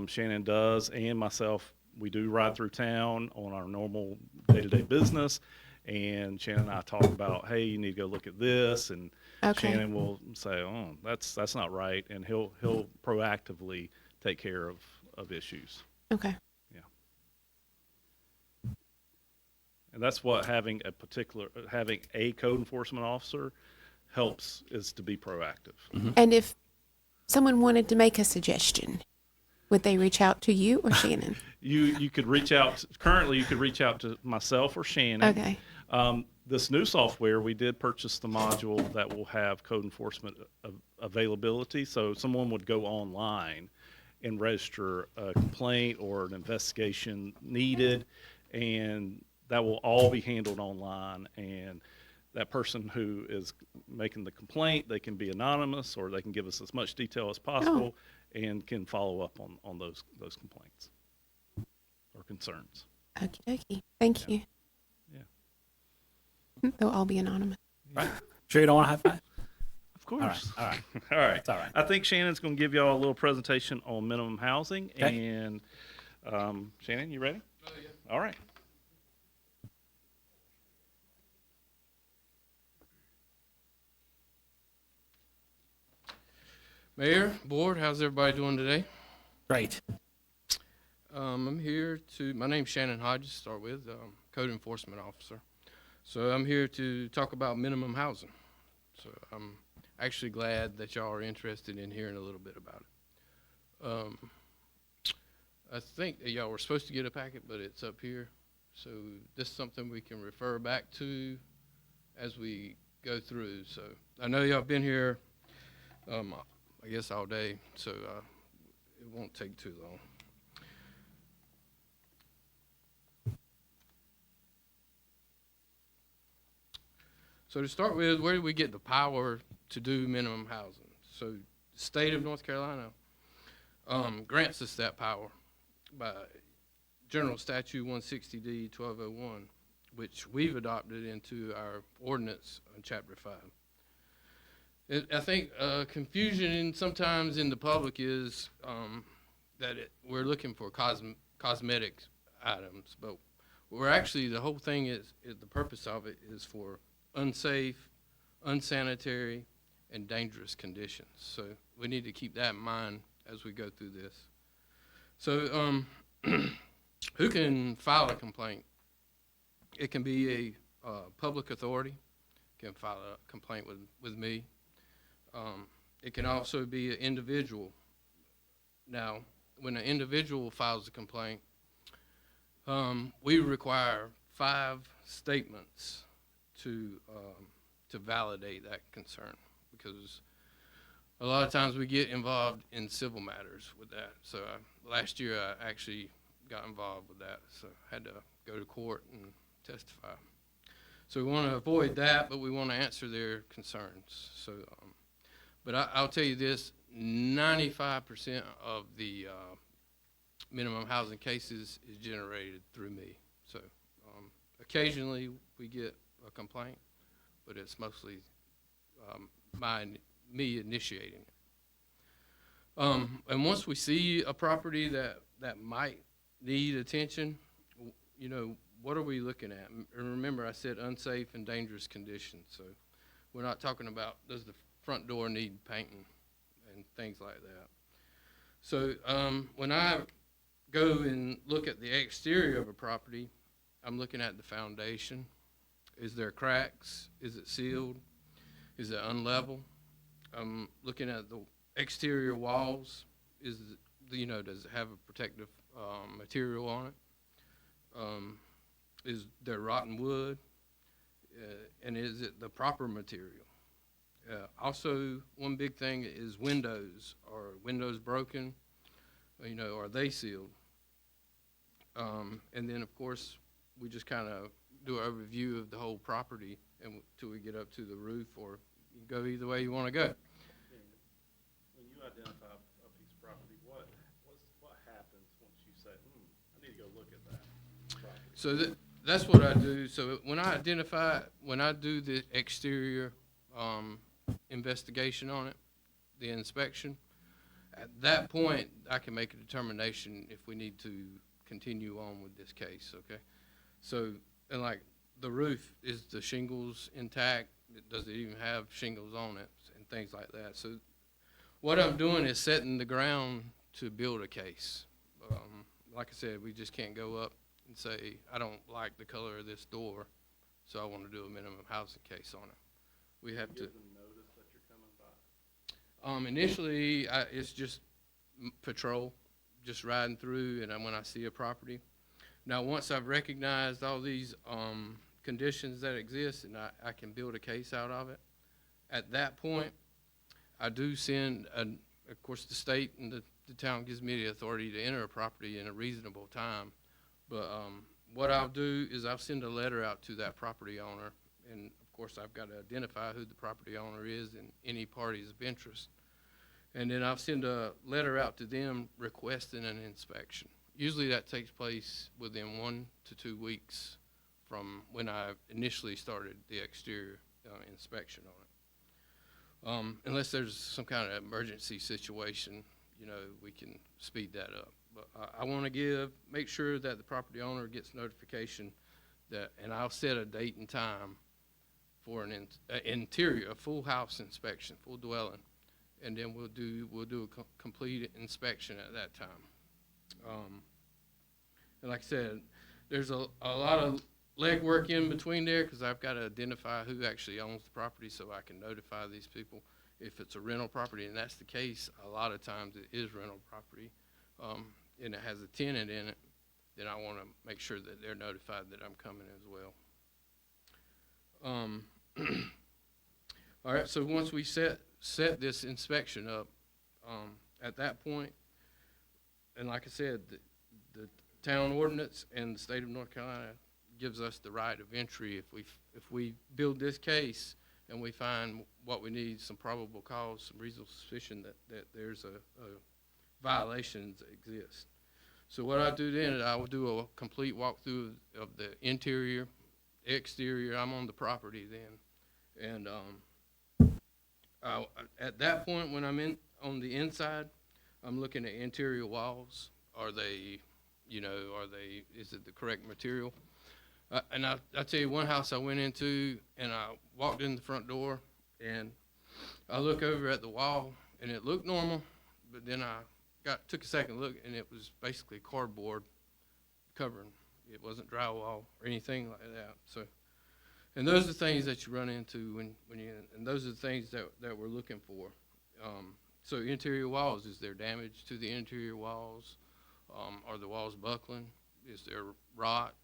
Shannon does, and myself, we do ride through town on our normal day-to-day business, and Shannon and I talk about, hey, you need to go look at this, and Okay. Shannon will say, oh, that's not right, and he'll proactively take care of issues. Okay. And that's what having a code enforcement officer helps, is to be proactive. And if someone wanted to make a suggestion, would they reach out to you or Shannon? You could reach out, currently you could reach out to myself or Shannon. Okay. This new software, we did purchase the module that will have code enforcement availability. So someone would go online and register a complaint or an investigation needed, and that will all be handled online. And that person who is making the complaint, they can be anonymous, or they can give us as much detail as possible and can follow up on those complaints or concerns. Okie dokie. Thank you. Yeah. They'll all be anonymous. Right? Sure you don't want to high five? Of course. All right. All right. It's all right. I think Shannon's going to give y'all a little presentation on minimum housing. Okay. And Shannon, you ready? Oh, yeah. All right. Mayor, board, how's everybody doing today? Great. I'm here to, my name's Shannon Hodges, to start with, code enforcement officer. So I'm here to talk about minimum housing. So I'm actually glad that y'all are interested in hearing a little bit about it. I think that y'all were supposed to get a packet, but it's up here. So this is something we can refer back to as we go through. So I know y'all been here, I guess all day, so it won't take too long. So to start with, where do we get the power to do minimum housing? So the state of North Carolina grants us that power by General Statute 160D 1201, which we've adopted into our ordinance on Chapter 5. I think confusion sometimes in the public is that we're looking for cosmetic items, but we're actually, the whole thing is the purpose of it is for unsafe, unsanitary, and dangerous conditions. So we need to keep that in mind as we go through this. So who can file a complaint? It can be a public authority, can file a complaint with me. It can also be an individual. Now, when an individual files a complaint, we require 5 statements to validate that concern, because a lot of times we get involved in civil matters with that. So last year I actually got involved with that, so I had to go to court and testify. So we want to avoid that, but we want to answer their concerns. So, but I'll tell you this: 95% of the minimum housing cases is generated through me. So occasionally we get a complaint, but it's mostly me initiating it. And once we see a property that might need attention, you know, what are we looking at? And remember, I said unsafe and dangerous conditions. So we're not talking about, does the front door need painting and things like that. So when I go and look at the exterior of a property, I'm looking at the foundation. Is there cracks? Is it sealed? Is it unlevel? I'm looking at the exterior walls. Does it have a protective material on it? Is there rotten wood? And is it the proper material? Also, one big thing is windows. Are windows broken? Are they sealed? And then, of course, we just kind of do a review of the whole property until we get up to the roof, or you go either way you want to go. When you identify a piece of property, what happens once you say, I need to go look at that property? So that's what I do. So when I do the exterior investigation on it, the inspection, at that point I can make a determination if we need to continue on with this case, okay? So, and like the roof, is the shingles intact? Does it even have shingles on it and things like that? So what I'm doing is setting the ground to build a case. Like I said, we just can't go up and say, I don't like the color of this door, so I want to do a minimum housing case on it. We have to. Give them notice that you're coming by? Initially, it's just patrol, just riding through, and when I see a property. Now, once I've recognized all these conditions that exist and I can build a case out of it, at that point, I do send, of course, the state and the town gives me the authority to enter a property in a reasonable time. But what I'll do is I'll send a letter out to that property owner, and of course I've got to identify who the property owner is and any parties of interest. And then I'll send a letter out to them requesting an inspection. Usually that takes place within 1 to 2 weeks from when I initially started the exterior inspection on it. Unless there's some kind of emergency situation, we can speed that up. But I want to make sure that the property owner gets notification and I'll set a date and time for an interior, a full house inspection, full dwelling. and then we'll do a complete inspection at that time. And like I said, there's a lot of legwork in between there because I've got to identify who actually owns the property so I can notify these people. If it's a rental property, and that's the case, a lot of times it is rental property, and it has a tenant in it, then I want to make sure that they're notified that I'm coming as well. All right, so once we set this inspection up, at that point, and like I said, the town ordinance and the state of North Carolina gives us the right of entry if we build this case and we find what we need, some probable cause, some reasonable suspicion that there's a violations that exist. So what I do then is I will do a complete walkthrough of the interior, exterior. I'm on the property then, and at that point when I'm on the inside, I'm looking at interior walls. Are they, is it the correct material? And I'll tell you one house I went into, and I walked in the front door, and I look over at the wall, and it looked normal, but then I took a second look, and it was basically cardboard covering. It wasn't drywall or anything like that. So, and those are the things that you run into and those are the things that we're looking for. So interior walls, is there damage to the interior walls? Are the walls buckling? Is there rot?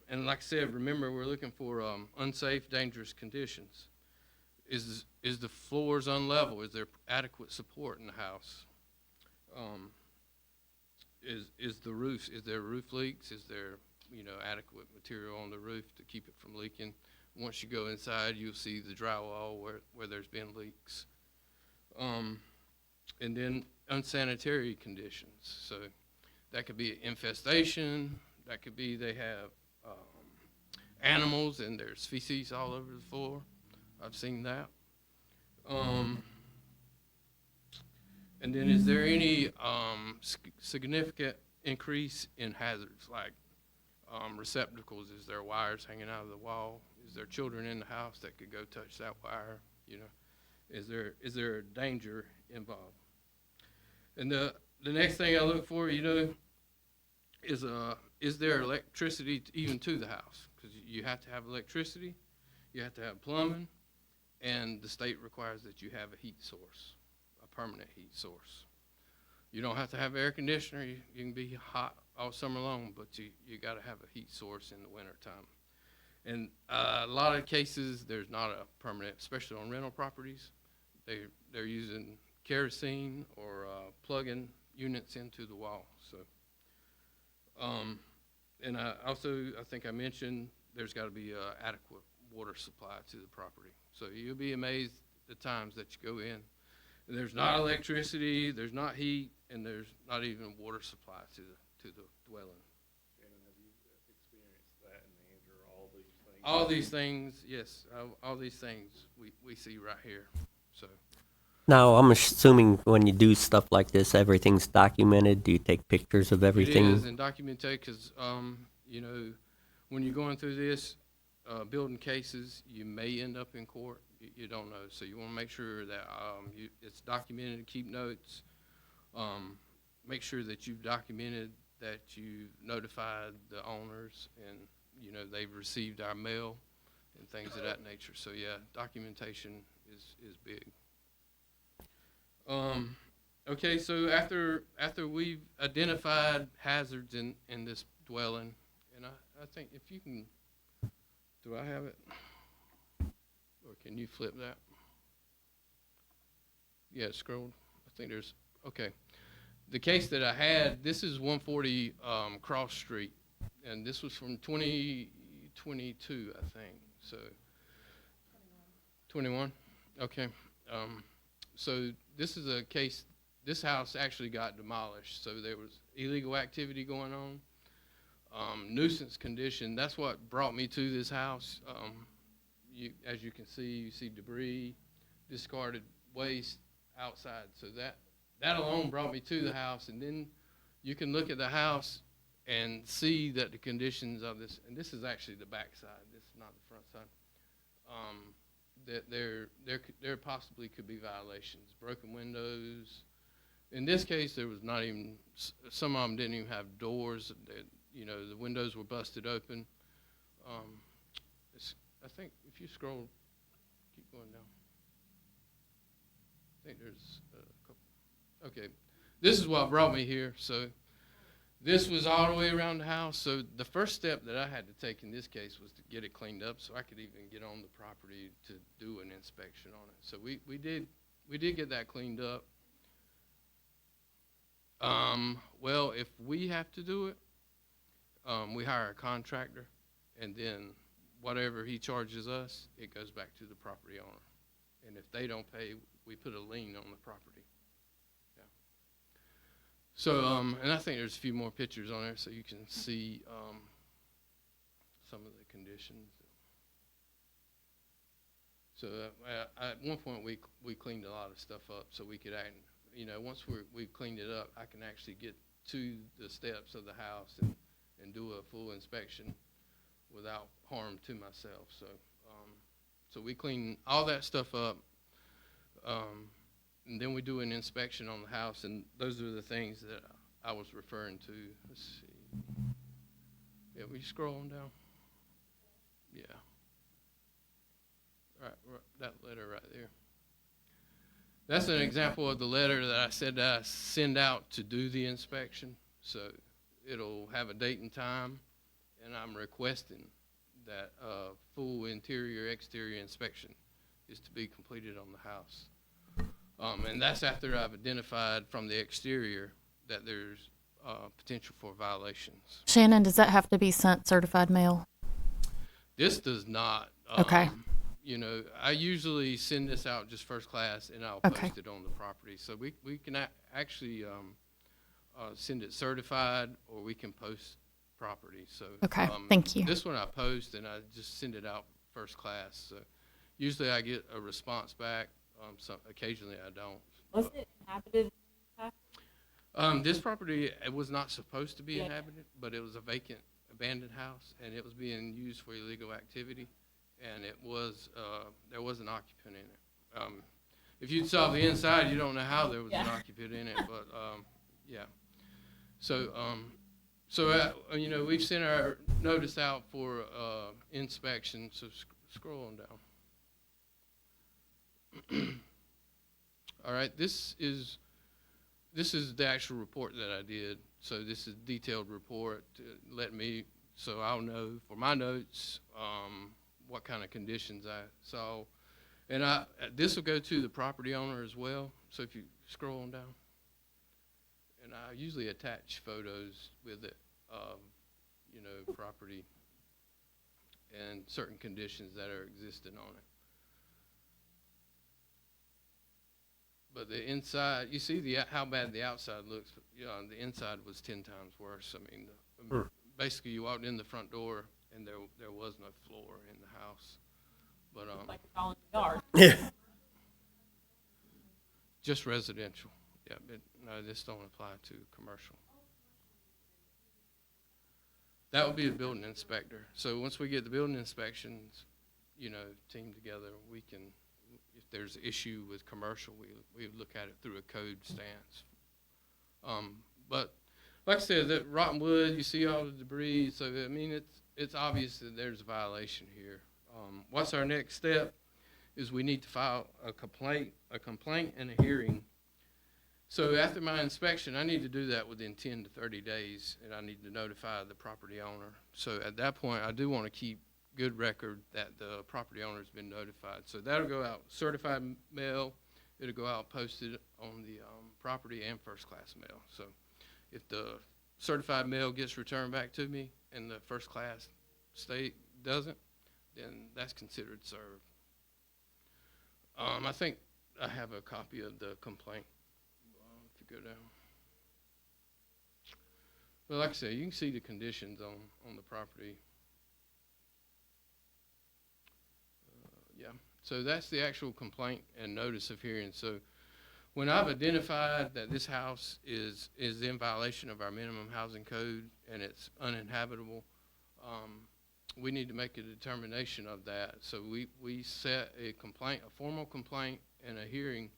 And like I said, remember we're looking for unsafe, dangerous conditions. Is the floors unlevel? Is there adequate support in the house? Is the roof? Is there roof leaks? Is there adequate material on the roof to keep it from leaking? Once you go inside, you'll see the drywall where there's been leaks. And then unsanitary conditions. So that could be infestation. That could be they have animals and there's feces all over the floor. I've seen that. And then is there any significant increase in hazards like receptacles? Is there wires hanging out of the wall? Is there children in the house that could go touch that wire? Is there a danger involved? And the next thing I look for, is there electricity even to the house? Because you have to have electricity, you have to have plumbing, and the state requires that you have a heat source, a permanent heat source. You don't have to have air conditioner. You can be hot all summer long, but you got to have a heat source in the wintertime. And a lot of cases, there's not a permanent, especially on rental properties. They're using kerosene or plugging units into the wall. So, and I think I mentioned there's got to be adequate water supply to the property. So you'll be amazed the times that you go in. And there's not electricity, there's not heat, and there's not even water supply to the dwelling. And have you experienced that in Andrew, all these things? All these things, yes, all these things we see right here. So. Now, I'm assuming when you do stuff like this, everything's documented. Do you take pictures of everything? It is, and documentate, because, when you're going through this, building cases, you may end up in court. You don't know. So you want to make sure that it's documented, keep notes. Make sure that you've documented that you notified the owners and, they've received our mail and things of that nature. So, yeah, documentation is big. Okay, so after we've identified hazards in this dwelling, and I think if you can, do I have it? Or can you flip that? Yeah, scroll. I think there's, okay. The case that I had, this is 140 Cross Street, and this was from 2022, I think. So, 21? Okay. So this is a case, this house actually got demolished. So there was illegal activity going on. Nuisance condition, that's what brought me to this house. As you can see, you see debris, discarded waste outside. So that alone brought me to the house. And then you can look at the house and see that the conditions of this, and this is actually the back side, this is not the front side. that there possibly could be violations, broken windows. In this case, there was not even, some of them didn't even have doors. That, you know, the windows were busted open. I think if you scroll, keep going down. I think there's a couple. Okay, this is what brought me here. So this was all the way around the house. So the first step that I had to take in this case was to get it cleaned up so I could even get on the property to do an inspection on it. So we did get that cleaned up. Well, if we have to do it, we hire a contractor, and then whatever he charges us, it goes back to the property owner. And if they don't pay, we put a lien on the property. Yeah. So, and I think there's a few more pictures on there so you can see some of the conditions. So at one point we cleaned a lot of stuff up so we could you know, once we cleaned it up, I can actually get to the steps of the house and do a full inspection without harm to myself. So, so we clean all that stuff up, and then we do an inspection on the house, and those are the things that I was referring to. Let's see. Yeah, we scroll on down. Yeah. Right, that letter right there. That's an example of the letter that I said that I send out to do the inspection. So it'll have a date and time, and I'm requesting that full interior, exterior inspection is to be completed on the house. And that's after I've identified from the exterior that there's potential for violations. Shannon, does that have to be sent certified mail? This does not. Okay. You know, I usually send this out just first class, and I'll Okay. post it on the property. So we can actually send it certified, or we can post property. So Okay, thank you. This one I post, and I just send it out first class. So usually I get a response back. Occasionally I don't. Was it inhabited? This property, it was not supposed to be inhabited, but it was a vacant, abandoned house, and it was being used for illegal activity. And it was, there was an occupant in it. If you saw the inside, you don't know how there was an occupant in it, but yeah. So, you know, we've sent our notice out for inspection. So scroll on down. All right, this is the actual report that I did. So this is a detailed report to let me, so I'll know for my notes what kind of conditions I saw. And this will go to the property owner as well. So if you scroll on down. And I usually attach photos with it of, you know, property and certain conditions that are existing on it. But the inside, you see how bad the outside looks. You know, the inside was 10 times worse. I mean, basically you walked in the front door and there was no floor in the house. But Like a fallen yard. Yeah. just residential. Yeah, but no, this don't apply to commercial. That would be a building inspector. So once we get the building inspections, you know, team together, we can, if there's an issue with commercial, we look at it through a code stance. But like I said, that rotten wood, you see all the debris. So I mean, it's obvious that there's a violation here. What's our next step? Is we need to file a complaint and a hearing. So after my inspection, I need to do that within 10 to 30 days, and I need to notify the property owner. So at that point, I do want to keep good record that the property owner has been notified. So that'll go out certified mail. It'll go out posted on the property and first class mail. So if the certified mail gets returned back to me and the first class state doesn't, then that's considered served. I think I have a copy of the complaint. If you go down. But like I said, you can see the conditions on the property. Yeah, so that's the actual complaint and notice of hearing. So when I've identified that this house is in violation of our minimum housing code and it's uninhabitable, we need to make a determination of that. So we set a complaint, a formal complaint, and a hearing.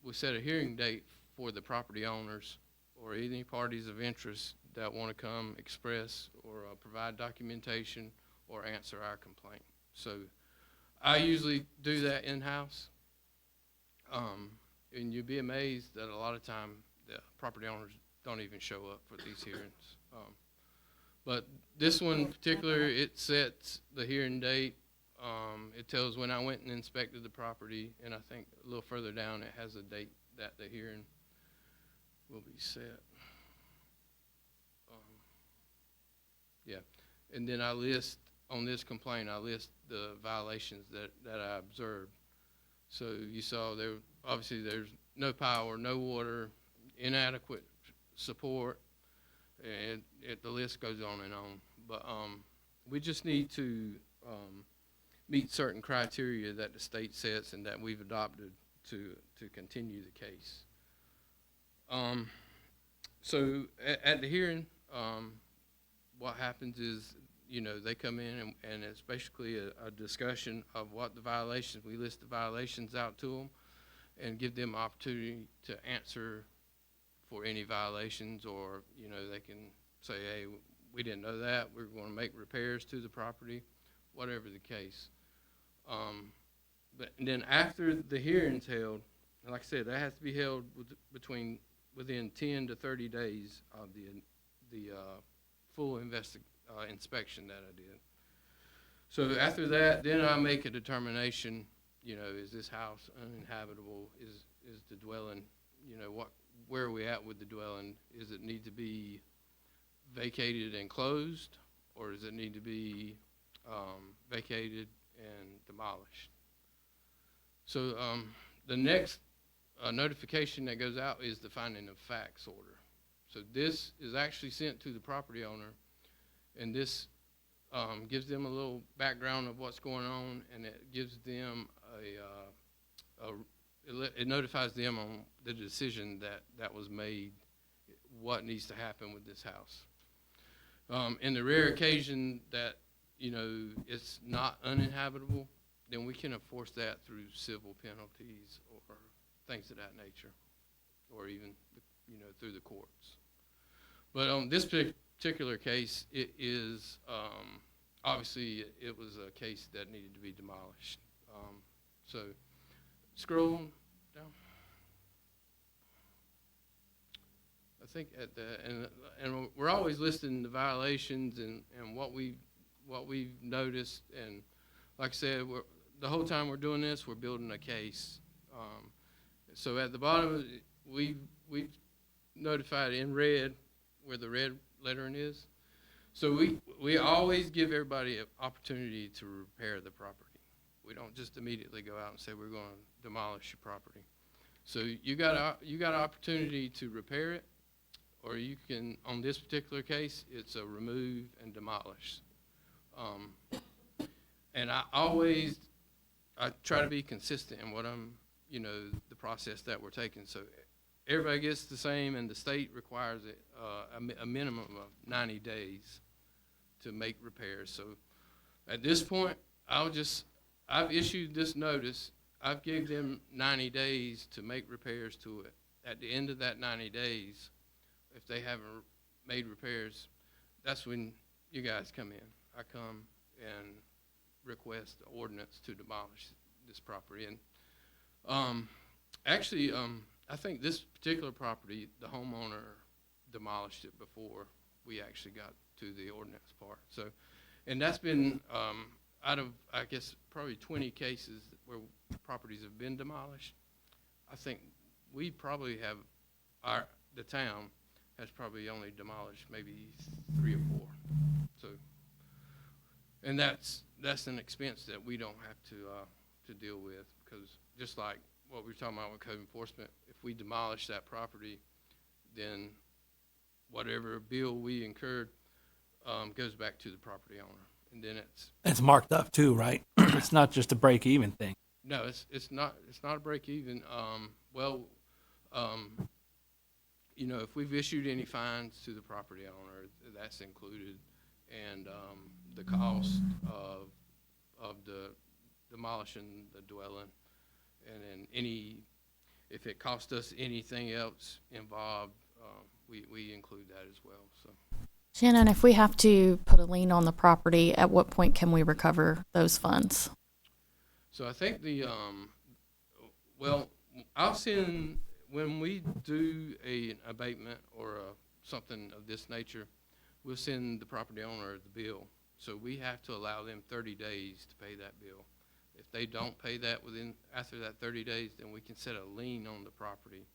We set a hearing date for the property owners or any parties of interest that want to come express or provide documentation or answer our complaint. So I usually do that in-house. And you'd be amazed that a lot of time the property owners don't even show up for these hearings. But this one in particular, it sets the hearing date. It tells when I went and inspected the property, and I think a little further down it has a date that the hearing will be set. Yeah, and then I list, on this complaint, I list the violations that I observed. So you saw there, obviously there's no power, no water, inadequate support, and the list goes on and on. But we just need to meet certain criteria that the state sets and that we've adopted to continue the case. So at the hearing, what happens is, you know, they come in and it's basically a discussion of what the violations, we list the violations out to them and give them opportunity to answer for any violations, or, you know, they can say, hey, we didn't know that, we're going to make repairs to the property, whatever the case. But then after the hearing's held, and like I said, that has to be held within 10 to 30 days of the full inspection that I did. So after that, then I make a determination, you know, is this house uninhabitable? Is the dwelling, you know, where are we at with the dwelling? Is it need to be vacated and closed, or does it need to be vacated and demolished? So the next notification that goes out is the finding of facts order. So this is actually sent to the property owner, and this gives them a little background of what's going on, and it gives them it notifies them on the decision that was made, what needs to happen with this house. In the rare occasion that, you know, it's not uninhabitable, then we can enforce that through civil penalties or things of that nature, or even, you know, through the courts. But on this particular case, it is, obviously, it was a case that needed to be demolished. So scroll down. I think at the, and we're always listing the violations and what we've noticed. And like I said, the whole time we're doing this, we're building a case. So at the bottom, we've notified in red where the red lettering is. So we always give everybody an opportunity to repair the property. We don't just immediately go out and say we're going to demolish your property. So you got an opportunity to repair it, or you can, on this particular case, it's a remove and demolish. And I try to be consistent in what I'm, you know, the process that we're taking. So everybody gets the same, and the state requires it a minimum of 90 days to make repairs. So at this point, I've issued this notice. I've given them 90 days to make repairs to it. At the end of that 90 days, if they haven't made repairs, that's when you guys come in. I come and request the ordinance to demolish this property. And actually, I think this particular property, the homeowner demolished it before we actually got to the ordinance part. So, and that's been out of, I guess, probably 20 cases where properties have been demolished. I think we probably have, the town has probably only demolished maybe 3 or 4. So, and that's an expense that we don't have to deal with, because just like what we were talking about with code enforcement, if we demolish that property, then whatever bill we incurred goes back to the property owner, and then It's marked up too, right? It's not just a break even thing. no, it's not a break even. You know, if we've issued any fines to the property owner, that's included and the cost of the demolishing the dwelling, and then if it cost us anything else involved, we include that as well. So. Shannon, if we have to put a lien on the property, at what point can we recover those funds? So I think well, I'll send, when we do an abatement or something of this nature, we'll send the property owner the bill. So we have to allow them 30 days to pay that bill. If they don't pay that after that 30 days, then we can set a lien on the property.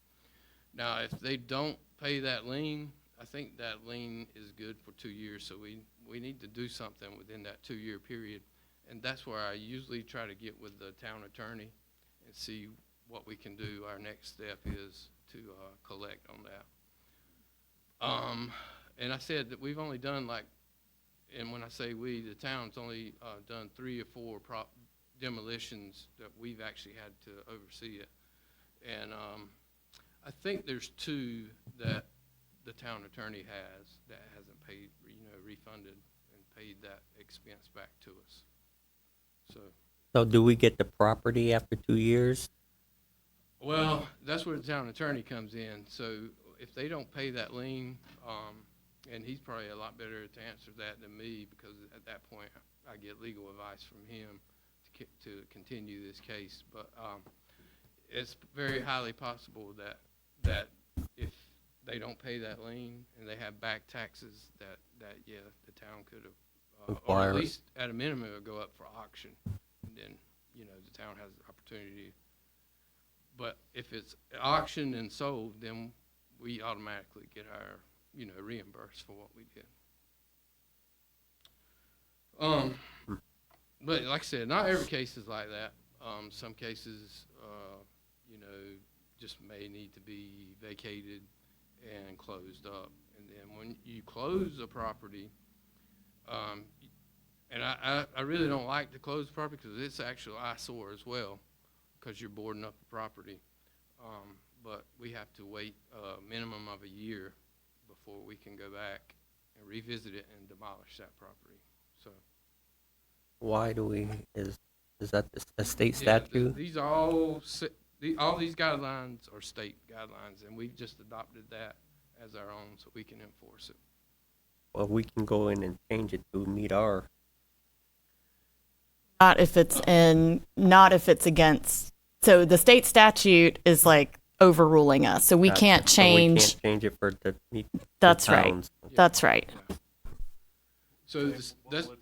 Now, if they don't pay that lien, I think that lien is good for 2 years, so we need to do something within that 2-year period. And that's where I usually try to get with the town attorney and see what we can do. Our next step is to collect on that. And I said that we've only done and when I say we, the town's only done 3 or 4 demolitions that we've actually had to oversee it. And I think there's 2 that the town attorney has that hasn't paid, refunded and paid that expense back to us. So do we get the property after 2 years? Well, that's where the town attorney comes in. So if they don't pay that lien, and he's probably a lot better to answer that than me, because at that point I get legal advice from him to continue this case. But it's very highly possible that if they don't pay that lien and they have back taxes, that yeah, the town could have, or at least at a minimum, it would go up for auction, and then the town has the opportunity. But if it's auctioned and sold, then we automatically get our reimbursed for what we did. But like I said, not every case is like that. Some cases, just may need to be vacated and closed up. And then when you close a property, and I really don't like to close the property because it's actual eyesore as well, because you're boarding up the property. But we have to wait a minimum of a year before we can go back and revisit it and demolish that property. So. Why do we, is that a state Yeah, statute? these are all these guidelines are state guidelines, and we just adopted that as our own so we can enforce it. Well, we can go in and change it to meet our, Not if it's against, so the state statute is like overruling us, so we can't so we change. can't change it for to meet the That's right. towns. That's right. So What that's would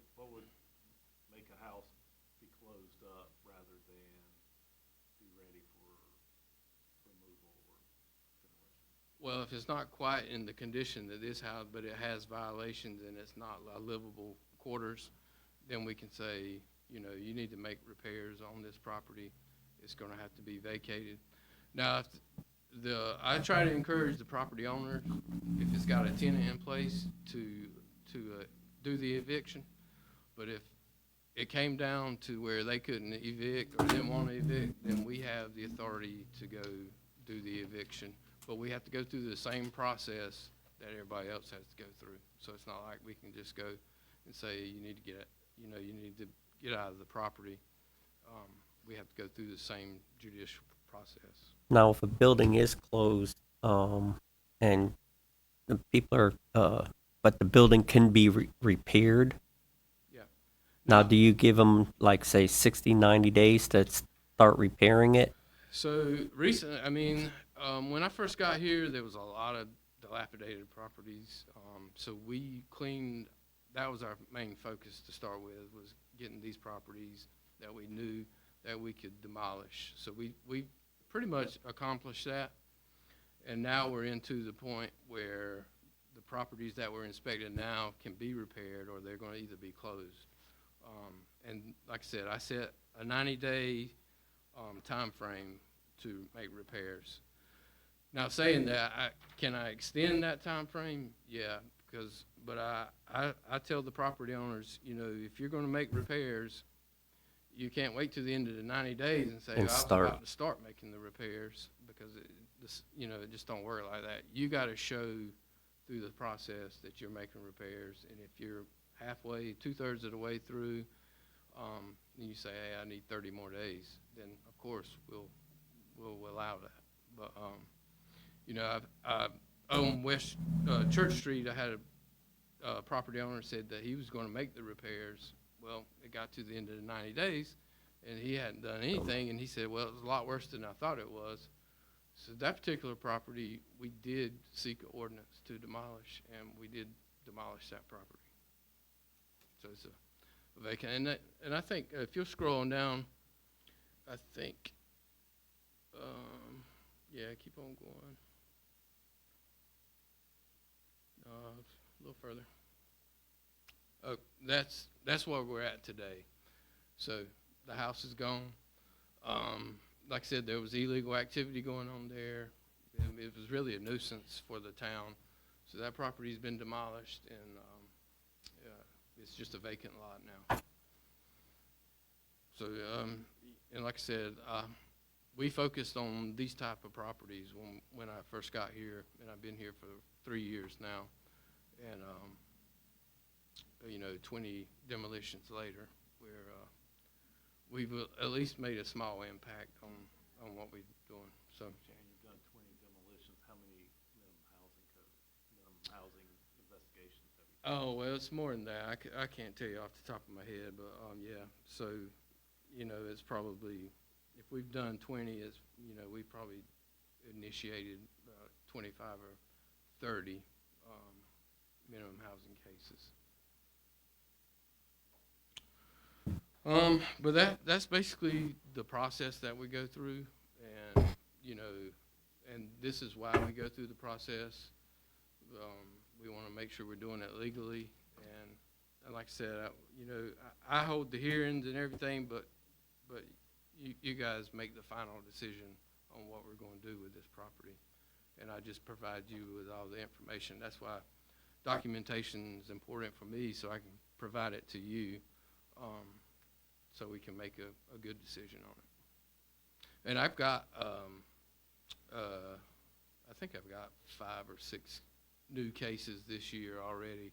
make a house be closed up rather than be ready for removal or demolition? well, if it's not quite in the condition that this house, but it has violations and it's not livable quarters, then we can say, you need to make repairs on this property. It's going to have to be vacated. Now, I try to encourage the property owner, if it's got a tenant in place, to do the eviction. But if it came down to where they couldn't evict or didn't want to evict, then we have the authority to go do the eviction. But we have to go through the same process that everybody else has to go through. So it's not like we can just go and say you need to get out of the property. We have to go through the same judicial process. Now, if a building is closed, and the people are, but the building can be repaired. Yeah. Now, do you give them like say 60, 90 days to start repairing it? So recently, when I first got here, there was a lot of dilapidated properties. So we cleaned. That was our main focus to start with, was getting these properties that we knew that we could demolish. So we pretty much accomplished that, and now we're into the point where the properties that we're inspecting now can be repaired, or they're going to either be closed. And like I said, I set a 90-day time frame to make repairs. Now, saying that, can I extend that time frame? Yeah, but I tell the property owners, if you're going to make repairs, you can't wait till the end of the 90 days and say, I was about to start making the repairs, because it just don't work like that. You got to show through the process that you're making repairs, and if you're halfway, 2/3 of the way through, and you say, hey, I need 30 more days, then of course we'll allow that. But you know, I on West Church Street, I had a property owner said that he was going to make the repairs. Well, it got to the end of the 90 days, and he hadn't done anything. And he said, well, it was a lot worse than I thought it was. So that particular property, we did seek an ordinance to demolish, and we did demolish that property. So it's a vacant. And I think if you're scrolling down, I think, yeah, keep on going. A little further. Oh, that's where we're at today. So the house is gone. Like I said, there was illegal activity going on there. And it was really a nuisance for the town. So that property's been demolished, and it's just a vacant lot now. So, and like I said, we focused on these type of properties when I first got here, and I've been here for 3 years now. And, you know, 20 demolitions later, we've at least made a small impact on what we're doing. So, You've done 20 demolitions. How many minimum housing investigations have you done? oh, well, it's more than that. I can't tell you off the top of my head, but, yeah. So, you know, it's probably, if we've done 20, it's, you know, we probably initiated 25 or 30 minimum housing cases. But that's basically the process that we go through, and you know, and this is why we go through the process. We want to make sure we're doing it legally, and like I said, you know, I hold the hearings and everything, but you guys make the final decision on what we're going to do with this property, and I just provide you with all the information. That's why documentation is important for me, so I can provide it to you. So we can make a good decision on it. And I've got, I think I've got 5 or 6 new cases this year already,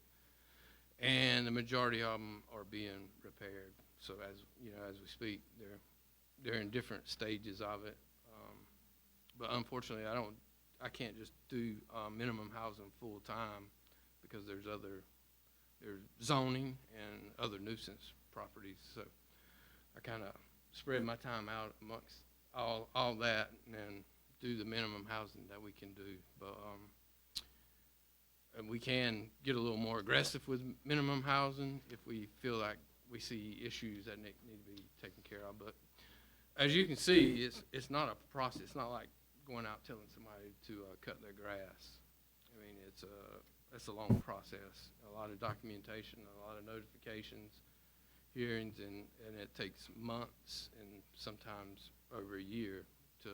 and the majority of them are being repaired. So as you know, as we speak, they're in different stages of it. But unfortunately, I can't just do minimum housing full time because there's zoning and other nuisance properties. So I kind of spread my time out amongst all that, and then do the minimum housing that we can do. But and we can get a little more aggressive with minimum housing if we feel like we see issues that need to be taken care of. But as you can see, it's not a process. It's not like going out telling somebody to cut their grass. I mean, it's a long process, a lot of documentation, a lot of notifications, hearings, and it takes months and sometimes over a year to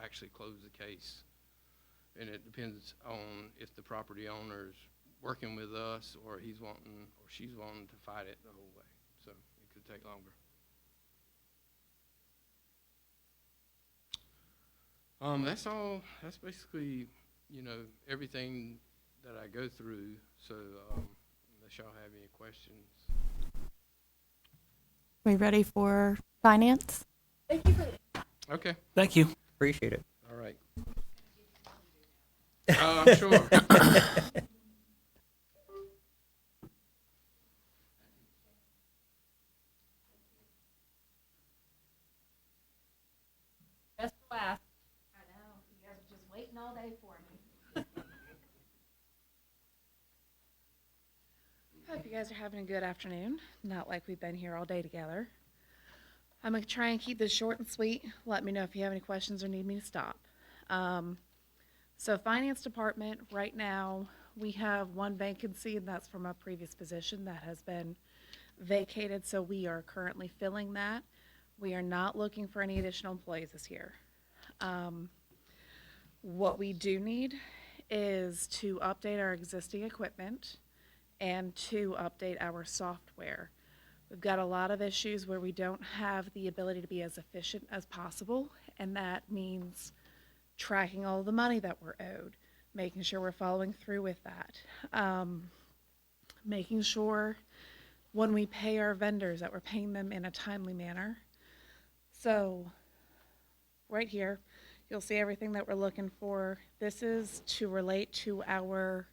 actually close the case. And it depends on if the property owner's working with us or he's wanting or she's wanting to fight it the whole way. So it could take longer. That's all. That's basically, you know, everything that I go through. So unless y'all have any questions. We ready for finance? Okay. Thank you. Appreciate it. All right. I'm sure. Best for last. I know, you guys are just waiting all day for me. Hope you guys are having a good afternoon, not like we've been here all day together. I'm gonna try and keep this short and sweet. Let me know if you have any questions or need me to stop. So finance department, right now, we have one vacancy, and that's from a previous position that has been vacated, so we are currently filling that. We are not looking for any additional employees this year. What we do need is to update our existing equipment and to update our software. We've got a lot of issues where we don't have the ability to be as efficient as possible, and that means tracking all the money that we're owed, making sure we're following through with that. making sure when we pay our vendors that we're paying them in a timely manner. So right here, you'll see everything that we're looking for. This is to relate to our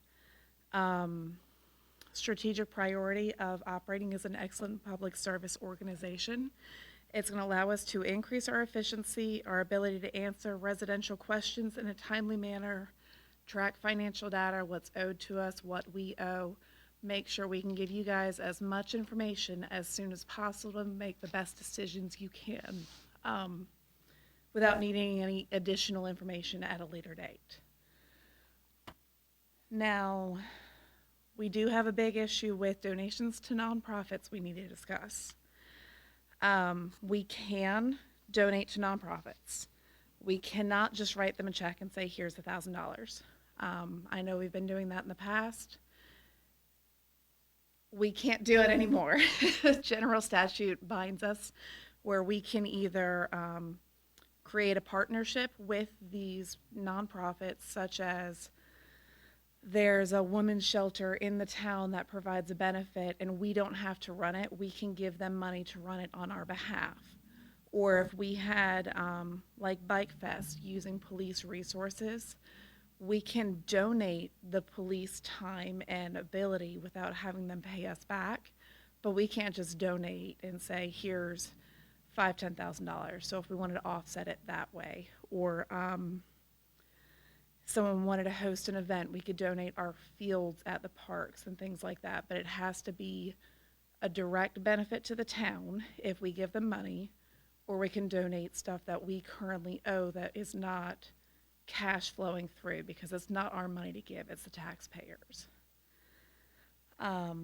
strategic priority of operating as an excellent public service organization. It's going to allow us to increase our efficiency, our ability to answer residential questions in a timely manner, track financial data, what's owed to us, what we owe, make sure we can give you guys as much information as soon as possible to make the best decisions you can without needing any additional information at a later date. Now, we do have a big issue with donations to nonprofits we need to discuss. We can donate to nonprofits. We cannot just write them a check and say, here's $1,000. I know we've been doing that in the past. We can't do it anymore. General statute binds us where we can either create a partnership with these nonprofits, such as there's a women's shelter in the town that provides a benefit and we don't have to run it. We can give them money to run it on our behalf. Or if we had, like Bike Fest, using police resources, we can donate the police time and ability without having them pay us back. But we can't just donate and say, here's $5,000, $10,000. So if we wanted to offset it that way, or someone wanted to host an event, we could donate our fields at the parks and things like that. But it has to be a direct benefit to the town if we give them money, or we can donate stuff that we currently owe that is not cash flowing through, because it's not our money to give, it's the taxpayers. Now,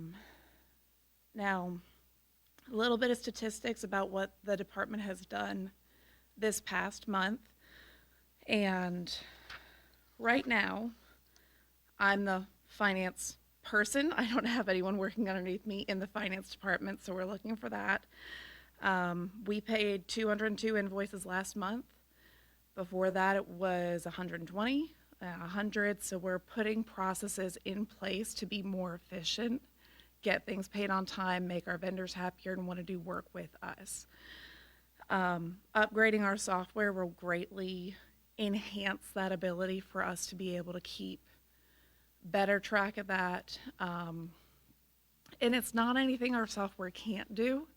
a little bit of statistics about what the department has done this past month. And right now, I'm the finance person. I don't have anyone working underneath me in the finance department, so we're looking for that. We paid 202 invoices last month. Before that, it was 120, 100. So we're putting processes in place to be more efficient, get things paid on time, make our vendors happier and want to do work with us. Upgrading our software will greatly enhance that ability for us to be able to keep better track of that. And it's not anything our software can't do.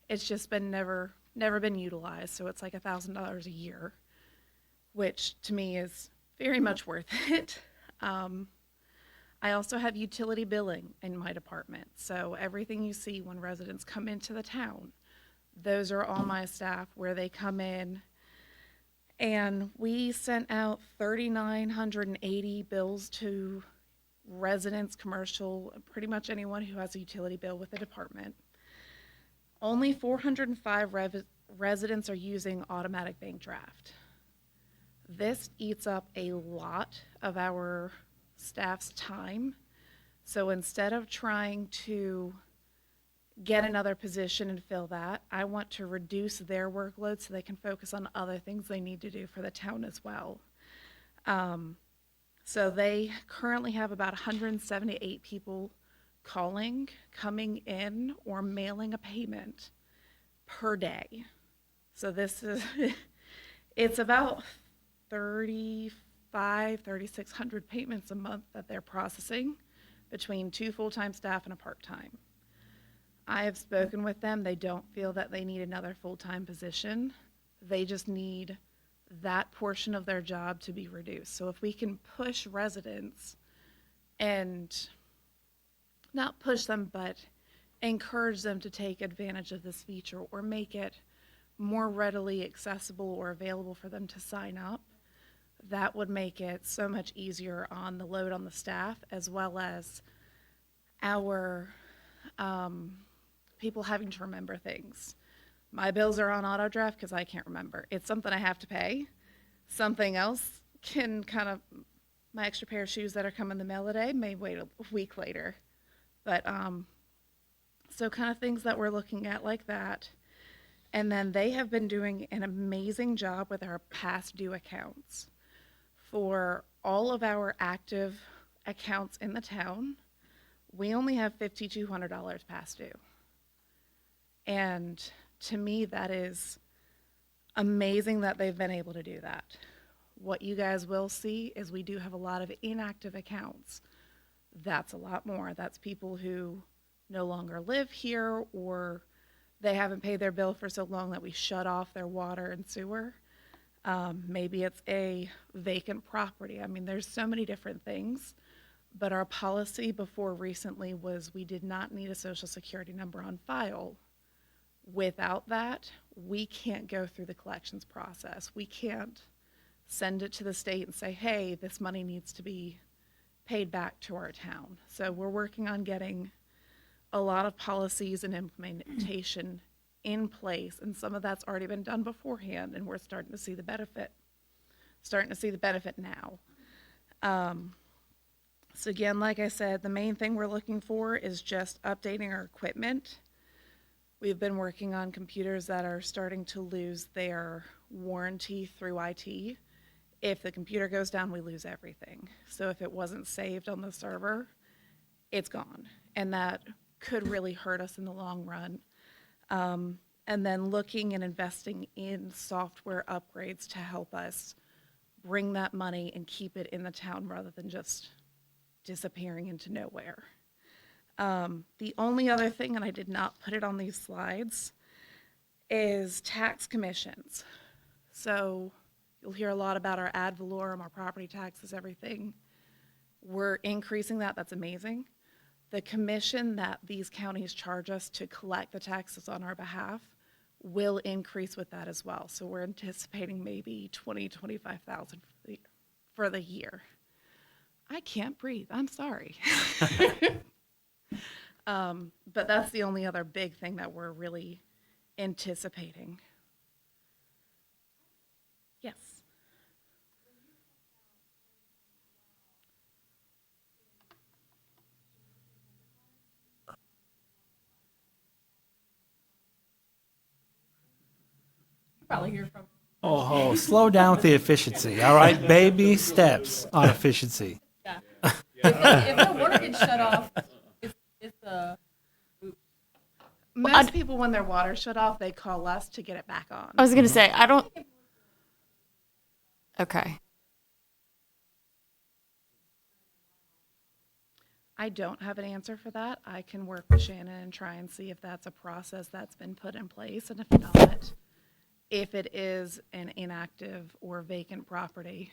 It's just been never been utilized. So it's like $1,000 a year, which to me is very much worth it. I also have utility billing in my department. So everything you see when residents come into the town, those are all my staff where they come in. And we sent out 3,980 bills to residents, commercial, pretty much anyone who has a utility bill with the department. Only 405 residents are using automatic bank draft. This eats up a lot of our staff's time. So instead of trying to get another position and fill that, I want to reduce their workload so they can focus on other things they need to do for the town as well. So they currently have about 178 people coming in, or mailing a payment per day. So this is, it's about 3,600 payments a month that they're processing between 2 full-time staff and a part-time. I have spoken with them. They don't feel that they need another full-time position. They just need that portion of their job to be reduced. So if we can push residents, and not push them, but encourage them to take advantage of this feature, or make it more readily accessible or available for them to sign up, that would make it so much easier on the load on the staff, as well as our people having to remember things. My bills are on auto draft because I can't remember. It's something I have to pay. Something else can kind of, my extra pair of shoes that are coming in the mail today may wait a week later. But so kind of things that we're looking at like that. And then they have been doing an amazing job with our past due accounts. For all of our active accounts in the town, We only have $5,200 past due. And to me, that is amazing that they've been able to do that. What you guys will see is we do have a lot of inactive accounts. That's a lot more. That's people who no longer live here, or they haven't paid their bill for so long that we shut off their water and sewer. Maybe it's a vacant property. I mean, there's so many different things. But our policy before recently was we did not need a social security number on file. Without that, we can't go through the collections process. We can't send it to the state and say, hey, this money needs to be paid back to our town. So we're working on getting a lot of policies and implementation in place, and some of that's already been done beforehand, and we're starting to see the benefit now. So again, like I said, the main thing we're looking for is just updating our equipment. We've been working on computers that are starting to lose their warranty through IT. If the computer goes down, we lose everything. So if it wasn't saved on the server, it's gone. And that could really hurt us in the long run. And then looking and investing in software upgrades to help us bring that money and keep it in the town rather than just disappearing into nowhere. The only other thing, and I did not put it on these slides, is tax commissions. So you'll hear a lot about our ad valorem, our property taxes, everything. We're increasing that. That's amazing. The commission that these counties charge us to collect the taxes on our behalf will increase with that as well. So we're anticipating maybe $20,000-25,000 for the year. I can't breathe. I'm sorry. But that's the only other big thing that we're really anticipating. Yes. Probably hear from. Oh, slow down with the efficiency. All right, baby steps on efficiency. Yeah. If the water gets shut off, it's a. Most people, when their water shut off, they call us to get it back on. I was going to say, I don't. Okay. I don't have an answer for that. I can work with Shannon and try and see if that's a process that's been put in place, and if not, if it is an inactive or vacant property.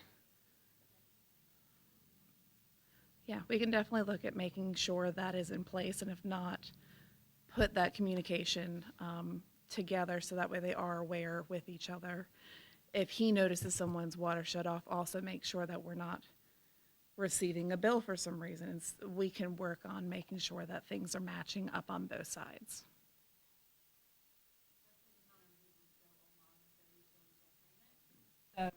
Yeah, we can definitely look at making sure that is in place, and if not, put that communication together so that way they are aware with each other. If he notices someone's water shut off, also make sure that we're not receiving a bill for some reason. We can work on making sure that things are matching up on both sides. So,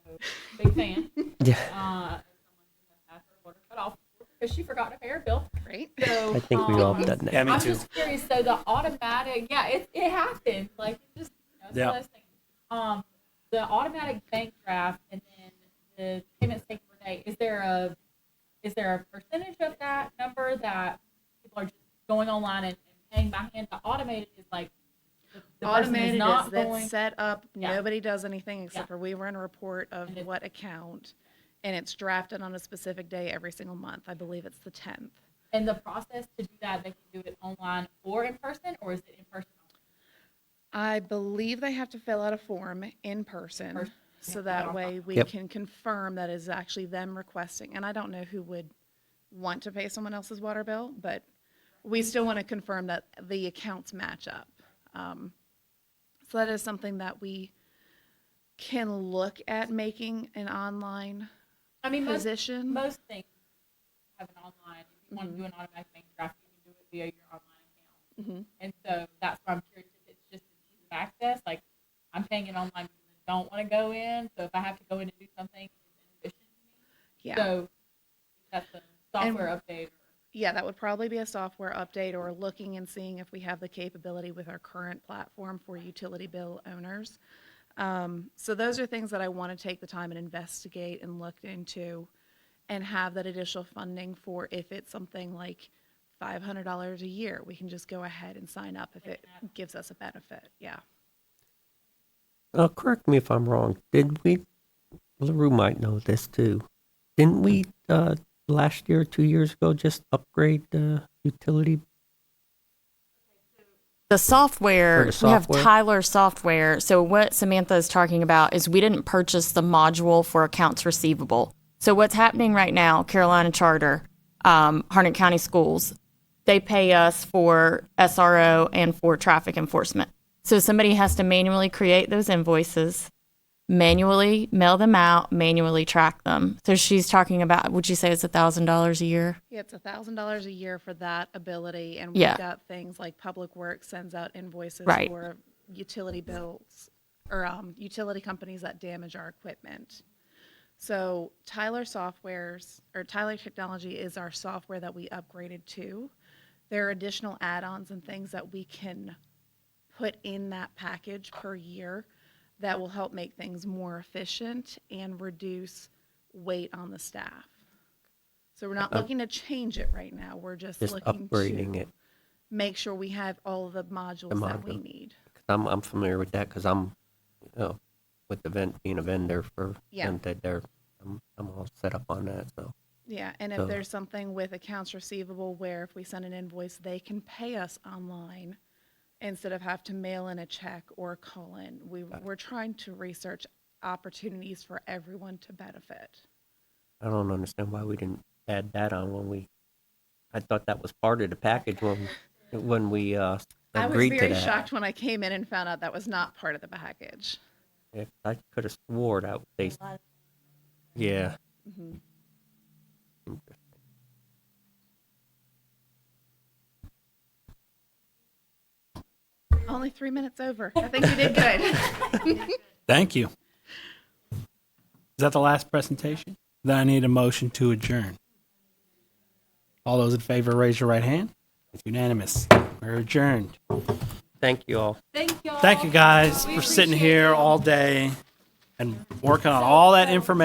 big fan. Yeah. As someone who has had her water cut off because she forgot to pay her bill. Great. So, I think we've all done that. Yeah, me I'm too. just curious. So the automatic, yeah, it happens. Like it just, it's Yeah. one of those things. The automatic bank draft and then the payments taken per day. Is there a percentage of that number that people are just going online and paying by hand? The automated is like the person is Automated not is that's going. set up. Yeah. Nobody does anything except Yeah. for we run a report of And it- what account, and it's drafted on a specific day every single month. I believe it's the 10th. And the process to do that, they can do it online or in person, or is it in person? I believe they have to fill out a form in person, Person. so Yeah. that way we Yep. can confirm that is actually them requesting. And I don't know who would want to pay someone else's water bill, but we still want to confirm that the accounts match up. So that is something that we can look at making an online I mean, position. most things have an online. If you want to do an automatic bank draft, you can do it via your online account. Mhm. And so that's why I'm curious if it's just an ease of access. Like I'm paying it online because I don't want to go in. So if I have to go in and do something, it's inefficient to me. Yeah. So that's a software update. Yeah, that would probably be a software update or looking and seeing if we have the capability with our current platform for utility bill owners. So those are things that I want to take the time and investigate and look into and have that additional funding for if it's something like $500 a year. We can just go ahead and sign up if it gives us a benefit. Yeah. Correct me if I'm wrong. Did we, LaRue might know this too. Didn't we, last year, 2 years ago, just upgrade the utility? The software, For the we have software? Tyler software. So what Samantha is talking about is we didn't purchase the module for accounts receivable. So what's happening right now, Carolina Charter, Harnett County Schools, they pay us for SRO and for traffic enforcement. So somebody has to manually create those invoices, manually mail them out, manually track them. So she's talking about, would you say it's $1,000 a year? Yeah, it's $1,000 a year for that ability, and Yeah. we've got things like Public Works sends out invoices Right. for utility bills or utility companies that damage our equipment. So Tyler Technology is our software that we upgraded to. There are additional add-ons and things that we can put in that package per year that will help make things more efficient and reduce weight on the staff. So we're not looking to change it right now. We're just looking upgrading to it. make sure we have all of the modules that we module. need. 'Cause I'm familiar with that because I'm, with the being a vendor for Yeah. them, that I'm all set up on that. So Yeah, and if So- there's something with accounts receivable where if we send an invoice, they can pay us online instead of have to mail in a check or call in. We're trying to research opportunities for everyone to benefit. I don't understand why we didn't add that on I thought that was part of the package when we I was agreed to very that. shocked when I came in and found out that was not part of the package. If I could have swore that they, yeah. Mhm. Interesting. Only 3 minutes over. I think you did good. Thank you. Is that the last presentation? Then I need a motion to adjourn. All those in favor, raise your right hand. It's unanimous. We're adjourned. Thank you all. Thank you guys for sitting here all day and working on all that information.